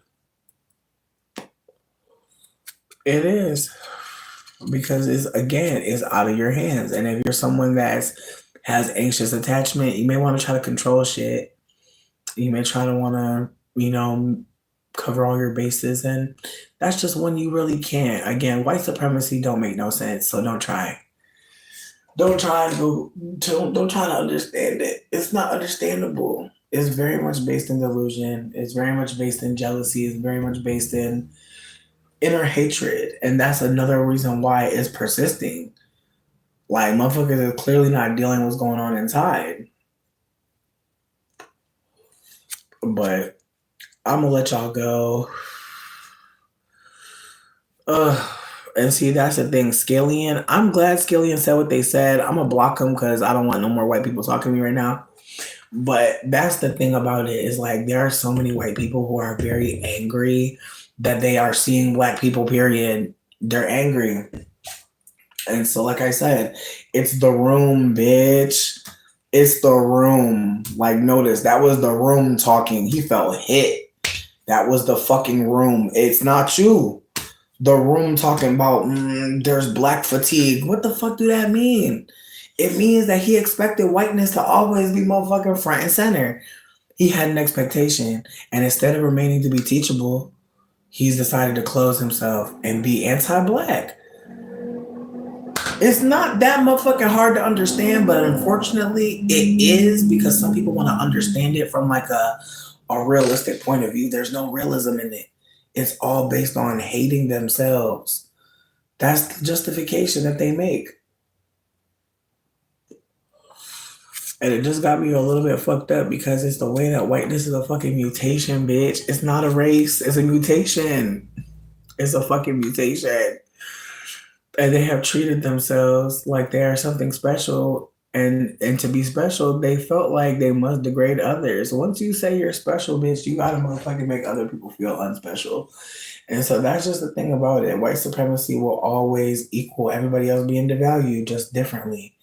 Speaker 1: It is. Because it's out of your hands. And if you're someone that has anxious attachment, you may want to try to control shit. You may try to want to, cover all your bases, and that's just when you really can't. Again, white supremacy don't make no sense, so don't try. Don't try to don't try to understand it. It's not understandable. It's very much based in delusion. It's very much based in jealousy. It's very much based in inner hatred, and that's another reason why it's persisting. Like motherfuckers are clearly not dealing with what's going on inside. But I'm gonna let y'all go. And see, that's the thing. Scallion, I'm glad Scallion said what they said. I'm gonna block them because I don't want no more white people talking to me right now. But that's the thing about it is like there are so many white people who are very angry that they are seeing black people, period. They're angry. And so, like I said, it's the room, bitch. It's the room. Like, notice that was the room talking. He felt hit. That was the fucking room. It's not you. The room talking about there's black fatigue. What the fuck do that mean? It means that he expected whiteness to always be motherfucking front and center. He had an expectation, and instead of remaining to be teachable, he's decided to close himself and be anti-black. It's not that motherfucking hard to understand, but unfortunately, it is because some people want to understand it from like a realistic point of view. There's no realism in it. It's all based on hating themselves. That's the justification that they make. And it just got me a little bit fucked up because it's the way that whiteness is a fucking mutation, bitch. It's not a race, it's a mutation. It's a fucking mutation. And they have treated themselves like they are something special. And to be special, they felt like they must degrade others. Once you say you're special, bitch, you gotta motherfucking make other people feel unspecial. And so that's just the thing about it. White supremacy will always equal everybody else being devalued just differently.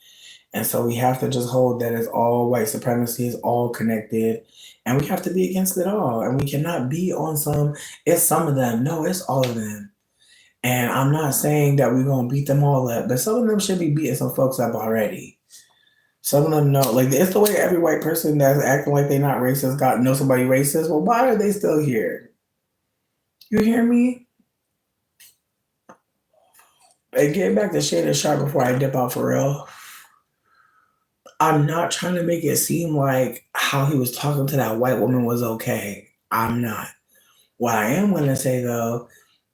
Speaker 1: And so we have to just hold that it's all white supremacy, is all connected. And we have to be against it all. And we cannot be on it's some of them. No, it's all of them. And I'm not saying that we're going to beat them all up, but some of them should be beating some folks up already. Some of them know. Like, it's the way every white person that's acting like they're not racist know somebody racist. Well, why are they still here? You hear me? And getting back to Shannon Sharp before I dip out for real. I'm not trying to make it seem like how he was talking to that white woman was okay. I'm not. What I am going to say, though,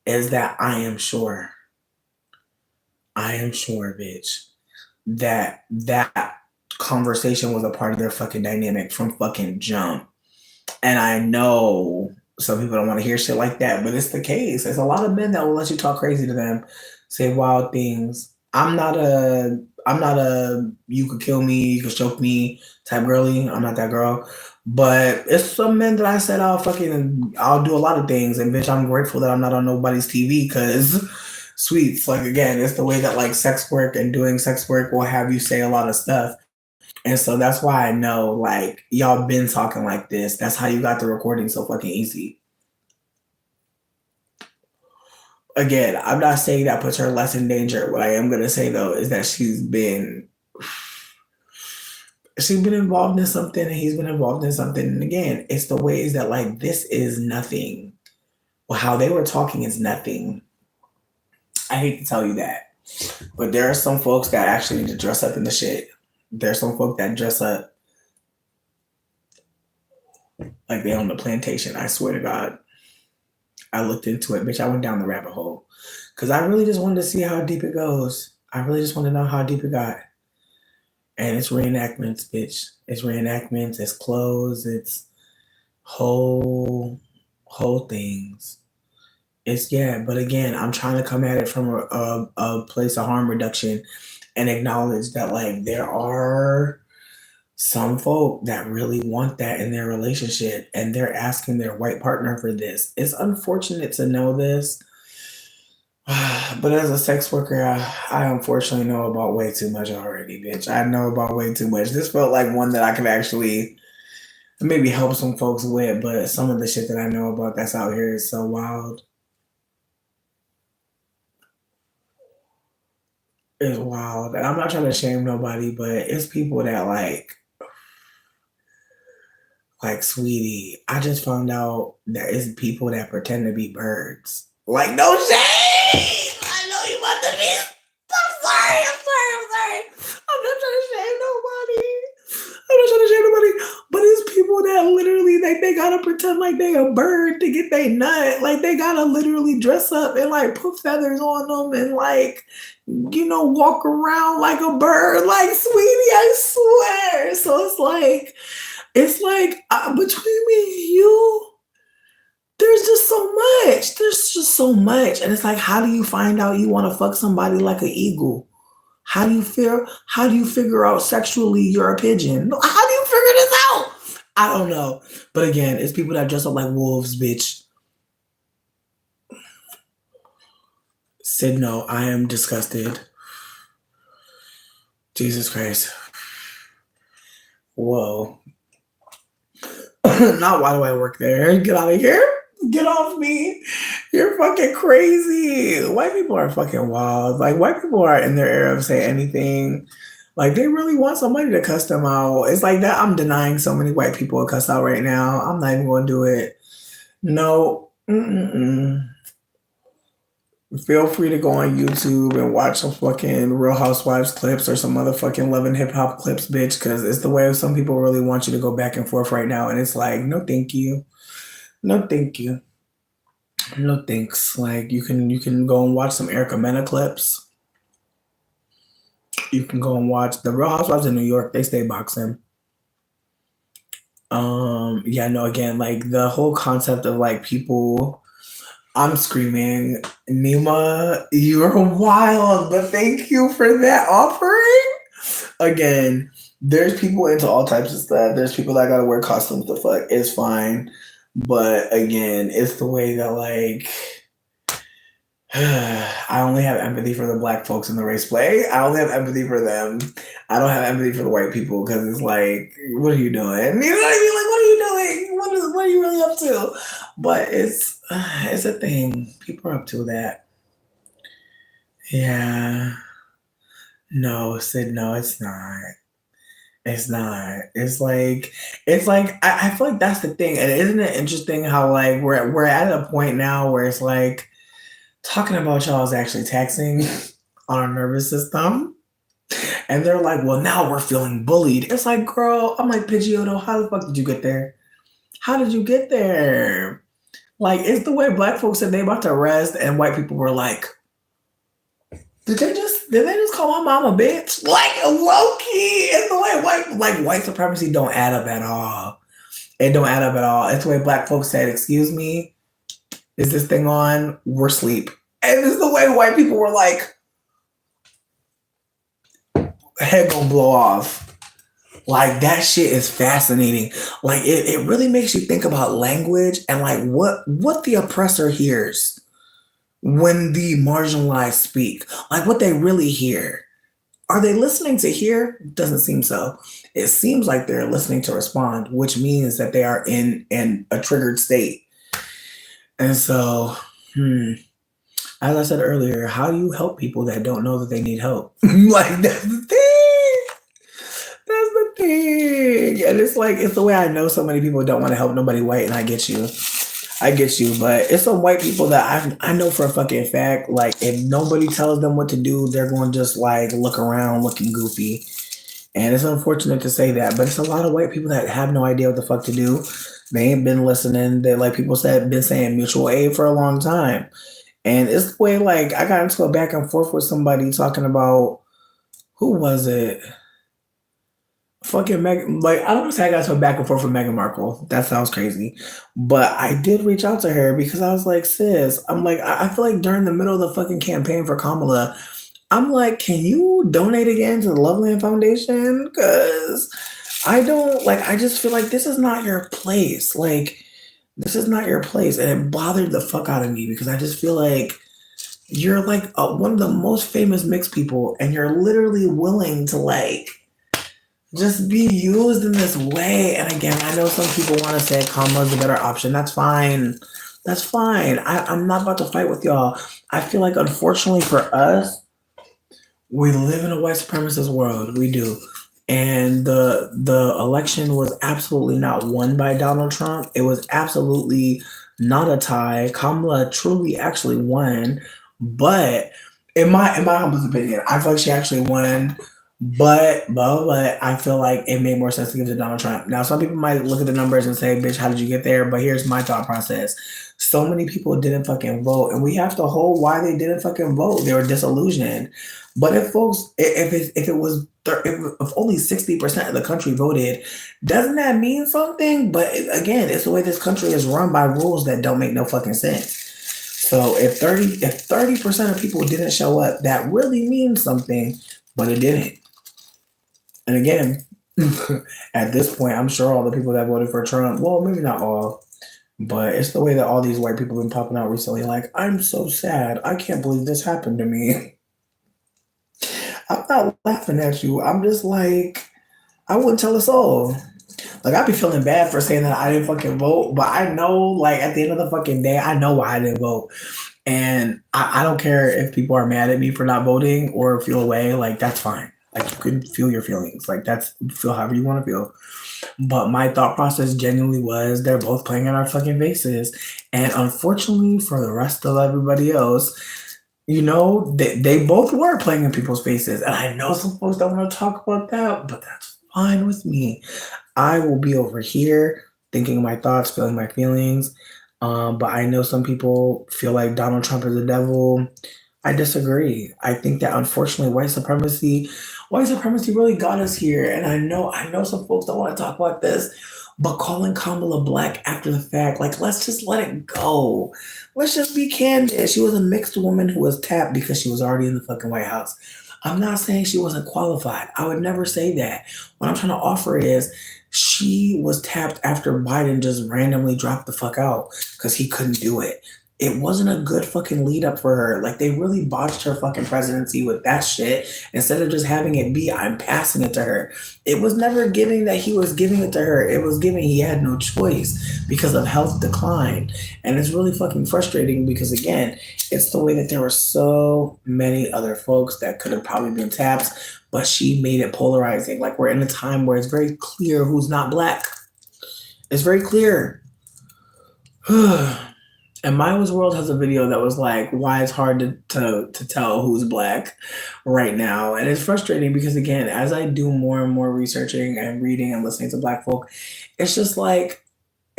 Speaker 1: is that I am sure, bitch, that conversation was a part of their fucking dynamic from fucking jump. And I know some people don't want to hear shit like that, but it's the case. There's a lot of men that will let you talk crazy to them, say wild things. I'm not a you could kill me, you could choke me type girly. I'm not that girl. But it's some men that I said I'll do a lot of things, and bitch, I'm grateful that I'm not on nobody's TV because sweets, like again, it's the way that like sex work and doing sex work will have you say a lot of stuff. And so that's why I know like y'all been talking like this. That's how you got the recording so fucking easy. Again, I'm not saying that puts her less in danger. What I am going to say, though, is that she's been involved in something and he's been involved in something. And again, it's the ways that, like, this is nothing. Well, how they were talking is nothing. I hate to tell you that. But there are some folks that actually need to dress up in the shit. There's some folks that dress up like they own the plantation. I swear to God. I looked into it, bitch. I went down the rabbit hole because I really just wanted to see how deep it goes. I really just want to know how deep it got. And it's reenactments, bitch. It's reenactments. It's clothes. It's whole things. But again, I'm trying to come at it from a place of harm reduction and acknowledge that like there are some folk that really want that in their relationship and they're asking their white partner for this. It's unfortunate to know this. But as a sex worker, I unfortunately know about way too much already, bitch. I know about way too much. This felt like one that I could actually maybe help some folks with, but some of the shit that I know about that's out here is so wild. It's wild. And I'm not trying to shame nobody, but it's people that like, sweetie, I just found out there is people that pretend to be birds. Like, no shame! I know you about to be. I'm sorry. I'm not trying to shame nobody. But it's people that literally they gotta pretend like they a bird to get they nut. Like they gotta literally dress up and like put feathers on them and like walk around like a bird. Like, sweetie, I swear. So it's like between me and you, there's just so much. There's just so much. And it's like, how do you find out you want to fuck somebody like an eagle? How do you feel? How do you figure out sexually you're a pigeon? How do you figure this out? I don't know. But again, it's people that dress up like wolves, bitch. Said no, I am disgusted. Jesus Christ. Whoa. Not why do I work there? Get out of here. Get off me. You're fucking crazy. White people are fucking wild. Like, white people are in their era of say anything. Like, they really want somebody to cuss them out. It's like that. I'm denying so many white people a cuss out right now. I'm not even going to do it. No. Mm-mm. Feel free to go on YouTube and watch some fucking Real Housewives clips or some motherfucking Love and Hip Hop clips, bitch, because it's the way some people really want you to go back and forth right now. And it's like, no, thank you. No, thank you. No, thanks. Like, you can go and watch some Erica Mena clips. You can go and watch the Real Housewives in New York. They stay boxing. Yeah, no, again, like the whole concept of like people, I'm screaming, Nima, you're wild, but thank you for that offering. Again, there's people into all types of stuff. There's people that gotta wear costumes to fuck. It's fine. But again, it's the way that like I only have empathy for the black folks in the race play. I only have empathy for them. I don't have empathy for the white people because it's like, what are you doing? You know what I mean? Like, what are you doing? What are you really up to? But it's a thing. People are up to that. Yeah. No, Sid, no, it's not. It's not. It's like I feel like that's the thing. And isn't it interesting how like we're at a point now where it's like talking about y'all is actually taxing on our nervous system. And they're like, well, now we're feeling bullied. It's like, girl, I'm like, Pidgeotto, how the fuck did you get there? How did you get there? Like, it's the way black folks said they about to arrest, and white people were like, did they just call my mom a bitch? Like, low key. It's the way white supremacy don't add up at all. It don't add up at all. It's the way black folks said, excuse me, is this thing on? We're asleep. And it's the way white people were like, head gonna blow off. Like, that shit is fascinating. Like, it really makes you think about language and like what the oppressor hears when the marginalized speak. Like, what they really hear. Are they listening to hear? Doesn't seem so. It seems like they're listening to respond, which means that they are in a triggered state. And so, as I said earlier, how do you help people that don't know that they need help? Like, that's the thing. That's the thing. And it's like, it's the way I know so many people don't want to help nobody white, and I get you. But it's some white people that I know for a fucking fact, like, if nobody tells them what to do, they're going to just like look around looking goofy. And it's unfortunate to say that, but it's a lot of white people that have no idea what the fuck to do. They ain't been listening. They, like people said, been saying mutual aid for a long time. And it's the way, like, I got into a back and forth with somebody talking about, who was it? Fucking Meg, like, I don't want to say I got into a back and forth with Meghan Markle. That sounds crazy. But I did reach out to her because I was like, sis, I'm like, I feel like during the middle of the fucking campaign for Kamala, I'm like, can you donate again to the Loveland Foundation? Because I just feel like this is not your place. Like, this is not your place. And it bothered the fuck out of me because I just feel like You're like one of the most famous mixed people, and you're literally willing to like just be used in this way. And again, I know some people want to say Kamala is a better option. That's fine. That's fine. I'm not about to fight with y'all. I feel like, unfortunately for us, we live in a white supremacist world. We do. And the election was absolutely not won by Donald Trump. It was absolutely not a tie. Kamala truly actually won, but in my humble opinion, I feel like she actually won. But I feel like it made more sense to give it to Donald Trump. Now, some people might look at the numbers and say, "Bitch, how did you get there?" But here's my thought process: so many people didn't fucking vote, and we have to hold why they didn't fucking vote. They were disillusioned. But if folks, if it was if only 60% of the country voted, doesn't that mean something? But again, it's the way this country is run by rules that don't make no fucking sense. So if 30% of people didn't show up, that really means something, but it didn't. And again, at this point, I'm sure all the people that voted for Trump, well, maybe not all, but it's the way that all these white people have been popping out recently. Like, I'm so sad. I can't believe this happened to me. I'm not laughing at you. I'm just like, I wouldn't tell us all. Like, I'd be feeling bad for saying that I didn't fucking vote, but I know, like, at the end of the fucking day, I know why I didn't vote. And I don't care if people are mad at me for not voting or feel away. Like, that's fine. Like, you can feel your feelings. Like, that's feel however you want to feel. But my thought process genuinely was they're both playing in our fucking faces. And unfortunately for the rest of everybody else, they both were playing in people's faces. And I know some folks don't want to talk about that, but that's fine with me. I will be over here thinking my thoughts, feeling my feelings. But I know some people feel like Donald Trump is the devil. I disagree. I think that unfortunately white supremacy really got us here. And I know some folks don't want to talk about this, but calling Kamala black after the fact, like, let's just let it go. Let's just be candid. She was a mixed woman who was tapped because she was already in the fucking White House. I'm not saying she wasn't qualified. I would never say that. What I'm trying to offer is she was tapped after Biden just randomly dropped the fuck out because he couldn't do it. It wasn't a good fucking lead up for her. Like, they really botched her fucking presidency with that shit. Instead of just having it be, I'm passing it to her. It was never giving that he was giving it to her. It was giving he had no choice because of health decline. And it's really fucking frustrating because, again, it's the way that there were so many other folks that could have probably been tapped, but she made it polarizing. Like, we're in a time where it's very clear who's not black. It's very clear. And My Was World has a video that was like, why it's hard to tell who's black right now. And it's frustrating because, again, as I do more and more researching and reading and listening to black folk, it's just like,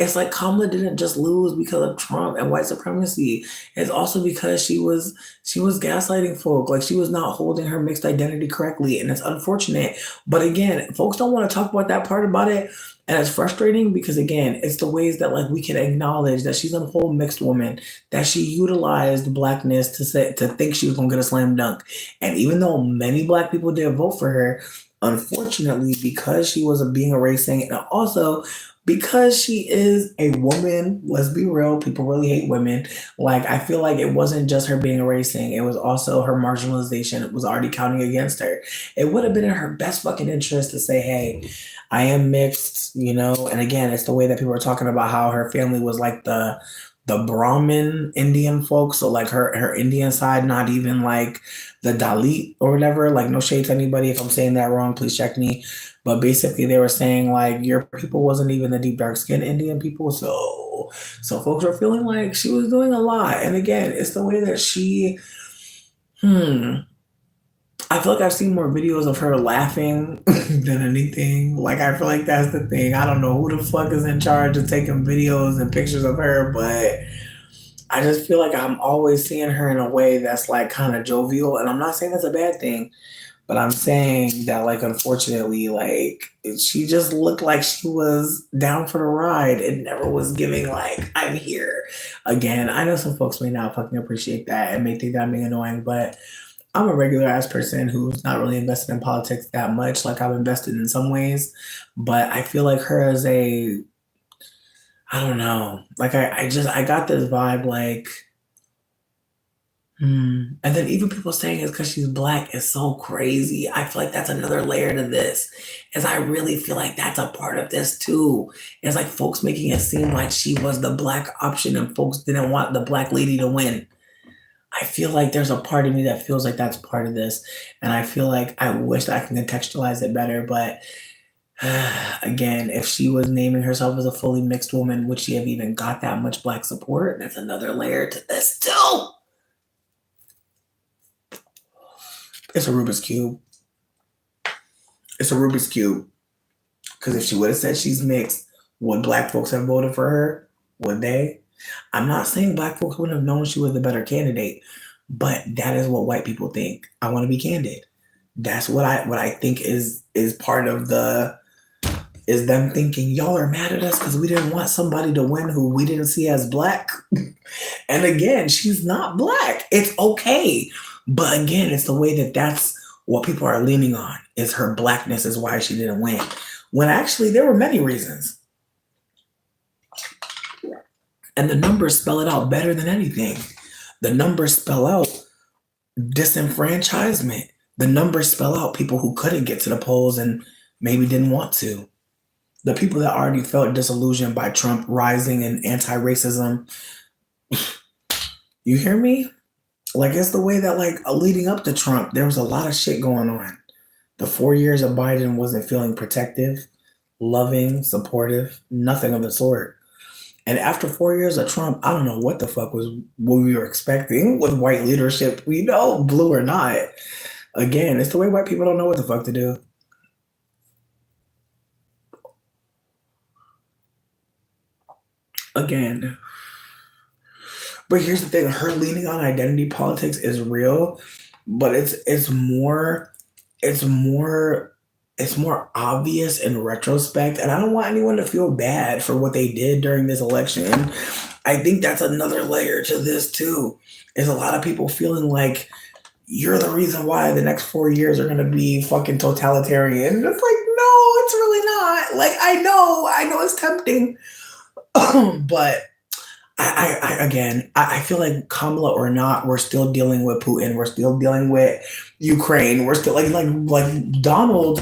Speaker 1: it's like Kamala didn't just lose because of Trump and white supremacy. It's also because she was gaslighting folk. Like, she was not holding her mixed identity correctly, and it's unfortunate. But again, folks don't want to talk about that part about it, and it's frustrating because, again, it's the ways that, like, we can acknowledge that she's a whole mixed woman, that she utilized blackness to think she was gonna get a slam dunk. And even though many black people did vote for her, unfortunately, because she was being erasing, and also because she is a woman, let's be real, people really hate women. Like, I feel like it wasn't just her being erasing, it was also her marginalization. It was already counting against her. It would have been in her best fucking interest to say, hey, I am mixed, and again, it's the way that people are talking about how her family was like the Brahmin Indian folks. So like her Indian side, not even like the Dalit or whatever. Like, no shade to anybody. If I'm saying that wrong, please check me. But basically they were saying like your people wasn't even the deep dark skinned Indian people. So folks are feeling like she was doing a lot. And again, it's the way that hmm. I feel like I've seen more videos of her laughing than anything. Like, I feel like that's the thing. I don't know who the fuck is in charge of taking videos and pictures of her, but I just feel like I'm always seeing her in a way that's like kind of jovial. And I'm not saying that's a bad thing, but I'm saying that, like, unfortunately, like, she just looked like she was down for the ride. It never was giving like, I'm here. Again, I know some folks may not fucking appreciate that and may think that I'm being annoying, but I'm a regular ass person who's not really invested in politics that much. Like, I've invested in some ways, but I feel like her as I don't know. Like, I got this vibe like, And then even people saying it's because she's black is so crazy. I feel like that's another layer to this. Is I really feel like that's a part of this too. It's like folks making it seem like she was the black option and folks didn't want the black lady to win. I feel like there's a part of me that feels like that's part of this. And I feel like I wish that I can contextualize it better. But again, if she was naming herself as a fully mixed woman, would she have even got that much black support? That's another layer to this too. It's a Rubik's Cube. It's a Rubik's Cube. Because if she would have said she's mixed, would black folks have voted for her? Would they? I'm not saying black folks wouldn't have known she was the better candidate, but that is what white people think. I want to be candid. That's what I think is part of the is them thinking y'all are mad at us because we didn't want somebody to win who we didn't see as black. And again, she's not black. It's okay. But again, it's the way that that's what people are leaning on is her blackness is why she didn't win. When actually there were many reasons. And the numbers spell it out better than anything. The numbers spell out disenfranchisement. The numbers spell out people who couldn't get to the polls and maybe didn't want to. The people that already felt disillusioned by Trump rising and anti-racism. You hear me? Like, it's the way that, like, leading up to Trump, there was a lot of shit going on. The 4 years of Biden wasn't feeling protective, loving, supportive, nothing of the sort. And after 4 years of Trump, I don't know what the fuck was what we were expecting with white leadership, blue or not. Again, it's the way white people don't know what the fuck to do. Again. But here's the thing, her leaning on identity politics is real, but it's more obvious in retrospect. And I don't want anyone to feel bad for what they did during this election. I think that's another layer to this too. Is a lot of people feeling like you're the reason why the next 4 years are gonna be fucking totalitarian. And it's like, no, it's really not. Like I know it's tempting. But I feel like Kamala or not, we're still dealing with Putin. We're still dealing with Ukraine. We're still like Donald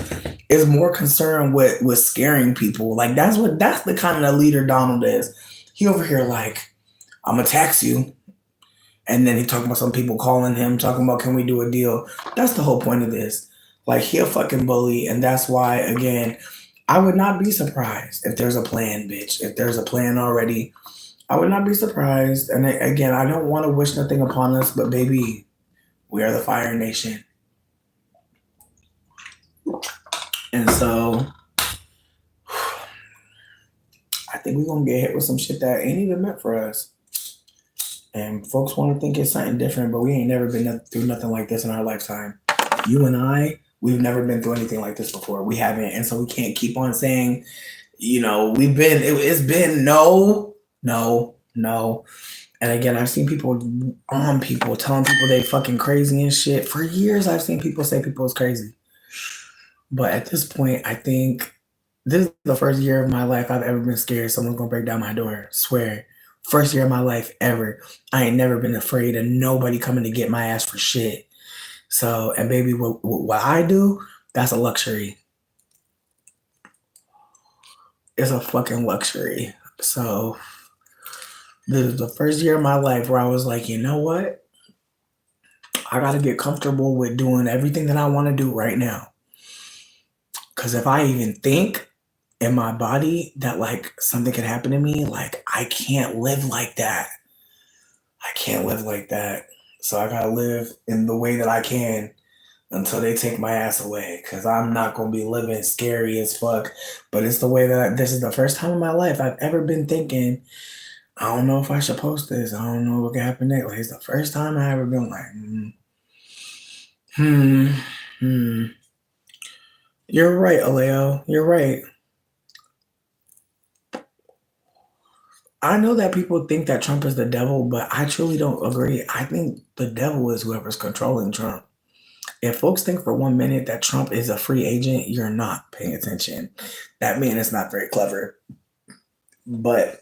Speaker 1: is more concerned with scaring people. Like that's the kind of leader Donald is. He over here like, I'm gonna tax you. And then he talking about some people calling him, talking about can we do a deal? That's the whole point of this. Like he a fucking bully, and that's why again, I would not be surprised if there's a plan, bitch. If there's a plan already, I would not be surprised. And again, I don't want to wish nothing upon us, but baby, we are the Fire Nation. And so I think we're going to get hit with some shit that ain't even meant for us. And folks want to think it's something different, but we ain't never been through nothing like this in our lifetime. You and I, we've never been through anything like this before. We haven't. And so we can't keep on saying, it's been no. And again, I've seen people telling people they fucking crazy and shit. For years, I've seen people say people is crazy. But at this point, I think this is the first year of my life I've ever been scared someone's gonna break down my door. Swear. First year of my life ever. I ain't never been afraid of nobody coming to get my ass for shit. So, and baby, what I do, that's a luxury. It's a fucking luxury. So, this is the first year of my life where I was like, you know what? I got to get comfortable with doing everything that I want to do right now. Because if I even think in my body that like something could happen to me, like I can't live like that. I can't live like that. So I got to live in the way that I can until they take my ass away. Because I'm not going to be living scary as fuck. But it's the way that this is the first time in my life I've ever been thinking, I don't know if I should post this. I don't know what can happen next. Like, it's the first time I ever been like, You're right, Aleo. You're right. I know that people think that Trump is the devil, but I truly don't agree. I think the devil is whoever's controlling Trump. If folks think for 1 minute that Trump is a free agent, you're not paying attention. That man is not very clever. But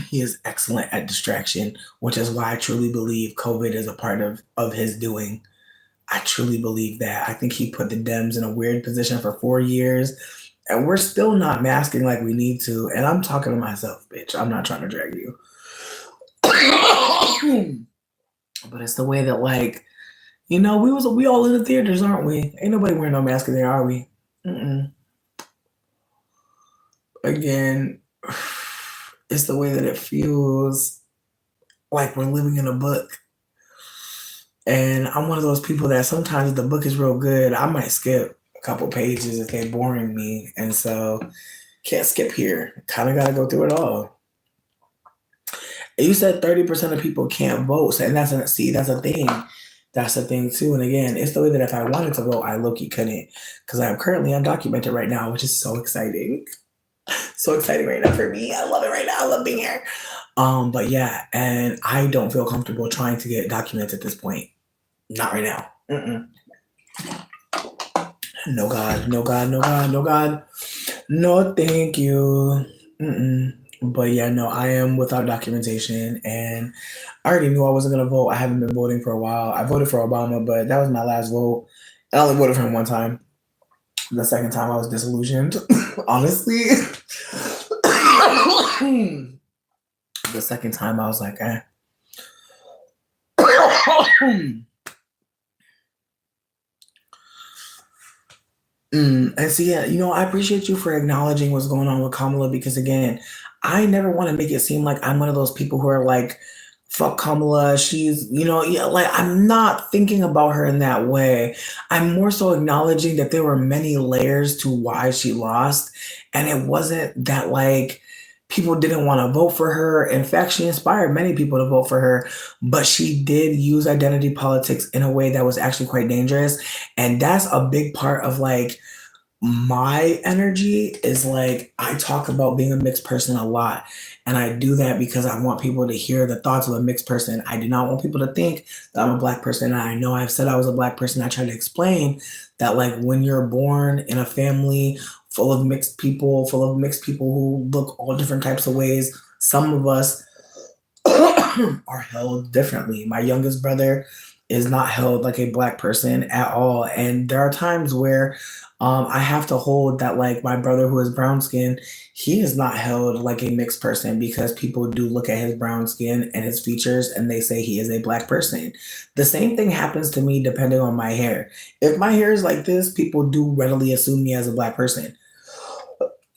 Speaker 1: He is excellent at distraction, which is why I truly believe COVID is a part of his doing. I truly believe that. I think he put the Dems in a weird position for 4 years, and we're still not masking like we need to. And I'm talking to myself, bitch. I'm not trying to drag you. But it's the way that, like, we all in the theaters, aren't we? Ain't nobody wearing no mask in there, are we? Mm-mm. Again, it's the way that it feels like we're living in a book. And I'm one of those people that sometimes if the book is real good, I might skip a couple pages if they're boring me. And so can't skip here. Kind of got to go through it all. And you said 30% of people can't vote. And that's a thing. That's the thing too. And again, it's the way that if I wanted to vote, I low-key couldn't. Because I'm currently undocumented right now, which is so exciting. So exciting right now for me. I love it right now. I love being here. But yeah, and I don't feel comfortable trying to get documents at this point. Not right now. Mm-mm. No God, no God, no God, no God. No, thank you. Mm-mm. But yeah, no, I am without documentation, and I already knew I wasn't gonna vote. I haven't been voting for a while. I voted for Obama, but that was my last vote. I only voted for him one time. The second time I was disillusioned, honestly. The second time I was like, eh. And so, yeah, I appreciate you for acknowledging what's going on with Kamala because, again, I never want to make it seem like I'm one of those people who are like, fuck Kamala. She's, yeah, like I'm not thinking about her in that way. I'm more so acknowledging that there were many layers to why she lost. And it wasn't that like people didn't want to vote for her. In fact, she inspired many people to vote for her, but she did use identity politics in a way that was actually quite dangerous. And that's a big part of like my energy is like I talk about being a mixed person a lot. And I do that because I want people to hear the thoughts of a mixed person. I do not want people to think that I'm a black person. And I know I've said I was a black person. I try to explain that like when you're born in a family full of mixed people who look all different types of ways, some of us are held differently. My youngest brother is not held like a black person at all. And there are times where I have to hold that like my brother who is brown skin, he is not held like a mixed person because people do look at his brown skin and his features and they say he is a black person. The same thing happens to me depending on my hair. If my hair is like this, people do readily assume me as a black person.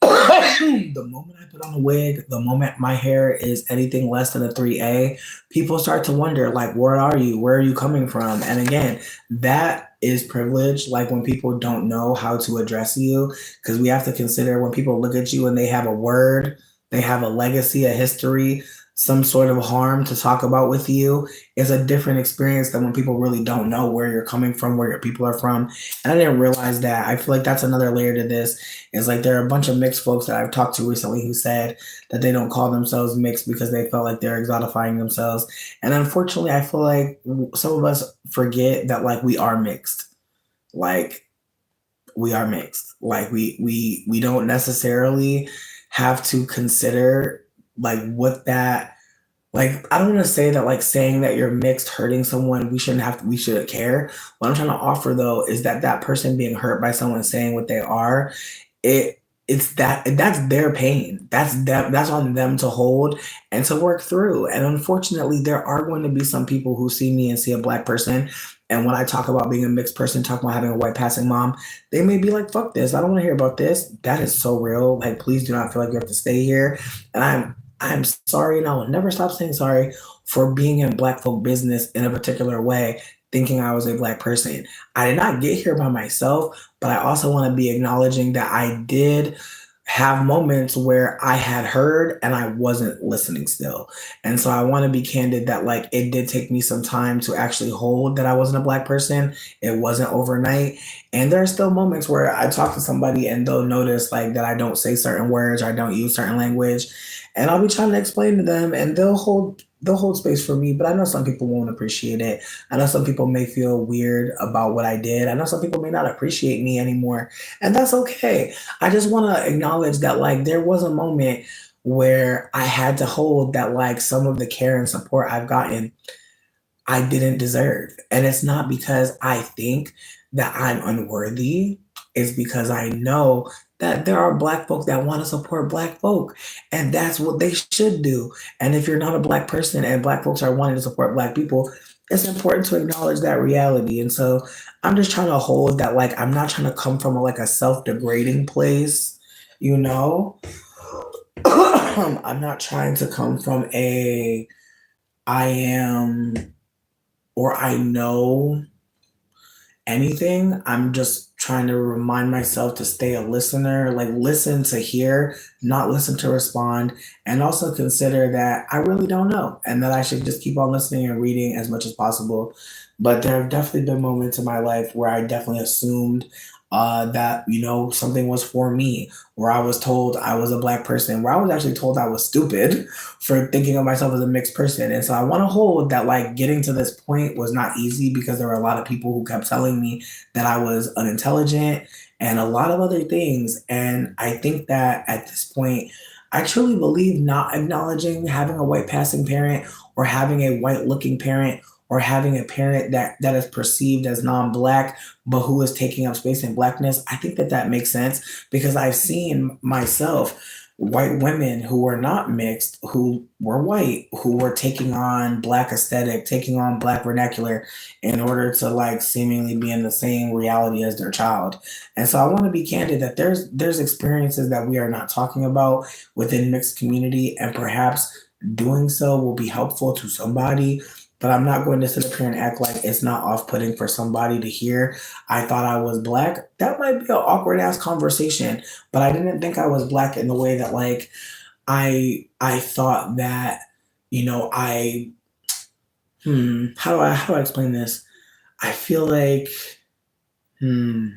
Speaker 1: The moment I put on a wig, the moment my hair is anything less than a 3A, people start to wonder, like, where are you? Where are you coming from? And again, that is privilege. Like when people don't know how to address you, because we have to consider when people look at you and they have a word, they have a legacy, a history, some sort of harm to talk about with you is a different experience than when people really don't know where you're coming from, where your people are from. And I didn't realize that. I feel like that's another layer to this. Is like there are a bunch of mixed folks that I've talked to recently who said that they don't call themselves mixed because they felt like they're exotifying themselves. And unfortunately, I feel like some of us forget that like we are mixed. Like we are mixed. Like we don't necessarily have to consider like what that like I don't want to say that like saying that you're mixed hurting someone we shouldn't care. What I'm trying to offer though is that that person being hurt by someone saying what they are, that's their pain. That's on them to hold and to work through. And unfortunately, there are going to be some people who see me and see a black person. And when I talk about being a mixed person, talk about having a white passing mom, they may be like, fuck this. I don't want to hear about this. That is so real. Like, please do not feel like you have to stay here. And I'm sorry, and I will never stop saying sorry for being in black folk business in a particular way, thinking I was a black person. I did not get here by myself, but I also want to be acknowledging that I did have moments where I had heard and I wasn't listening still. And so I want to be candid that like it did take me some time to actually hold that I wasn't a black person. It wasn't overnight. And there are still moments where I talk to somebody and they'll notice like that I don't say certain words or I don't use certain language. And I'll be trying to explain to them and they'll hold space for me, but I know some people won't appreciate it. I know some people may feel weird about what I did. I know some people may not appreciate me anymore, and that's okay. I just want to acknowledge that like there was a moment where I had to hold that like some of the care and support I've gotten I didn't deserve. And it's not because I think that I'm unworthy. It's because I know that there are Black folk that want to support Black folk. And that's what they should do. And if you're not a Black person and Black folks are wanting to support Black people, it's important to acknowledge that reality. And so I'm just trying to hold that, like, I'm not trying to come from like a self degrading place, you know? I'm not trying to come from a I am or I know anything. I'm just trying to remind myself to stay a listener, like listen to hear, not listen to respond, and also consider that I really don't know and that I should just keep on listening and reading as much as possible. But there have definitely been moments in my life where I definitely assumed that, you know, something was for me, where I was told I was a Black person, where I was actually told I was stupid for thinking of myself as a mixed person. And so I want to hold that like getting to this point was not easy because there were a lot of people who kept telling me that I was unintelligent and a lot of other things. And I think that at this point, I truly believe not acknowledging having a white passing parent or having a white looking parent or having a parent that is perceived as non-black but who is taking up space in blackness, I think that that makes sense because I've seen myself white women who were not mixed, who were white, who were taking on black aesthetic, taking on black vernacular in order to like seemingly be in the same reality as their child. And so I want to be candid that there's experiences that we are not talking about within mixed community, and perhaps doing so will be helpful to somebody. But I'm not going to sit up here and act like it's not off-putting for somebody to hear I thought I was black. That might be an awkward ass conversation, but I didn't think I was black in the way that like I thought that, you know, I how do I explain this? I feel like hmm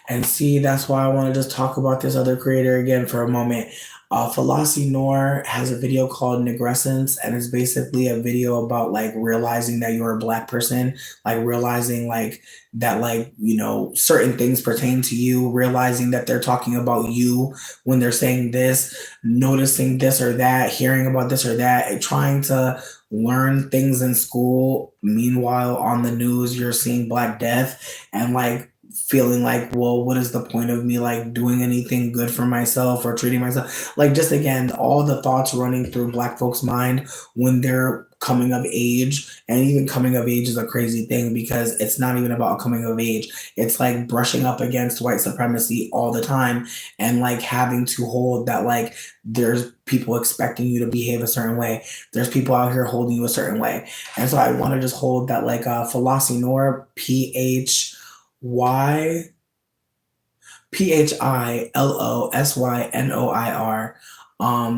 Speaker 1: and see, that's why I want to just talk about this other creator again for a moment. Falasi Noor has a video called Negresence, and it's basically a video about like realizing that you're a black person, like realizing like that, like, you know, certain things pertain to you, realizing that they're talking about you when they're saying this, noticing this or that, hearing about this or that, and trying to learn things in school. Meanwhile, on the news, you're seeing Black Death and like feeling like, well, what is the point of me like doing anything good for myself or treating myself? Like, just again, all the thoughts running through Black folks' mind when they're coming of age. And even coming of age is a crazy thing because it's not even about coming of age. It's like brushing up against white supremacy all the time and like having to hold that, like, there's people expecting you to behave a certain way. There's people out here holding you a certain way. And so I want to just hold that, like, Falasi Noor, PhilosYnoir.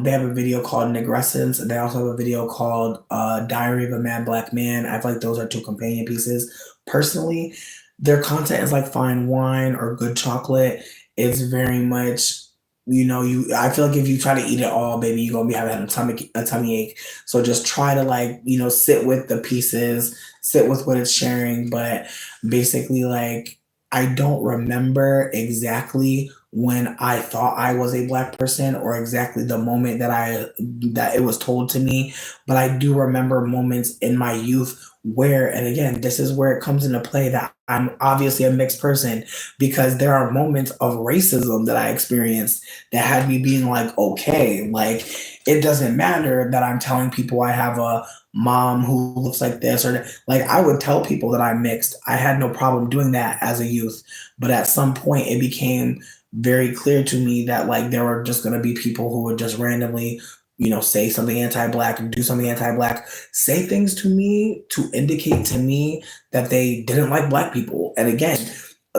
Speaker 1: They have a video called Negresence, and they also have a video called Diary of a Mad Black Man. I feel like those are two companion pieces. Personally, their content is like fine wine or good chocolate. It's very much, you know, you. I feel like if you try to eat it all, baby, you're gonna be having a tummy ache. So just try to, like, you know, sit with the pieces, sit with what it's sharing, but basically, like, I don't remember exactly when I thought I was a black person or exactly the moment that it was told to me, but I do remember moments in my youth where, and again, this is where it comes into play that I'm obviously a mixed person because there are moments of racism that I experienced that had me being like, okay, like, it doesn't matter that I'm telling people I have a mom who looks like this, or like, I would tell people that I'm mixed. I had no problem doing that as a youth, but at some point it became very clear to me that like there were just going to be people who would just randomly, you know, say something anti-black and do something anti-black, say things to me to indicate to me that they didn't like black people. And again,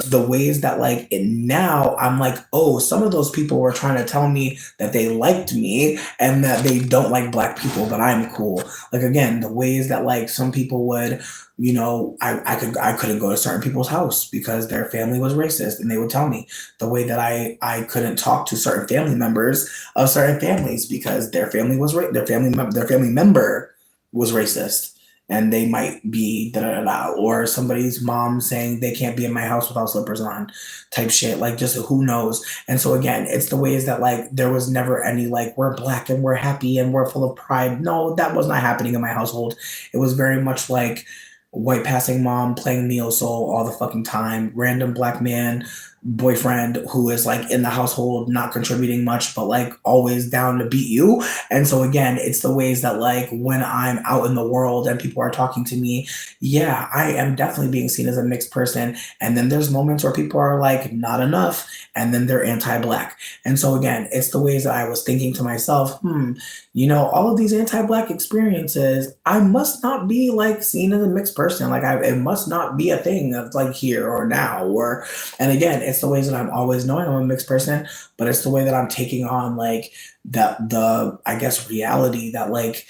Speaker 1: the ways that like now I'm like, oh, some of those people were trying to tell me that they liked me and that they don't like black people, but I'm cool. Like, again, the ways that like some people would, you know, I couldn't go to certain people's house because their family was racist, and they would tell me the way that I couldn't talk to certain family members of certain families because their family was their family member was racist. and they might be da da da, or somebody's mom saying they can't be in my house without slippers on, type shit. Like, just who knows? And so again, it's the ways that like there was never any like we're black and we're happy and we're full of pride. No, that was not happening in my household. It was very much like white passing mom playing neo soul all the fucking time, random black man boyfriend who is like in the household not contributing much but like always down to beat you. And so again, it's the ways that like when I'm out in the world and people are talking to me, yeah, I am definitely being seen as a mixed person. And then there's moments where people are like not enough, and then they're anti-black. And so again, it's the ways that I was thinking to myself, all of these anti-black experiences, I must not be like seen as a mixed person. Like it must not be a thing that's like here or now. Or, and again, it's the ways that I'm always knowing I'm a mixed person, but it's the way that I'm taking on like the I guess reality that like,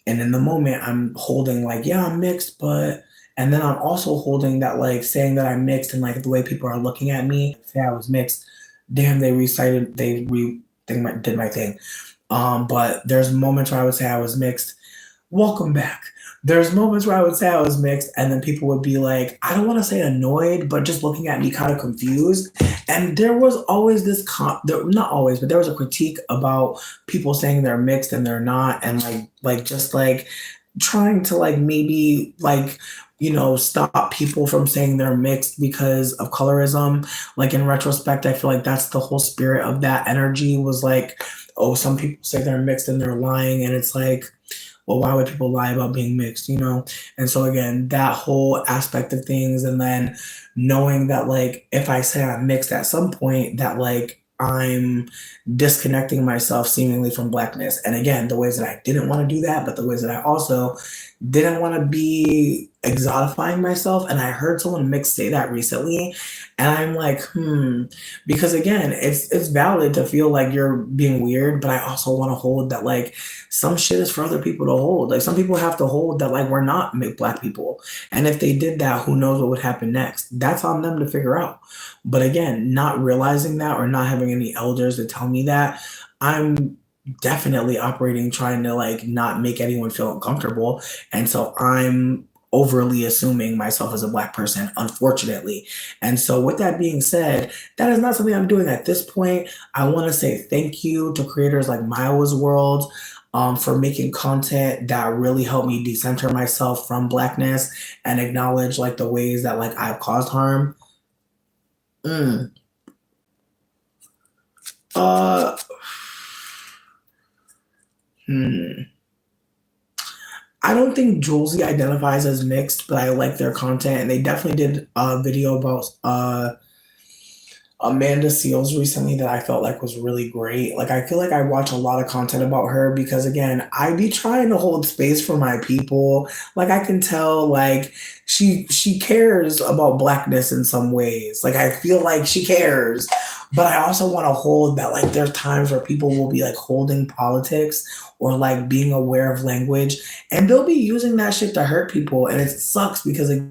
Speaker 1: and in the moment I'm holding like, yeah, I'm mixed, but, and then I'm also holding that like saying that I'm mixed and like the way people are looking at me, say I was mixed. Damn, did my thing. But there's moments where I would say I was mixed. Welcome back. There's moments where I would say I was mixed, and then people would be like, I don't want to say annoyed, but just looking at me kind of confused. And there was always this, not always, but there was a critique about people saying they're mixed and they're not, and like just like trying to like maybe like stop people from saying they're mixed because of colorism. Like in retrospect, I feel like that's the whole spirit of that energy was like, oh, some people say they're mixed and they're lying, and it's like, well, why would people lie about being mixed? And so again, that whole aspect of things, and then knowing that like if I say I'm mixed at some point, that like I'm disconnecting myself seemingly from blackness. And again, the ways that I didn't want to do that, but the ways that I also didn't want to be exotifying myself. And I heard someone mixed say that recently, and I'm like, because again, it's valid to feel like you're being weird, but I also want to hold that like some shit is for other people to hold. Like some people have to hold that like we're not black people. And if they did that, who knows what would happen next? That's on them to figure out. But again, not realizing that or not having any elders to tell me that, I'm definitely operating trying to like not make anyone feel uncomfortable. And so I'm overly assuming myself as a black person, unfortunately. And so with that being said, that is not something I'm doing at this point. I want to say thank you to creators like Miles World, for making content that really helped me decenter myself from blackness and acknowledge like the ways that like I've caused harm. Mm. Uh, hmm. I don't think Julesy identifies as mixed, but I like their content, and they definitely did a video about Amanda Seals recently that I felt like was really great. Like I feel like I watch a lot of content about her because again, I be trying to hold space for my people. Like I can tell like she cares about blackness in some ways. Like I feel like she cares. But I also want to hold that like there's times where people will be like holding politics or like being aware of language, and they'll be using that shit to hurt people, and it sucks because again,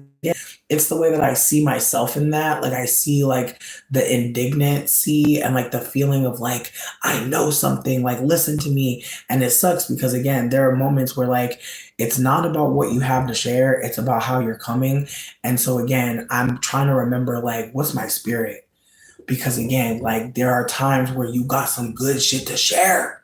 Speaker 1: it's the way that I see myself in that. Like I see like the indignancy and like the feeling of like I know something, like listen to me. And it sucks because again, there are moments where like it's not about what you have to share, it's about how you're coming. And so again, I'm trying to remember like what's my spirit, because again, like there are times where you got some good shit to share,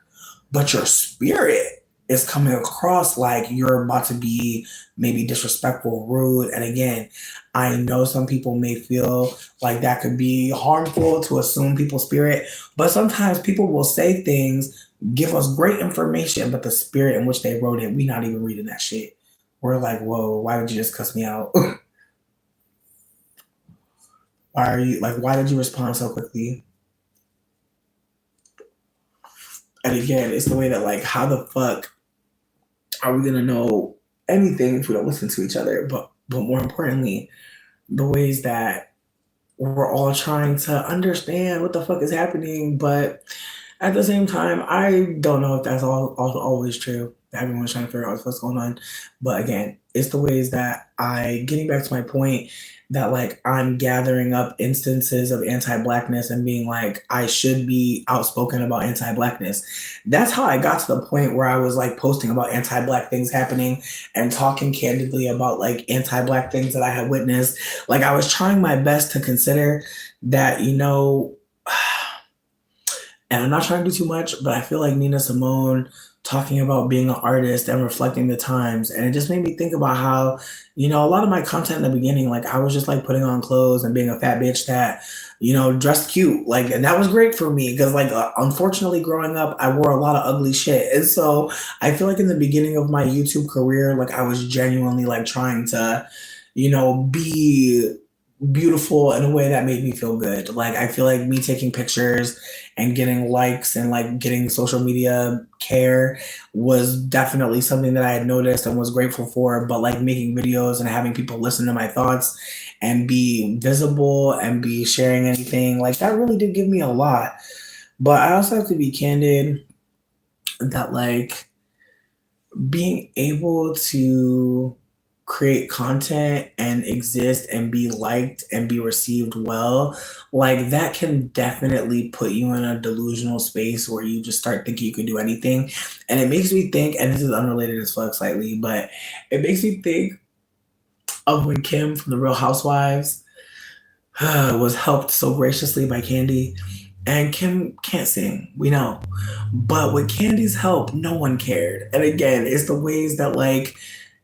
Speaker 1: but your spirit is coming across like you're about to be maybe disrespectful, rude. And again, I know some people may feel like that could be harmful to assume people's spirit, but sometimes people will say things, give us great information, but the spirit in which they wrote it, we not even reading that shit. We're like, whoa, why did you just cuss me out? Why did you respond so quickly? And again, it's the way that like, how the fuck are we gonna know anything if we don't listen to each other? But more importantly, the ways that we're all trying to understand what the fuck is happening, but at the same time, I don't know if that's always true. Everyone's trying to figure out what's going on. But again, it's the ways that getting back to my point, that like I'm gathering up instances of anti-blackness and being like, I should be outspoken about anti-blackness. That's how I got to the point where I was like posting about anti-black things happening and talking candidly about like anti-black things that I had witnessed. Like I was trying my best to consider that, and I'm not trying to do too much, but I feel like Nina Simone talking about being an artist and reflecting the times. And it just made me think about how, a lot of my content in the beginning, like I was just like putting on clothes and being a fat bitch that, dressed cute. Like, and that was great for me because like, unfortunately growing up, I wore a lot of ugly shit. And so I feel like in the beginning of my YouTube career, like I was genuinely like trying to, be beautiful in a way that made me feel good. Like I feel like me taking pictures and getting likes and like getting social media care was definitely something that I had noticed and was grateful for. But like making videos and having people listen to my thoughts and be visible and be sharing anything, like that really did give me a lot. But I also have to be candid that like being able to create content and exist and be liked and be received well, like that can definitely put you in a delusional space where you just start thinking you can do anything. And it makes me think, and this is unrelated as fuck slightly, but it makes me think of when Kim from The Real Housewives was helped so graciously by Candy. And Kim can't sing, we know. But with Candy's help, no one cared. And again, it's the ways that like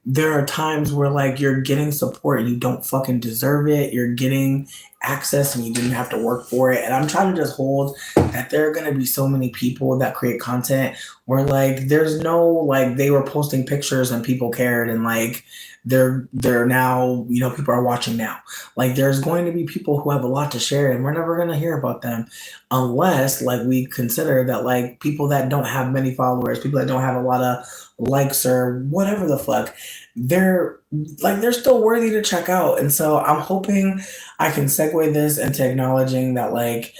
Speaker 1: there are times where like you're getting support and you don't fucking deserve it. You're getting access and you didn't have to work for it. And I'm trying to just hold that there are gonna be so many people that create content where like there's no like they were posting pictures and people cared and like they're now, people are watching now. Like there's going to be people who have a lot to share and we're never gonna hear about them unless like we consider that like people that don't have many followers, people that don't have a lot of likes or whatever the fuck, they're still worthy to check out. And so I'm hoping I can segue this into acknowledging that like,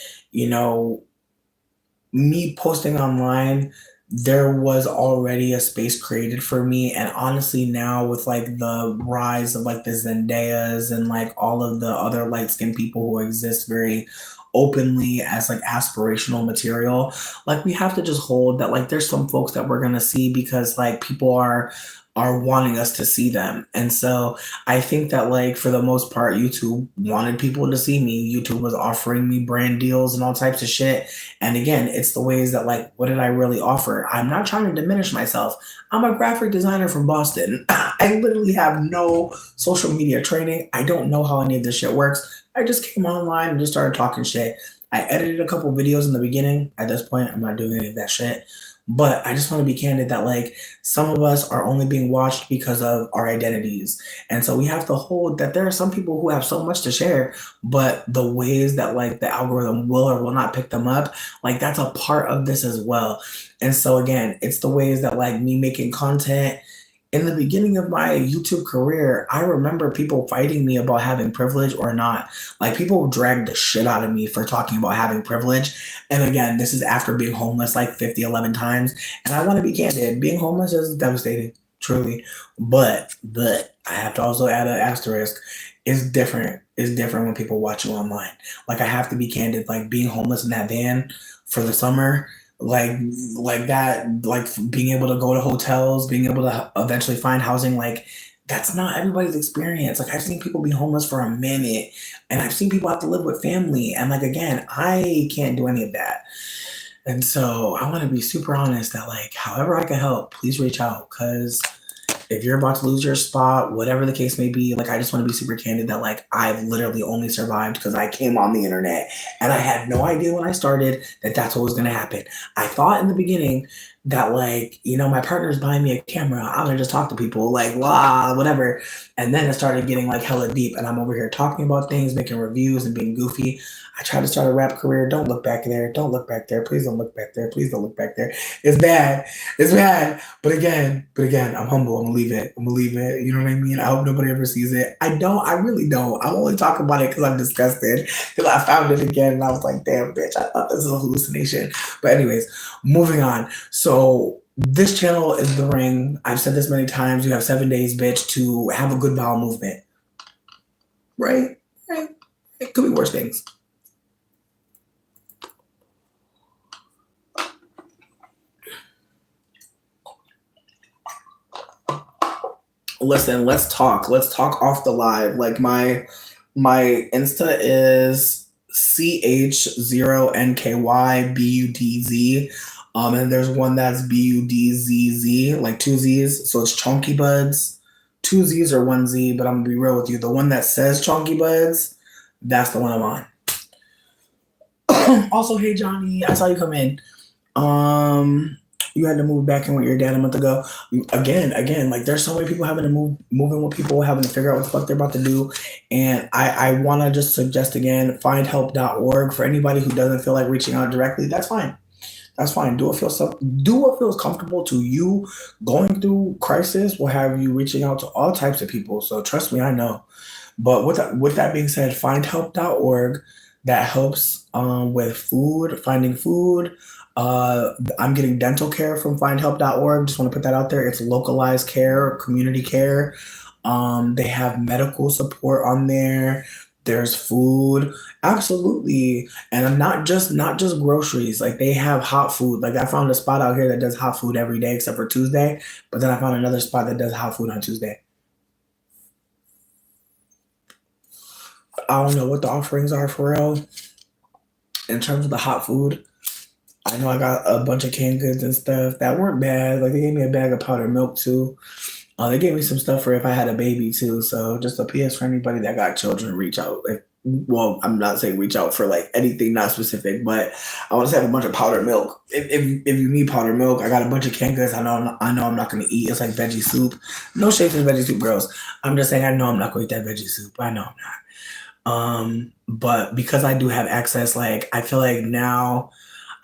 Speaker 1: me posting online, there was already a space created for me. And honestly, now with like the rise of like the Zendayas and like all of the other light skinned people who exist very openly as like aspirational material, like we have to just hold that like there's some folks that we're gonna see because like people are wanting us to see them. And so I think that like for the most part, YouTube wanted people to see me. YouTube was offering me brand deals and all types of shit. And again, it's the ways that like, what did I really offer? I'm not trying to diminish myself. I'm a graphic designer from Boston. I literally have no social media training. I don't know how any of this shit works. I just came online and just started talking shit. I edited a couple videos in the beginning. At this point, I'm not doing any of that shit. But I just want to be candid that like some of us are only being watched because of our identities. And so we have to hold that there are some people who have so much to share, but the ways that like the algorithm will or will not pick them up, like that's a part of this as well. And so again, it's the ways that like me making content in the beginning of my YouTube career, I remember people fighting me about having privilege or not. Like people dragged the shit out of me for talking about having privilege. And again, this is after being homeless like 50, 11 times. And I want to be candid, being homeless is devastating, truly. But I have to also add an asterisk. It's different. It's different when people watch you online. Like I have to be candid, like being homeless in that van for the summer, like that, like being able to go to hotels, being able to eventually find housing, like that's not everybody's experience. Like I've seen people be homeless for a minute and I've seen people have to live with family. And like, again, I can't do any of that. And so I want to be super honest that like, however I can help, please reach out. Cause if you're about to lose your spot, whatever the case may be, like I just want to be super candid that like I've literally only survived because I came on the internet and I had no idea when I started that that's what was going to happen. I thought in the beginning that like, my partner's buying me a camera, I'm gonna just talk to people like blah, whatever. And then it started getting like hella deep and I'm over here talking about things, making reviews and being goofy. I tried to start a rap career. Don't look back there. Don't look back there. Please don't look back there. Please don't look back there. It's bad. It's bad. But again, I'm humble. I'm gonna leave it. You know what I mean? I hope nobody ever sees it. I really don't. I'm only talking about it because I'm disgusted. Because I found it again and I was like, damn bitch, I thought this was a hallucination. But anyways, moving on. So This channel is the ring. I've said this many times. You have 7 days, bitch, to have a good bowel movement. Right? Right. It could be worse things. Listen, let's talk. Let's talk off the live. Like my Insta is CH0NKYBUDZ. And there's one that's BUDZZ, like two Z's. So it's Chonky Buds. Two Z's or one Z, but I'm gonna be real with you. The one that says Chonky Buds, that's the one I'm on. Also, hey Johnny, I saw you come in. You had to move back in with your dad a month ago. Again, like there's so many people having to move in with people, having to figure out what the fuck they're about to do. And I want to just suggest again, findhelp.org for anybody who doesn't feel like reaching out directly. That's fine. That's fine. Do what feels comfortable to you. Going through crisis will have you reaching out to all types of people. So trust me, I know. But with that being said, findhelp.org, that helps with food, finding food. I'm getting dental care from findhelp.org. Just want to put that out there. It's localized care, community care. They have medical support on there. There's food. Absolutely. And not just groceries. Like they have hot food. Like I found a spot out here that does hot food every day except for Tuesday. But then I found another spot that does hot food on Tuesday. I don't know what the offerings are for real. In terms of the hot food, I know I got a bunch of canned goods and stuff that weren't bad. Like they gave me a bag of powdered milk too. They gave me some stuff for if I had a baby too. So just a PS for anybody that got children, reach out. Well, I'm not saying reach out for like anything not specific, but I want to have a bunch of powdered milk. If you need powdered milk, I got a bunch of canned goods. I know I'm not going to eat. It's like veggie soup. No shade to the veggie soup girls. I'm just saying I know I'm not going to eat that veggie soup. I know I'm not. But because I do have access, like I feel like now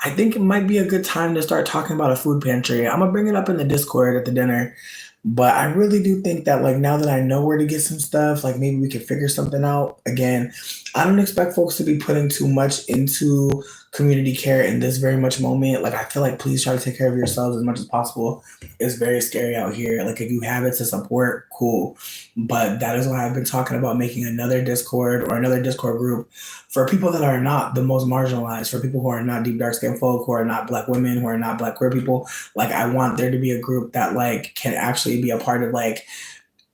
Speaker 1: I think it might be a good time to start talking about a food pantry. I'm gonna bring it up in the Discord at the dinner, but I really do think that like now that I know where to get some stuff, like maybe we can figure something out. Again, I don't expect folks to be putting too much into community care in this very much moment. Like I feel like please try to take care of yourselves as much as possible. It's very scary out here. Like if you have it to support, cool. But that is why I've been talking about making another Discord or another Discord group for people that are not the most marginalized, for people who are not deep dark skinned folk, who are not Black women, who are not Black queer people. Like I want there to be a group that like can actually be a part of like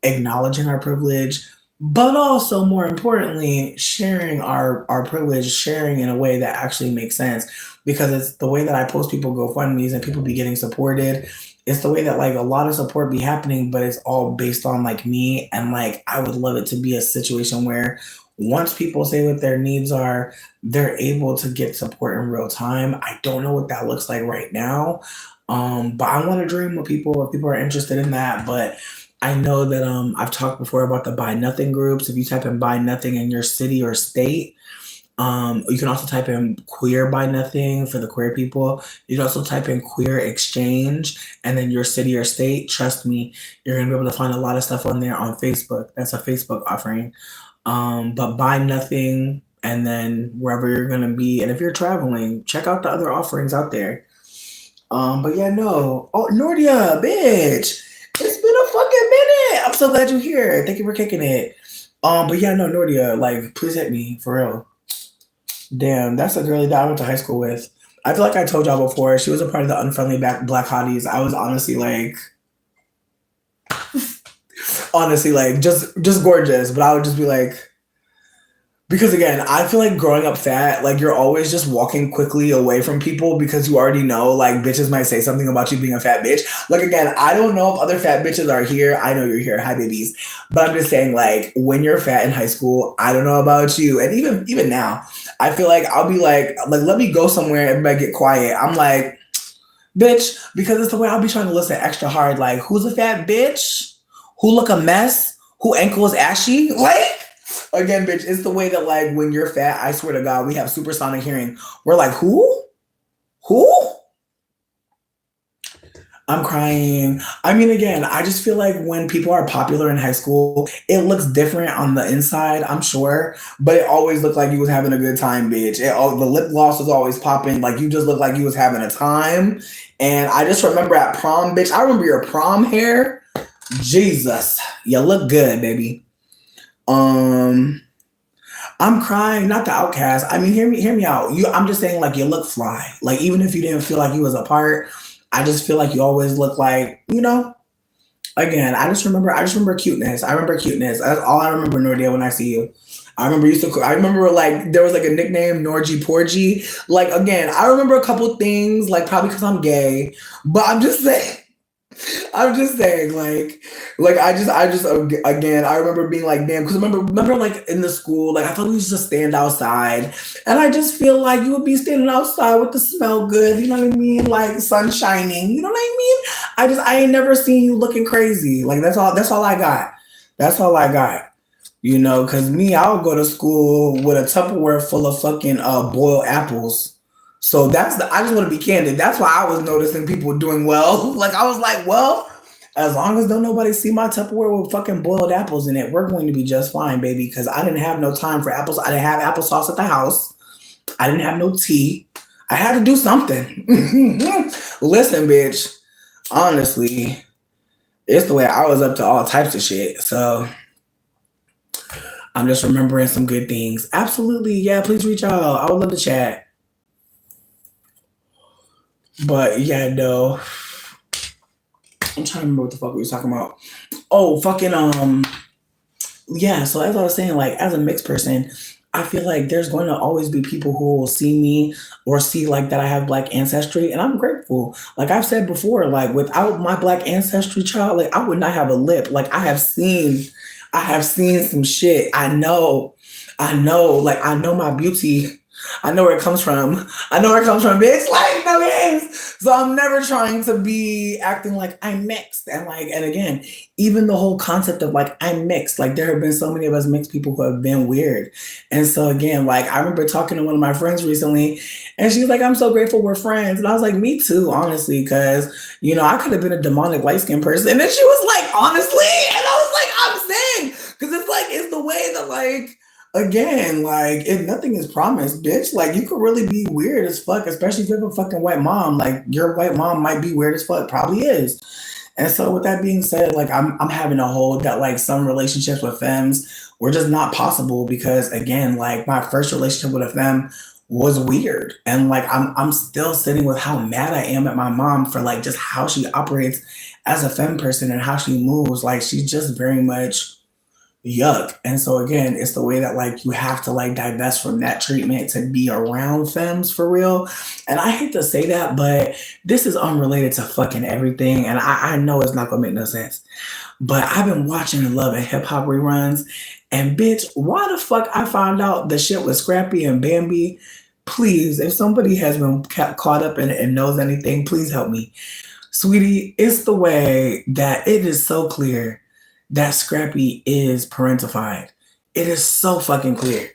Speaker 1: acknowledging our privilege, but also more importantly, sharing our privilege, sharing in a way that actually makes sense. Because it's the way that I post people GoFundMe's and people be getting supported. It's the way that like a lot of support be happening, but it's all based on like me. And like I would love it to be a situation where once people say what their needs are, they're able to get support in real time. I don't know what that looks like right now. But I want to dream with people if people are interested in that. But I know that I've talked before about the Buy Nothing groups. If you type in Buy Nothing in your city or state, you can also type in Queer Buy Nothing for the queer people. You can also type in Queer Exchange and then your city or state. Trust me, you're gonna be able to find a lot of stuff on there on Facebook. That's a Facebook offering. But Buy Nothing and then wherever you're gonna be. And if you're traveling, check out the other offerings out there. But yeah, no. Oh, Nordia, bitch. It's been a fucking minute. I'm so glad you're here. Thank you for kicking it. But yeah, no, Nordia, like, please hit me for real. Damn, that's a girlie that I went to high school with. I feel like I told y'all before, she was a part of the Unfriendly Black Hotties. I was honestly like, just gorgeous. But I would just be like, because again, I feel like growing up fat, like you're always just walking quickly away from people because you already know like bitches might say something about you being a fat bitch. Like again, I don't know if other fat bitches are here. I know you're here. Hi babies. But I'm just saying like when you're fat in high school, I don't know about you. And even now, I feel like I'll be like let me go somewhere and everybody get quiet. I'm like, bitch, because it's the way I'll be trying to listen extra hard. Like, who's a fat bitch? Who look a mess? Who ankle is ashy? Like, again, bitch, it's the way that like when you're fat, I swear to God, we have supersonic hearing. We're like, who? Who? I'm crying. I mean, again, I just feel like when people are popular in high school, it looks different on the inside, I'm sure, but it always looked like you was having a good time, bitch. The lip gloss was always popping. Like you just looked like you was having a time. And I just remember at prom, bitch, I remember your prom hair. Jesus, you look good, baby. I'm crying, not the outcast. I mean, hear me out. I'm just saying, like, you look fly. Like, even if you didn't feel like you was a part, I just feel like you always look like, again, I just remember cuteness. I remember cuteness. That's all I remember, Nordia, when I see you. I remember like there was like a nickname, Norgy Porgy. Like, again, I remember a couple things, like probably because I'm gay, but I'm just saying, like I just again, I remember being like, damn, because remember, like in the school, like I thought we used to stand outside, and I just feel like you would be standing outside with the smell good, you know what I mean, like sun shining, you know what I mean. I ain't never seen you looking crazy. Like that's all I got. That's all I got. Because me, I would go to school with a Tupperware full of fucking boiled apples. So I just want to be candid. That's why I was noticing people doing well. Like, I was like, well, as long as don't nobody see my Tupperware with fucking boiled apples in it, we're going to be just fine, baby. Because I didn't have no time for apples. I didn't have applesauce at the house. I didn't have no tea. I had to do something. Listen, bitch, honestly, it's the way I was up to all types of shit. So I'm just remembering some good things. Absolutely. Yeah, please reach out. I would love to chat. But yeah, no. I'm trying to remember what the fuck we were talking about. Oh, fucking yeah, so as I was saying, like as a mixed person, I feel like there's going to always be people who will see me or see like that I have black ancestry, and I'm grateful. Like I've said before, like without my black ancestry, child, like I would not have a lip. Like I have seen some shit. Like I know my beauty. I know where it comes from. Bitch. Like, no games. So I'm never trying to be acting like I'm mixed. And again, even the whole concept of like I'm mixed, like there have been so many of us mixed people who have been weird. And so again, like I remember talking to one of my friends recently, and she's like, I'm so grateful we're friends. And I was like, me too, honestly, because I could have been a demonic light skinned person. And then she was like, honestly, and I was like, I'm saying, because it's like it's the way that like again, like if nothing is promised, bitch, like you could really be weird as fuck, especially if you have a fucking white mom. Like your white mom might be weird as fuck, probably is. And so with that being said, like I'm having a hold that like some relationships with femmes were just not possible because again, like my first relationship with a femme was weird. And like I'm still sitting with how mad I am at my mom for like just how she operates as a femme person and how she moves. Like she's just very much yuck. And so again, it's the way that like you have to like divest from that treatment to be around femmes for real. And I hate to say that, but this is unrelated to fucking everything. And I know it's not gonna make no sense. But I've been watching Love and Hip Hop reruns, and bitch, why the fuck I found out the shit with Scrappy and Bambi? Please, if somebody has been caught up in it and knows anything, please help me. Sweetie, it's the way that it is so clear that Scrappy is parentified. It is so fucking clear.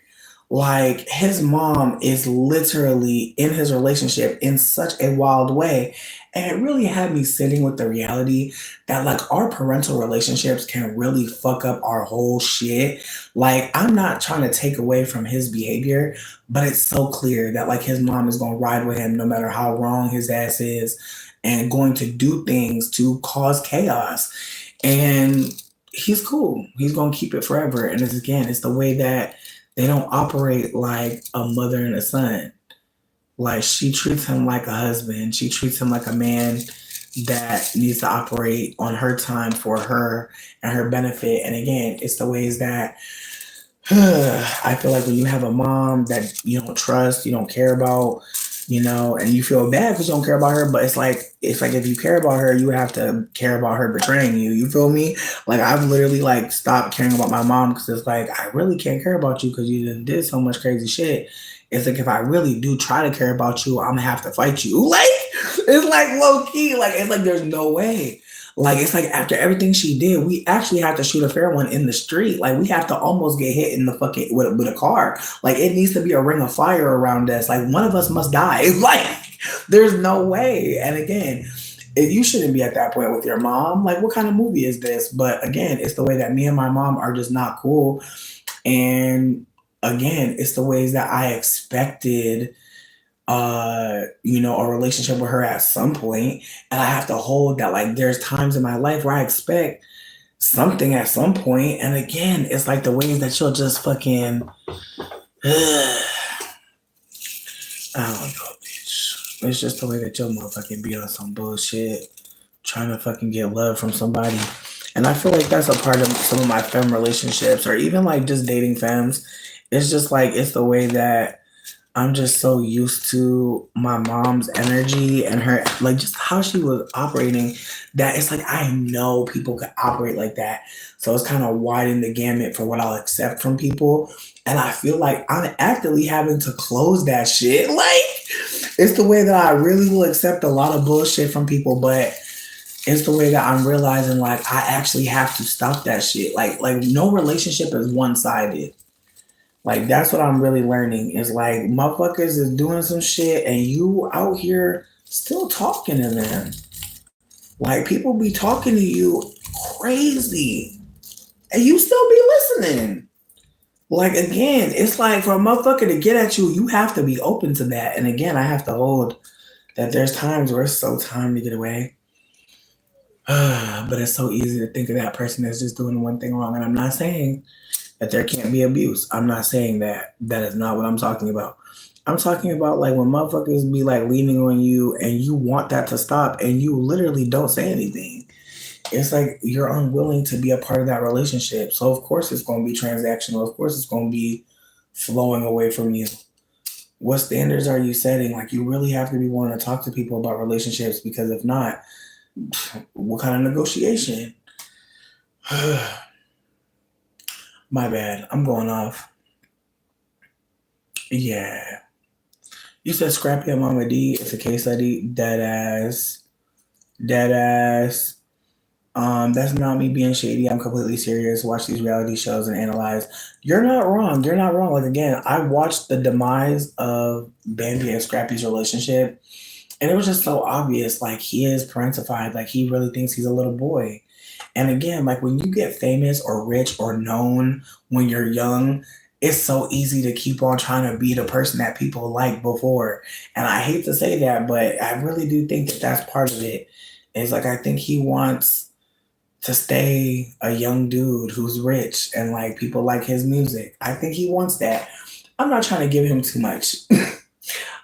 Speaker 1: Like his mom is literally in his relationship in such a wild way. And it really had me sitting with the reality that like our parental relationships can really fuck up our whole shit. Like I'm not trying to take away from his behavior, but it's so clear that like his mom is gonna ride with him no matter how wrong his ass is and going to do things to cause chaos. And he's cool. He's gonna keep it forever. And it's the way that they don't operate like a mother and a son. Like she treats him like a husband. She treats him like a man that needs to operate on her time for her and her benefit. And again, it's the ways that I feel like when you have a mom that you don't trust, you don't care about, and you feel bad because you don't care about her, but it's like if you care about her, you have to care about her betraying you. You feel me? Like I've literally like stopped caring about my mom because it's like I really can't care about you because you just did so much crazy shit. It's like if I really do try to care about you, I'm gonna have to fight you. Like it's like low key. Like it's like there's no way. Like it's like after everything she did, we actually have to shoot a fair one in the street. Like we have to almost get hit in the fucking with a car. Like it needs to be a ring of fire around us. Like one of us must die. Like there's no way. And again, if you shouldn't be at that point with your mom, like what kind of movie is this? But again, it's the way that me and my mom are just not cool. And again, it's the ways that I expected a relationship with her at some point, and I have to hold that. Like, there's times in my life where I expect something at some point, and again, it's like the ways that she'll just fucking I don't know, bitch. It's just the way that your motherfucking be on some bullshit, trying to fucking get love from somebody. And I feel like that's a part of some of my femme relationships, or even like just dating femmes. It's just like, it's the way that I'm just so used to my mom's energy and her, like, just how she was operating, that it's like I know people could operate like that. So it's kind of widening the gamut for what I'll accept from people. And I feel like I'm actively having to close that shit. Like, it's the way that I really will accept a lot of bullshit from people, but it's the way that I'm realizing, like, I actually have to stop that shit. Like no relationship is one-sided. Like, that's what I'm really learning, is like, motherfuckers is doing some shit and you out here still talking to them. Like, people be talking to you crazy and you still be listening. Like, again, it's like, for a motherfucker to get at you, you have to be open to that. And again, I have to hold that there's times where it's so time to get away. But it's so easy to think of that person as just doing one thing wrong. And I'm not saying that there can't be abuse. I'm not saying that. That is not what I'm talking about. I'm talking about, like, when motherfuckers be like leaning on you and you want that to stop and you literally don't say anything. It's like you're unwilling to be a part of that relationship. So of course it's going to be transactional. Of course it's going to be flowing away from you. What standards are you setting? Like, you really have to be willing to talk to people about relationships, because if not, what kind of negotiation? My bad. I'm going off. Yeah. You said Scrappy and Mama D. It's a case study. Dead ass. Dead ass. That's not me being shady. I'm completely serious. Watch these reality shows and analyze. You're not wrong. You're not wrong. Like, again, I watched the demise of Bambi and Scrappy's relationship, and it was just so obvious. Like, he is parentified. Like, he really thinks he's a little boy. And again, like, when you get famous or rich or known when you're young, it's so easy to keep on trying to be the person that people liked before. And I hate to say that, but I really do think that that's part of it. It's like, I think he wants to stay a young dude who's rich and like people like his music. I think he wants that. I'm not trying to give him too much.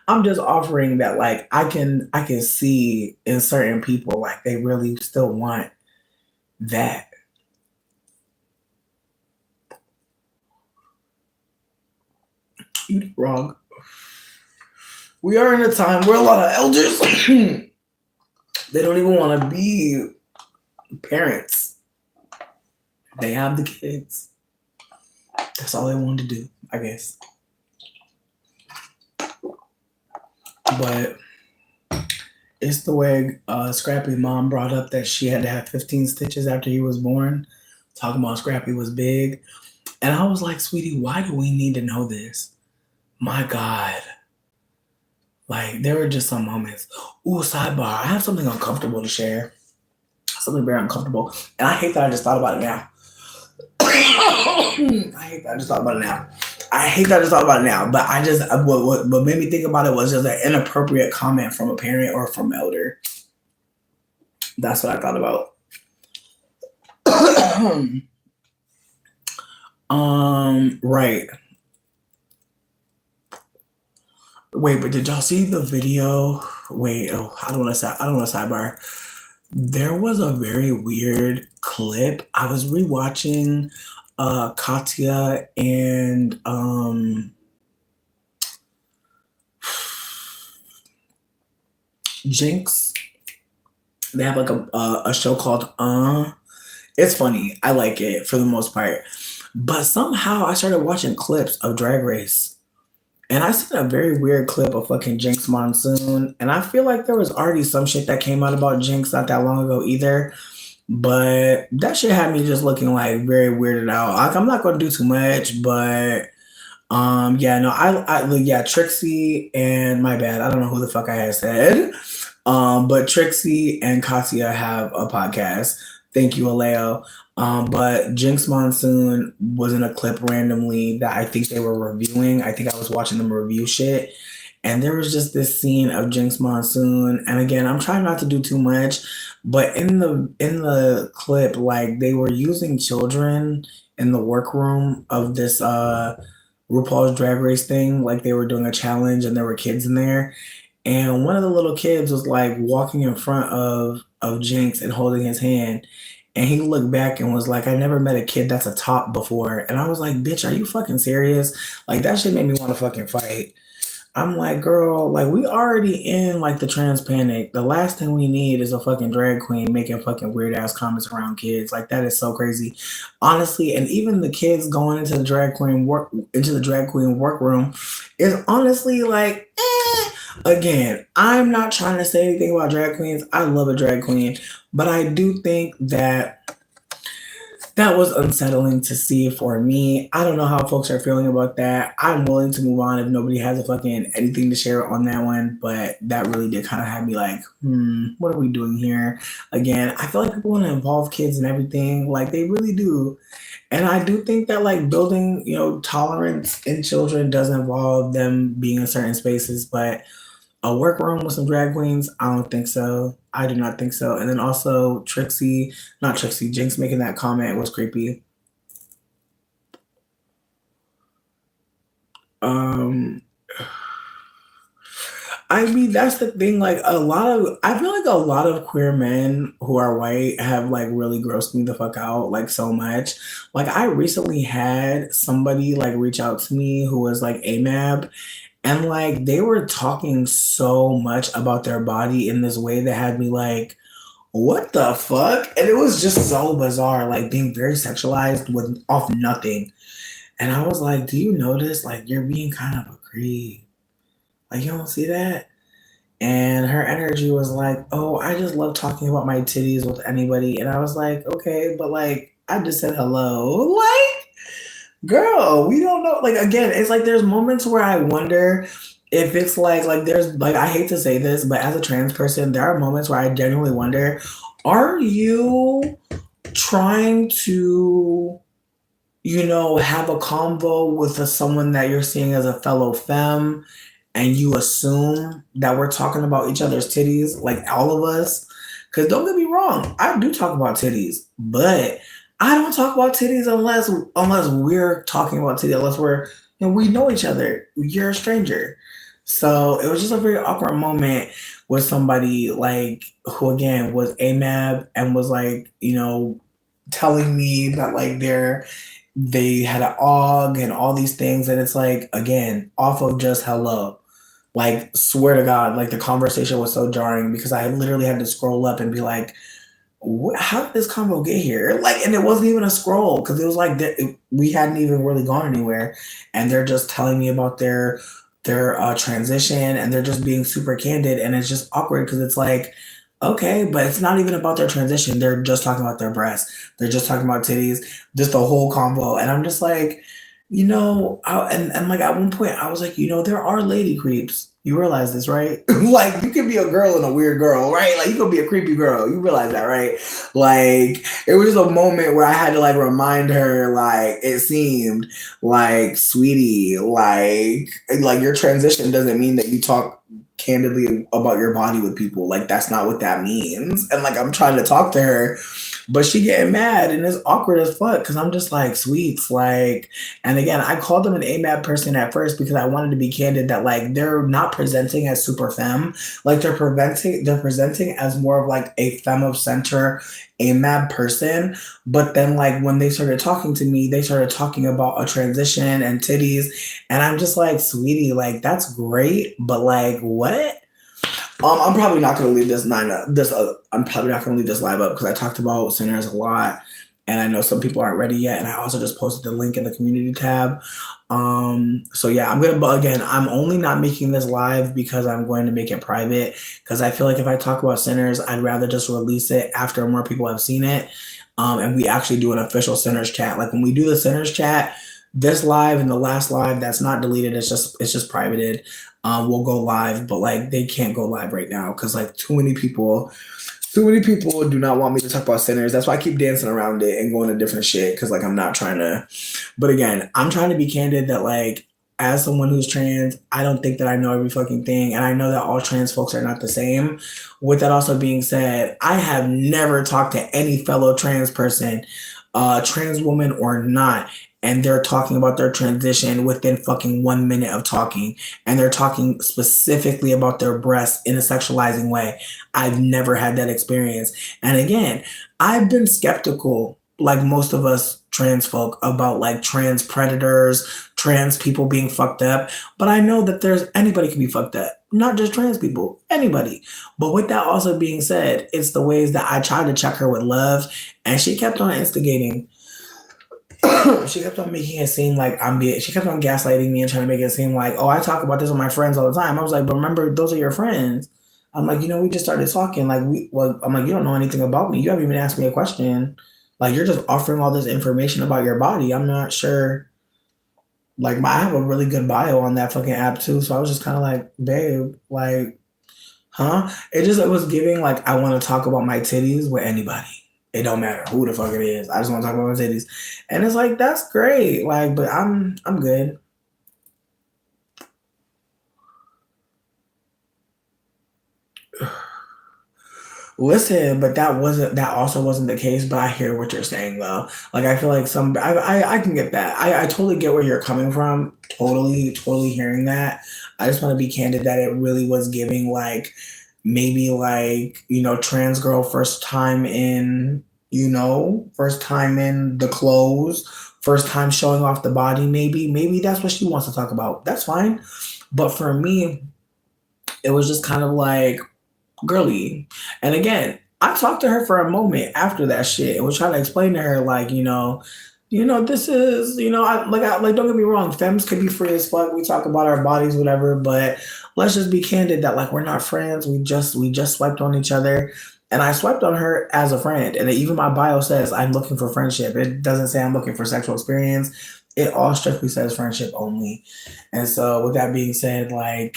Speaker 1: I'm just offering that, like, I can see in certain people, like, they really still want that. You wrong. We are in a time where a lot of elders they don't even want to be parents. They have the kids. That's all they wanted to do, I guess. But it's the way Scrappy mom brought up that she had to have 15 stitches after he was born. Talking about Scrappy was big. And I was like, sweetie, why do we need to know this? My God. Like, there were just some moments. Ooh, sidebar. I have something uncomfortable to share. Something very uncomfortable. And I hate that I just thought about it now. I hate that I just thought about it now. But I just, what made me think about it was just an inappropriate comment from a parent or from an elder. That's what I thought about. Right. Wait, but did y'all see the video? Wait, I don't want to sidebar. There was a very weird clip. I was rewatching Katya and Jinx. They have like a show called It's funny. I like it for the most part. But somehow I started watching clips of Drag Race. And I seen a very weird clip of fucking Jinx Monsoon. And I feel like there was already some shit that came out about Jinx not that long ago either. But that shit had me just looking like very weirded out. Like, I'm not going to do too much, but yeah, Trixie and my bad. I don't know who the fuck I had said. But Trixie and Katya have a podcast. Thank you, Aleo. But Jinx Monsoon was in a clip randomly that I think they were reviewing. I think I was watching them review shit. And there was just this scene of Jinx Monsoon. And again, I'm trying not to do too much, but in the clip, like they were using children in the workroom of this RuPaul's Drag Race thing. Like they were doing a challenge and there were kids in there. And one of the little kids was like walking in front of Jinx and holding his hand. And he looked back and was like, I never met a kid that's a top before. And I was like, bitch, are you fucking serious? Like that shit made me want to fucking fight. I'm like, girl, like we already in like the trans panic. The last thing we need is a fucking drag queen making fucking weird ass comments around kids. Like that is so crazy. Honestly, and even the kids going into the drag queen workroom is honestly like, again, I'm not trying to say anything about drag queens. I love a drag queen, but I do think that that was unsettling to see for me. I don't know how folks are feeling about that. I'm willing to move on if nobody has a fucking anything to share on that one, but that really did kind of have me like, what are we doing here? Again, I feel like people want to involve kids and everything, like they really do. And I do think that like building, tolerance in children does involve them being in certain spaces, but a workroom with some drag queens, I don't think so. I do not think so. And then also not Trixie, Jinx making that comment was creepy. Um I mean, that's the thing. Like I feel like a lot of queer men who are white have like really grossed me the fuck out, like so much. Like I recently had somebody like reach out to me who was like AMAB, and like they were talking so much about their body in this way that had me like, what the fuck? And it was just so bizarre, like being very sexualized with off nothing. And I was like, do you notice like you're being kind of a creep? Like you don't see that? And her energy was like, oh, I just love talking about my titties with anybody. And I was like, okay, but like I just said hello. Like, girl, we don't know. Like again, it's like there's moments where I wonder if it's like there's like I hate to say this, but as a trans person, there are moments where I genuinely wonder, are you trying to, have a convo with someone that you're seeing as a fellow femme and you assume that we're talking about each other's titties, like all of us? Because don't get me wrong, I do talk about titties, but I don't talk about titties unless we're talking about titties, unless we know each other. You're a stranger. So it was just a very awkward moment with somebody like who again was AMAB and was like, telling me that like they had an AUG and all these things, and it's like again off of just hello. Like swear to God, like the conversation was so jarring because I literally had to scroll up and be like, how did this combo get here? Like, and it wasn't even a scroll because it was like we hadn't even really gone anywhere, and they're just telling me about their transition, and they're just being super candid, and it's just awkward because it's like, okay, but it's not even about their transition. They're just talking about their breasts. They're just talking about titties, just the whole combo, and I'm just like, and like at one point I was like, there are lady creeps. You realize this, right? Like you can be a girl and a weird girl, right? Like you could be a creepy girl. You realize that, right? Like it was just a moment where I had to like remind her, like it seemed like, sweetie, like your transition doesn't mean that you talk candidly about your body with people. Like that's not what that means. And like I'm trying to talk to her, but she getting mad and it's awkward as fuck because I'm just like, sweets, like, and again, I called them an AMAB person at first because I wanted to be candid that like they're not presenting as super femme, like they're presenting as more of like a femme of center AMAB person. But then like when they started talking to me, they started talking about a transition and titties, and I'm just like, sweetie, like that's great, but like what? I'm probably not gonna leave I'm probably not gonna leave this live up because I talked about sinners a lot, and I know some people aren't ready yet. And I also just posted the link in the community tab. So yeah, but again, I'm only not making this live because I'm going to make it private because I feel like if I talk about sinners, I'd rather just release it after more people have seen it. And we actually do an official sinners chat. Like when we do the sinners chat, this live and the last live that's not deleted, it's just privated. Will go live, but like they can't go live right now because like too many people do not want me to talk about sinners. That's why I keep dancing around it and going to different shit because like I'm not trying to. But again, I'm trying to be candid that like as someone who's trans, I don't think that I know every fucking thing. And I know that all trans folks are not the same. With that also being said, I have never talked to any fellow trans person, trans woman or not, and they're talking about their transition within fucking 1 minute of talking. And they're talking specifically about their breasts in a sexualizing way. I've never had that experience. And again, I've been skeptical, like most of us trans folk, about like trans predators, trans people being fucked up. But I know that anybody can be fucked up, not just trans people, anybody. But with that also being said, it's the ways that I tried to check her with love, and she kept on instigating. She kept on making it seem like she kept on gaslighting me and trying to make it seem like, oh, I talk about this with my friends all the time. I was like, but remember, those are your friends. I'm like, we just started talking. Like, I'm like, you don't know anything about me. You haven't even asked me a question. Like, you're just offering all this information about your body. I'm not sure. Like, I have a really good bio on that fucking app too. So I was just kind of like, babe, like, huh? It was giving like, I want to talk about my titties with anybody. It don't matter who the fuck it is. I just want to talk about my titties. And it's like, that's great. Like, but I'm good. Listen, but that also wasn't the case. But I hear what you're saying though. Like, I feel like I can get that. I totally get where you're coming from. Totally hearing that. I just want to be candid that it really was giving like, maybe like, trans girl first time in the clothes, first time showing off the body. Maybe that's what she wants to talk about. That's fine. But for me, it was just kind of like, girly. And again, I talked to her for a moment after that shit and was trying to explain to her, like, this is, like, don't get me wrong, femmes could be free as fuck. We talk about our bodies, whatever, but let's just be candid that like we're not friends. We just swiped on each other. And I swiped on her as a friend. And even my bio says I'm looking for friendship. It doesn't say I'm looking for sexual experience. It all strictly says friendship only. And so with that being said, like,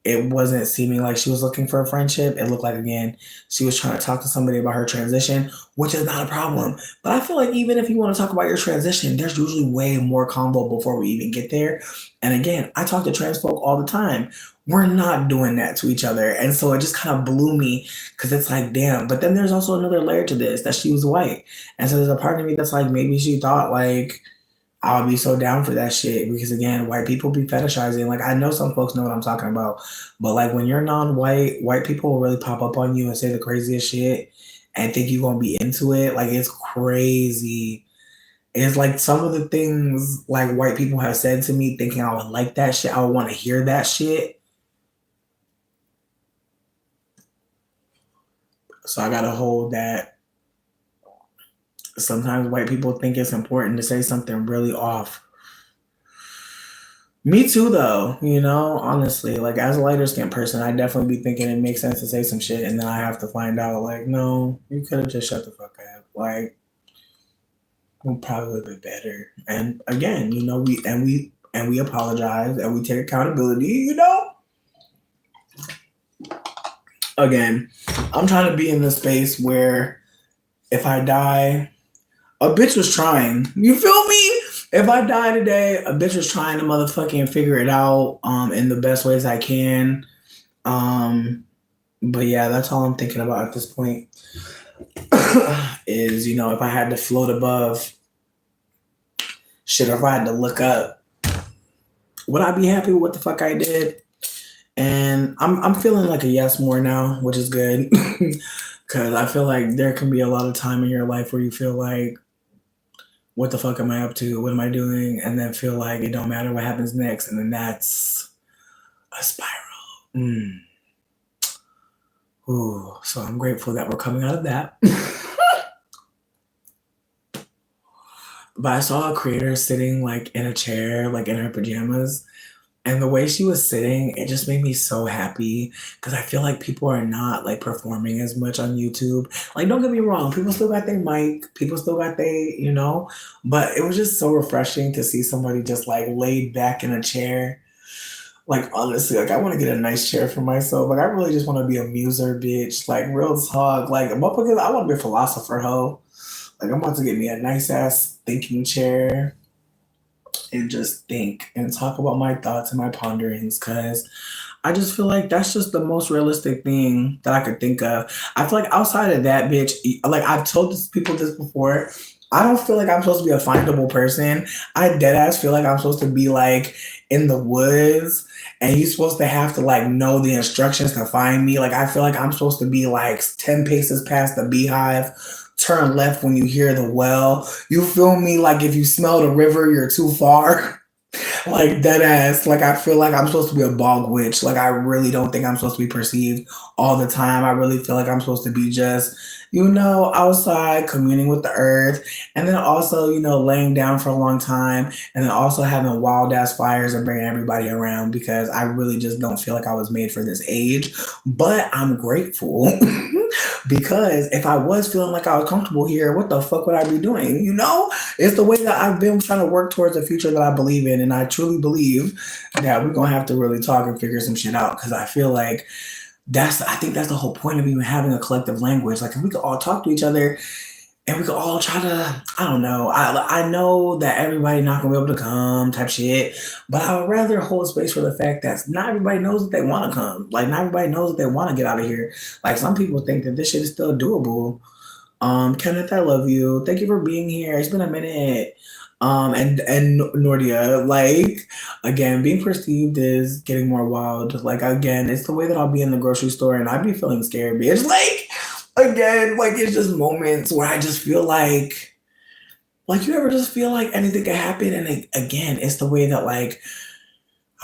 Speaker 1: it wasn't seeming like she was looking for a friendship. It looked like, again, she was trying to talk to somebody about her transition, which is not a problem. But I feel like even if you want to talk about your transition, there's usually way more convo before we even get there. And again, I talk to trans folk all the time. We're not doing that to each other. And so it just kind of blew me because it's like, damn. But then there's also another layer to this, that she was white. And so there's a part of me that's like, maybe she thought like, I would be so down for that shit because, again, white people be fetishizing. Like, I know some folks know what I'm talking about, but like when you're non-white, white people will really pop up on you and say the craziest shit and think you're gonna be into it. Like, it's crazy. It's like some of the things like white people have said to me, thinking I would like that shit. I would want to hear that shit. So I gotta hold that. Sometimes white people think it's important to say something really off. Me too, though, honestly, like as a lighter skinned person, I definitely be thinking it makes sense to say some shit. And then I have to find out like, no, you could have just shut the fuck up. Like, we'll probably be better. And again, we apologize and we take accountability, Again, I'm trying to be in the space where if I die, a bitch was trying. You feel me? If I die today, a bitch was trying to motherfucking figure it out in the best ways I can. But yeah, that's all I'm thinking about at this point. Is, if I had to float above shit, or if I had to look up, would I be happy with what the fuck I did? And I'm feeling like a yes more now, which is good. Cause I feel like there can be a lot of time in your life where you feel like, what the fuck am I up to? What am I doing? And then feel like it don't matter what happens next. And then that's a spiral. Ooh, so I'm grateful that we're coming out of that. But I saw a creator sitting like in a chair, like in her pajamas. And the way she was sitting, it just made me so happy because I feel like people are not like performing as much on YouTube. Like, don't get me wrong, people still got their mic, people still got but it was just so refreshing to see somebody just like laid back in a chair. Like, honestly, like I want to get a nice chair for myself. Like, I really just want to be a muser, bitch. Like, real talk. Like, motherfuckers, I want to be a philosopher, hoe. Like, I'm about to get me a nice ass thinking chair. and just think and talk about my thoughts and my ponderings, because I just feel like that's just the most realistic thing that I could think of. I feel like outside of that, bitch, like I've told people this before, I don't feel like I'm supposed to be a findable person. I dead ass feel like I'm supposed to be like in the woods and you're supposed to have to like know the instructions to find me. Like I feel like I'm supposed to be like 10 paces past the beehive. Turn left when you hear the well. You feel me? Like if you smell the river, you're too far. Like dead ass. Like I feel like I'm supposed to be a bog witch. Like I really don't think I'm supposed to be perceived all the time. I really feel like I'm supposed to be just, outside communing with the earth, and then also, laying down for a long time, and then also having wild ass fires and bringing everybody around because I really just don't feel like I was made for this age. But I'm grateful because if I was feeling like I was comfortable here, what the fuck would I be doing? It's the way that I've been trying to work towards a future that I believe in. And I truly believe that we're going to have to really talk and figure some shit out. Cause I feel like I think that's the whole point of even having a collective language. Like if we could all talk to each other and we could all try to, I don't know. I know that everybody not gonna be able to come type shit, but I would rather hold space for the fact that not everybody knows that they want to come. Like not everybody knows that they want to get out of here. Like some people think that this shit is still doable. Kenneth, I love you. Thank you for being here. It's been a minute. And Nordia, like again, being perceived is getting more wild. Like again, it's the way that I'll be in the grocery store and I'd be feeling scared, bitch. Like again, like it's just moments where I just feel like you ever just feel like anything can happen, and again, it's the way that like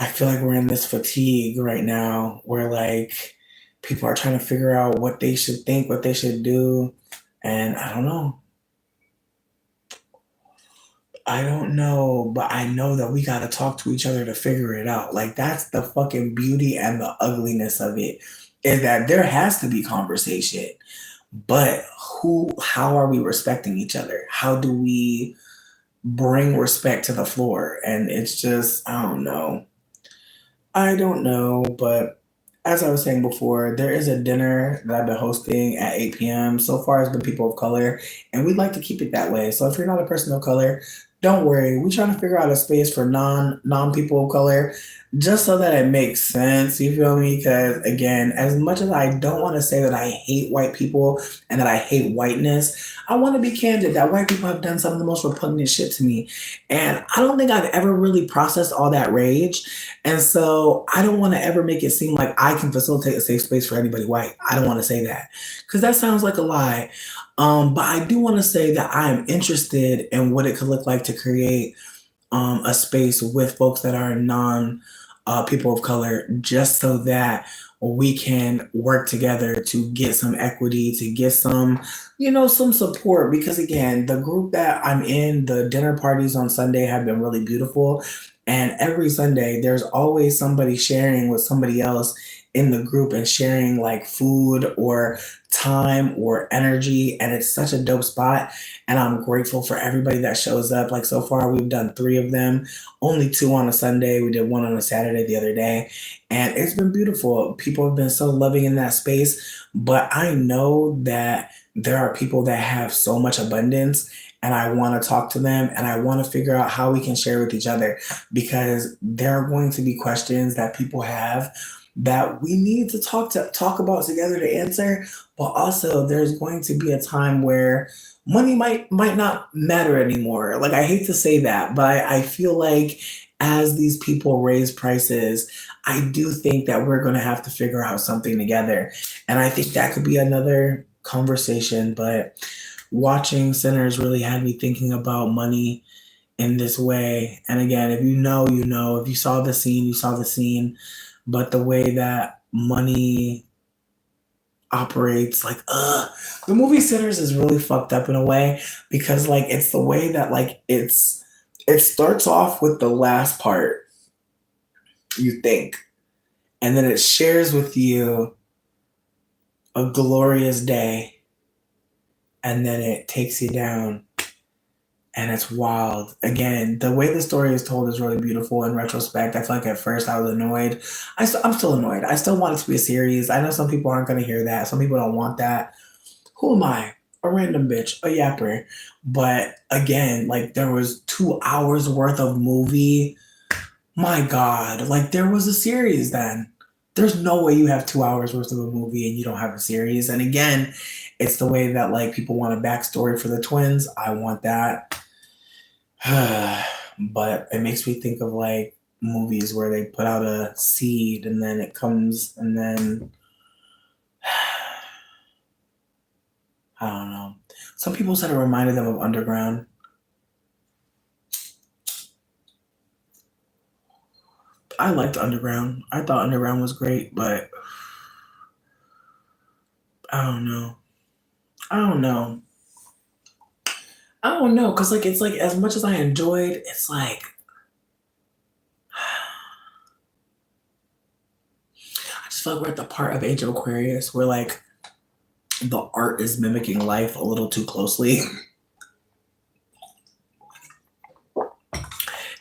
Speaker 1: I feel like we're in this fatigue right now where like people are trying to figure out what they should think, what they should do. And I don't know. I don't know, but I know that we got to talk to each other to figure it out. Like, that's the fucking beauty and the ugliness of it, is that there has to be conversation. But how are we respecting each other? How do we bring respect to the floor? And it's just, I don't know. I don't know, but as I was saying before, there is a dinner that I've been hosting at 8 p.m. So far, it's been people of color, and we'd like to keep it that way. So if you're not a person of color, don't worry. We're trying to figure out a space for non people of color, just so that it makes sense. You feel me? Because again, as much as I don't want to say that I hate white people and that I hate whiteness, I want to be candid that white people have done some of the most repugnant shit to me, and I don't think I've ever really processed all that rage. And so I don't want to ever make it seem like I can facilitate a safe space for anybody white. I don't want to say that because that sounds like a lie. But I do want to say that I am interested in what it could look like to create a space with folks that are non people of color, just so that we can work together to get some equity, to get some, some support. Because again, the group that I'm in, the dinner parties on Sunday have been really beautiful. And every Sunday, there's always somebody sharing with somebody else in the group and sharing like food or time or energy. And it's such a dope spot. And I'm grateful for everybody that shows up. Like so far, we've done 3 of them, only 2 on a Sunday. We did 1 on a Saturday the other day. And it's been beautiful. People have been so loving in that space. But I know that there are people that have so much abundance, and I want to talk to them and I want to figure out how we can share with each other, because there are going to be questions that people have that we need to talk about together to answer. But also there's going to be a time where money might not matter anymore. Like I hate to say that, but I feel like as these people raise prices, I do think that we're going to have to figure out something together. And I think that could be another conversation. But watching Sinners really had me thinking about money in this way. And again, if you know, you know. If you saw the scene, you saw the scene. But the way that money operates, like, the movie Sinners is really fucked up in a way, because like it's the way that like it starts off with the last part, you think, and then it shares with you a glorious day, and then it takes you down. And it's wild. Again, the way the story is told is really beautiful in retrospect. I feel like at first I was annoyed. I'm still annoyed. I still want it to be a series. I know some people aren't going to hear that. Some people don't want that. Who am I? a random bitch, a yapper. But again, like there was 2 hours worth of movie. My God, like there was a series then. There's no way you have 2 hours worth of a movie and you don't have a series. And again, it's the way that like people want a backstory for the twins. I want that. But it makes me think of like movies where they put out a seed and then it comes and then I don't know. Some people said it reminded them of Underground. I liked Underground. I thought Underground was great, but I don't know. I don't know. I don't know, cause like it's like as much as I enjoyed, it's like I just feel like we're at the part of Age of Aquarius where like the art is mimicking life a little too closely.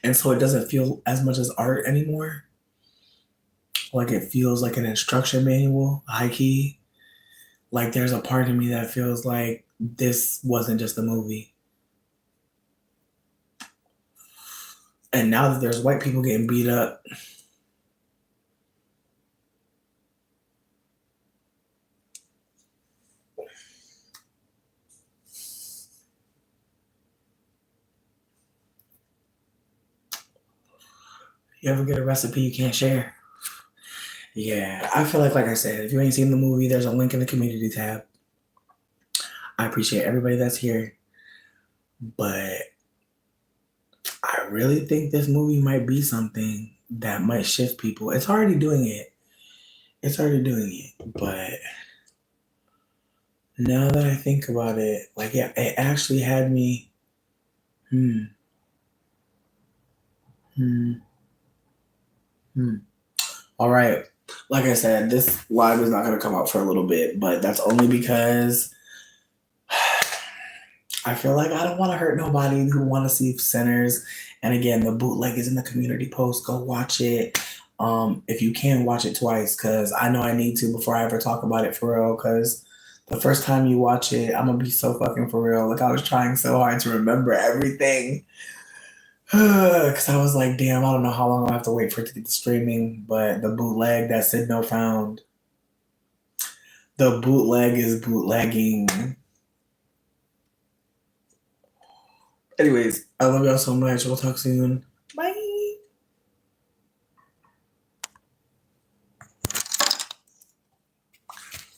Speaker 1: And so it doesn't feel as much as art anymore. Like it feels like an instruction manual, high key. Like there's a part of me that feels like this wasn't just a movie. And now that there's white people getting beat up, you ever get a recipe you can't share? Yeah, I feel like I said, if you ain't seen the movie, there's a link in the community tab. I appreciate everybody that's here, but I really think this movie might be something that might shift people. It's already doing it. It's already doing it. But now that I think about it, like, yeah, it actually had me, hmm, hmm, hmm. All right. Like I said, this live is not going to come out for a little bit, but that's only because I feel like I don't want to hurt nobody who want to see Sinners. And again, the bootleg is in the community post. Go watch it. If you can watch it twice, because I know I need to before I ever talk about it for real. Because the first time you watch it, I'm gonna be so fucking for real. Like I was trying so hard to remember everything. Because I was like, damn, I don't know how long I'll have to wait for it to get to streaming. But the bootleg that Sid No found, the bootleg is bootlegging. Anyways, I love y'all so much. We'll talk soon.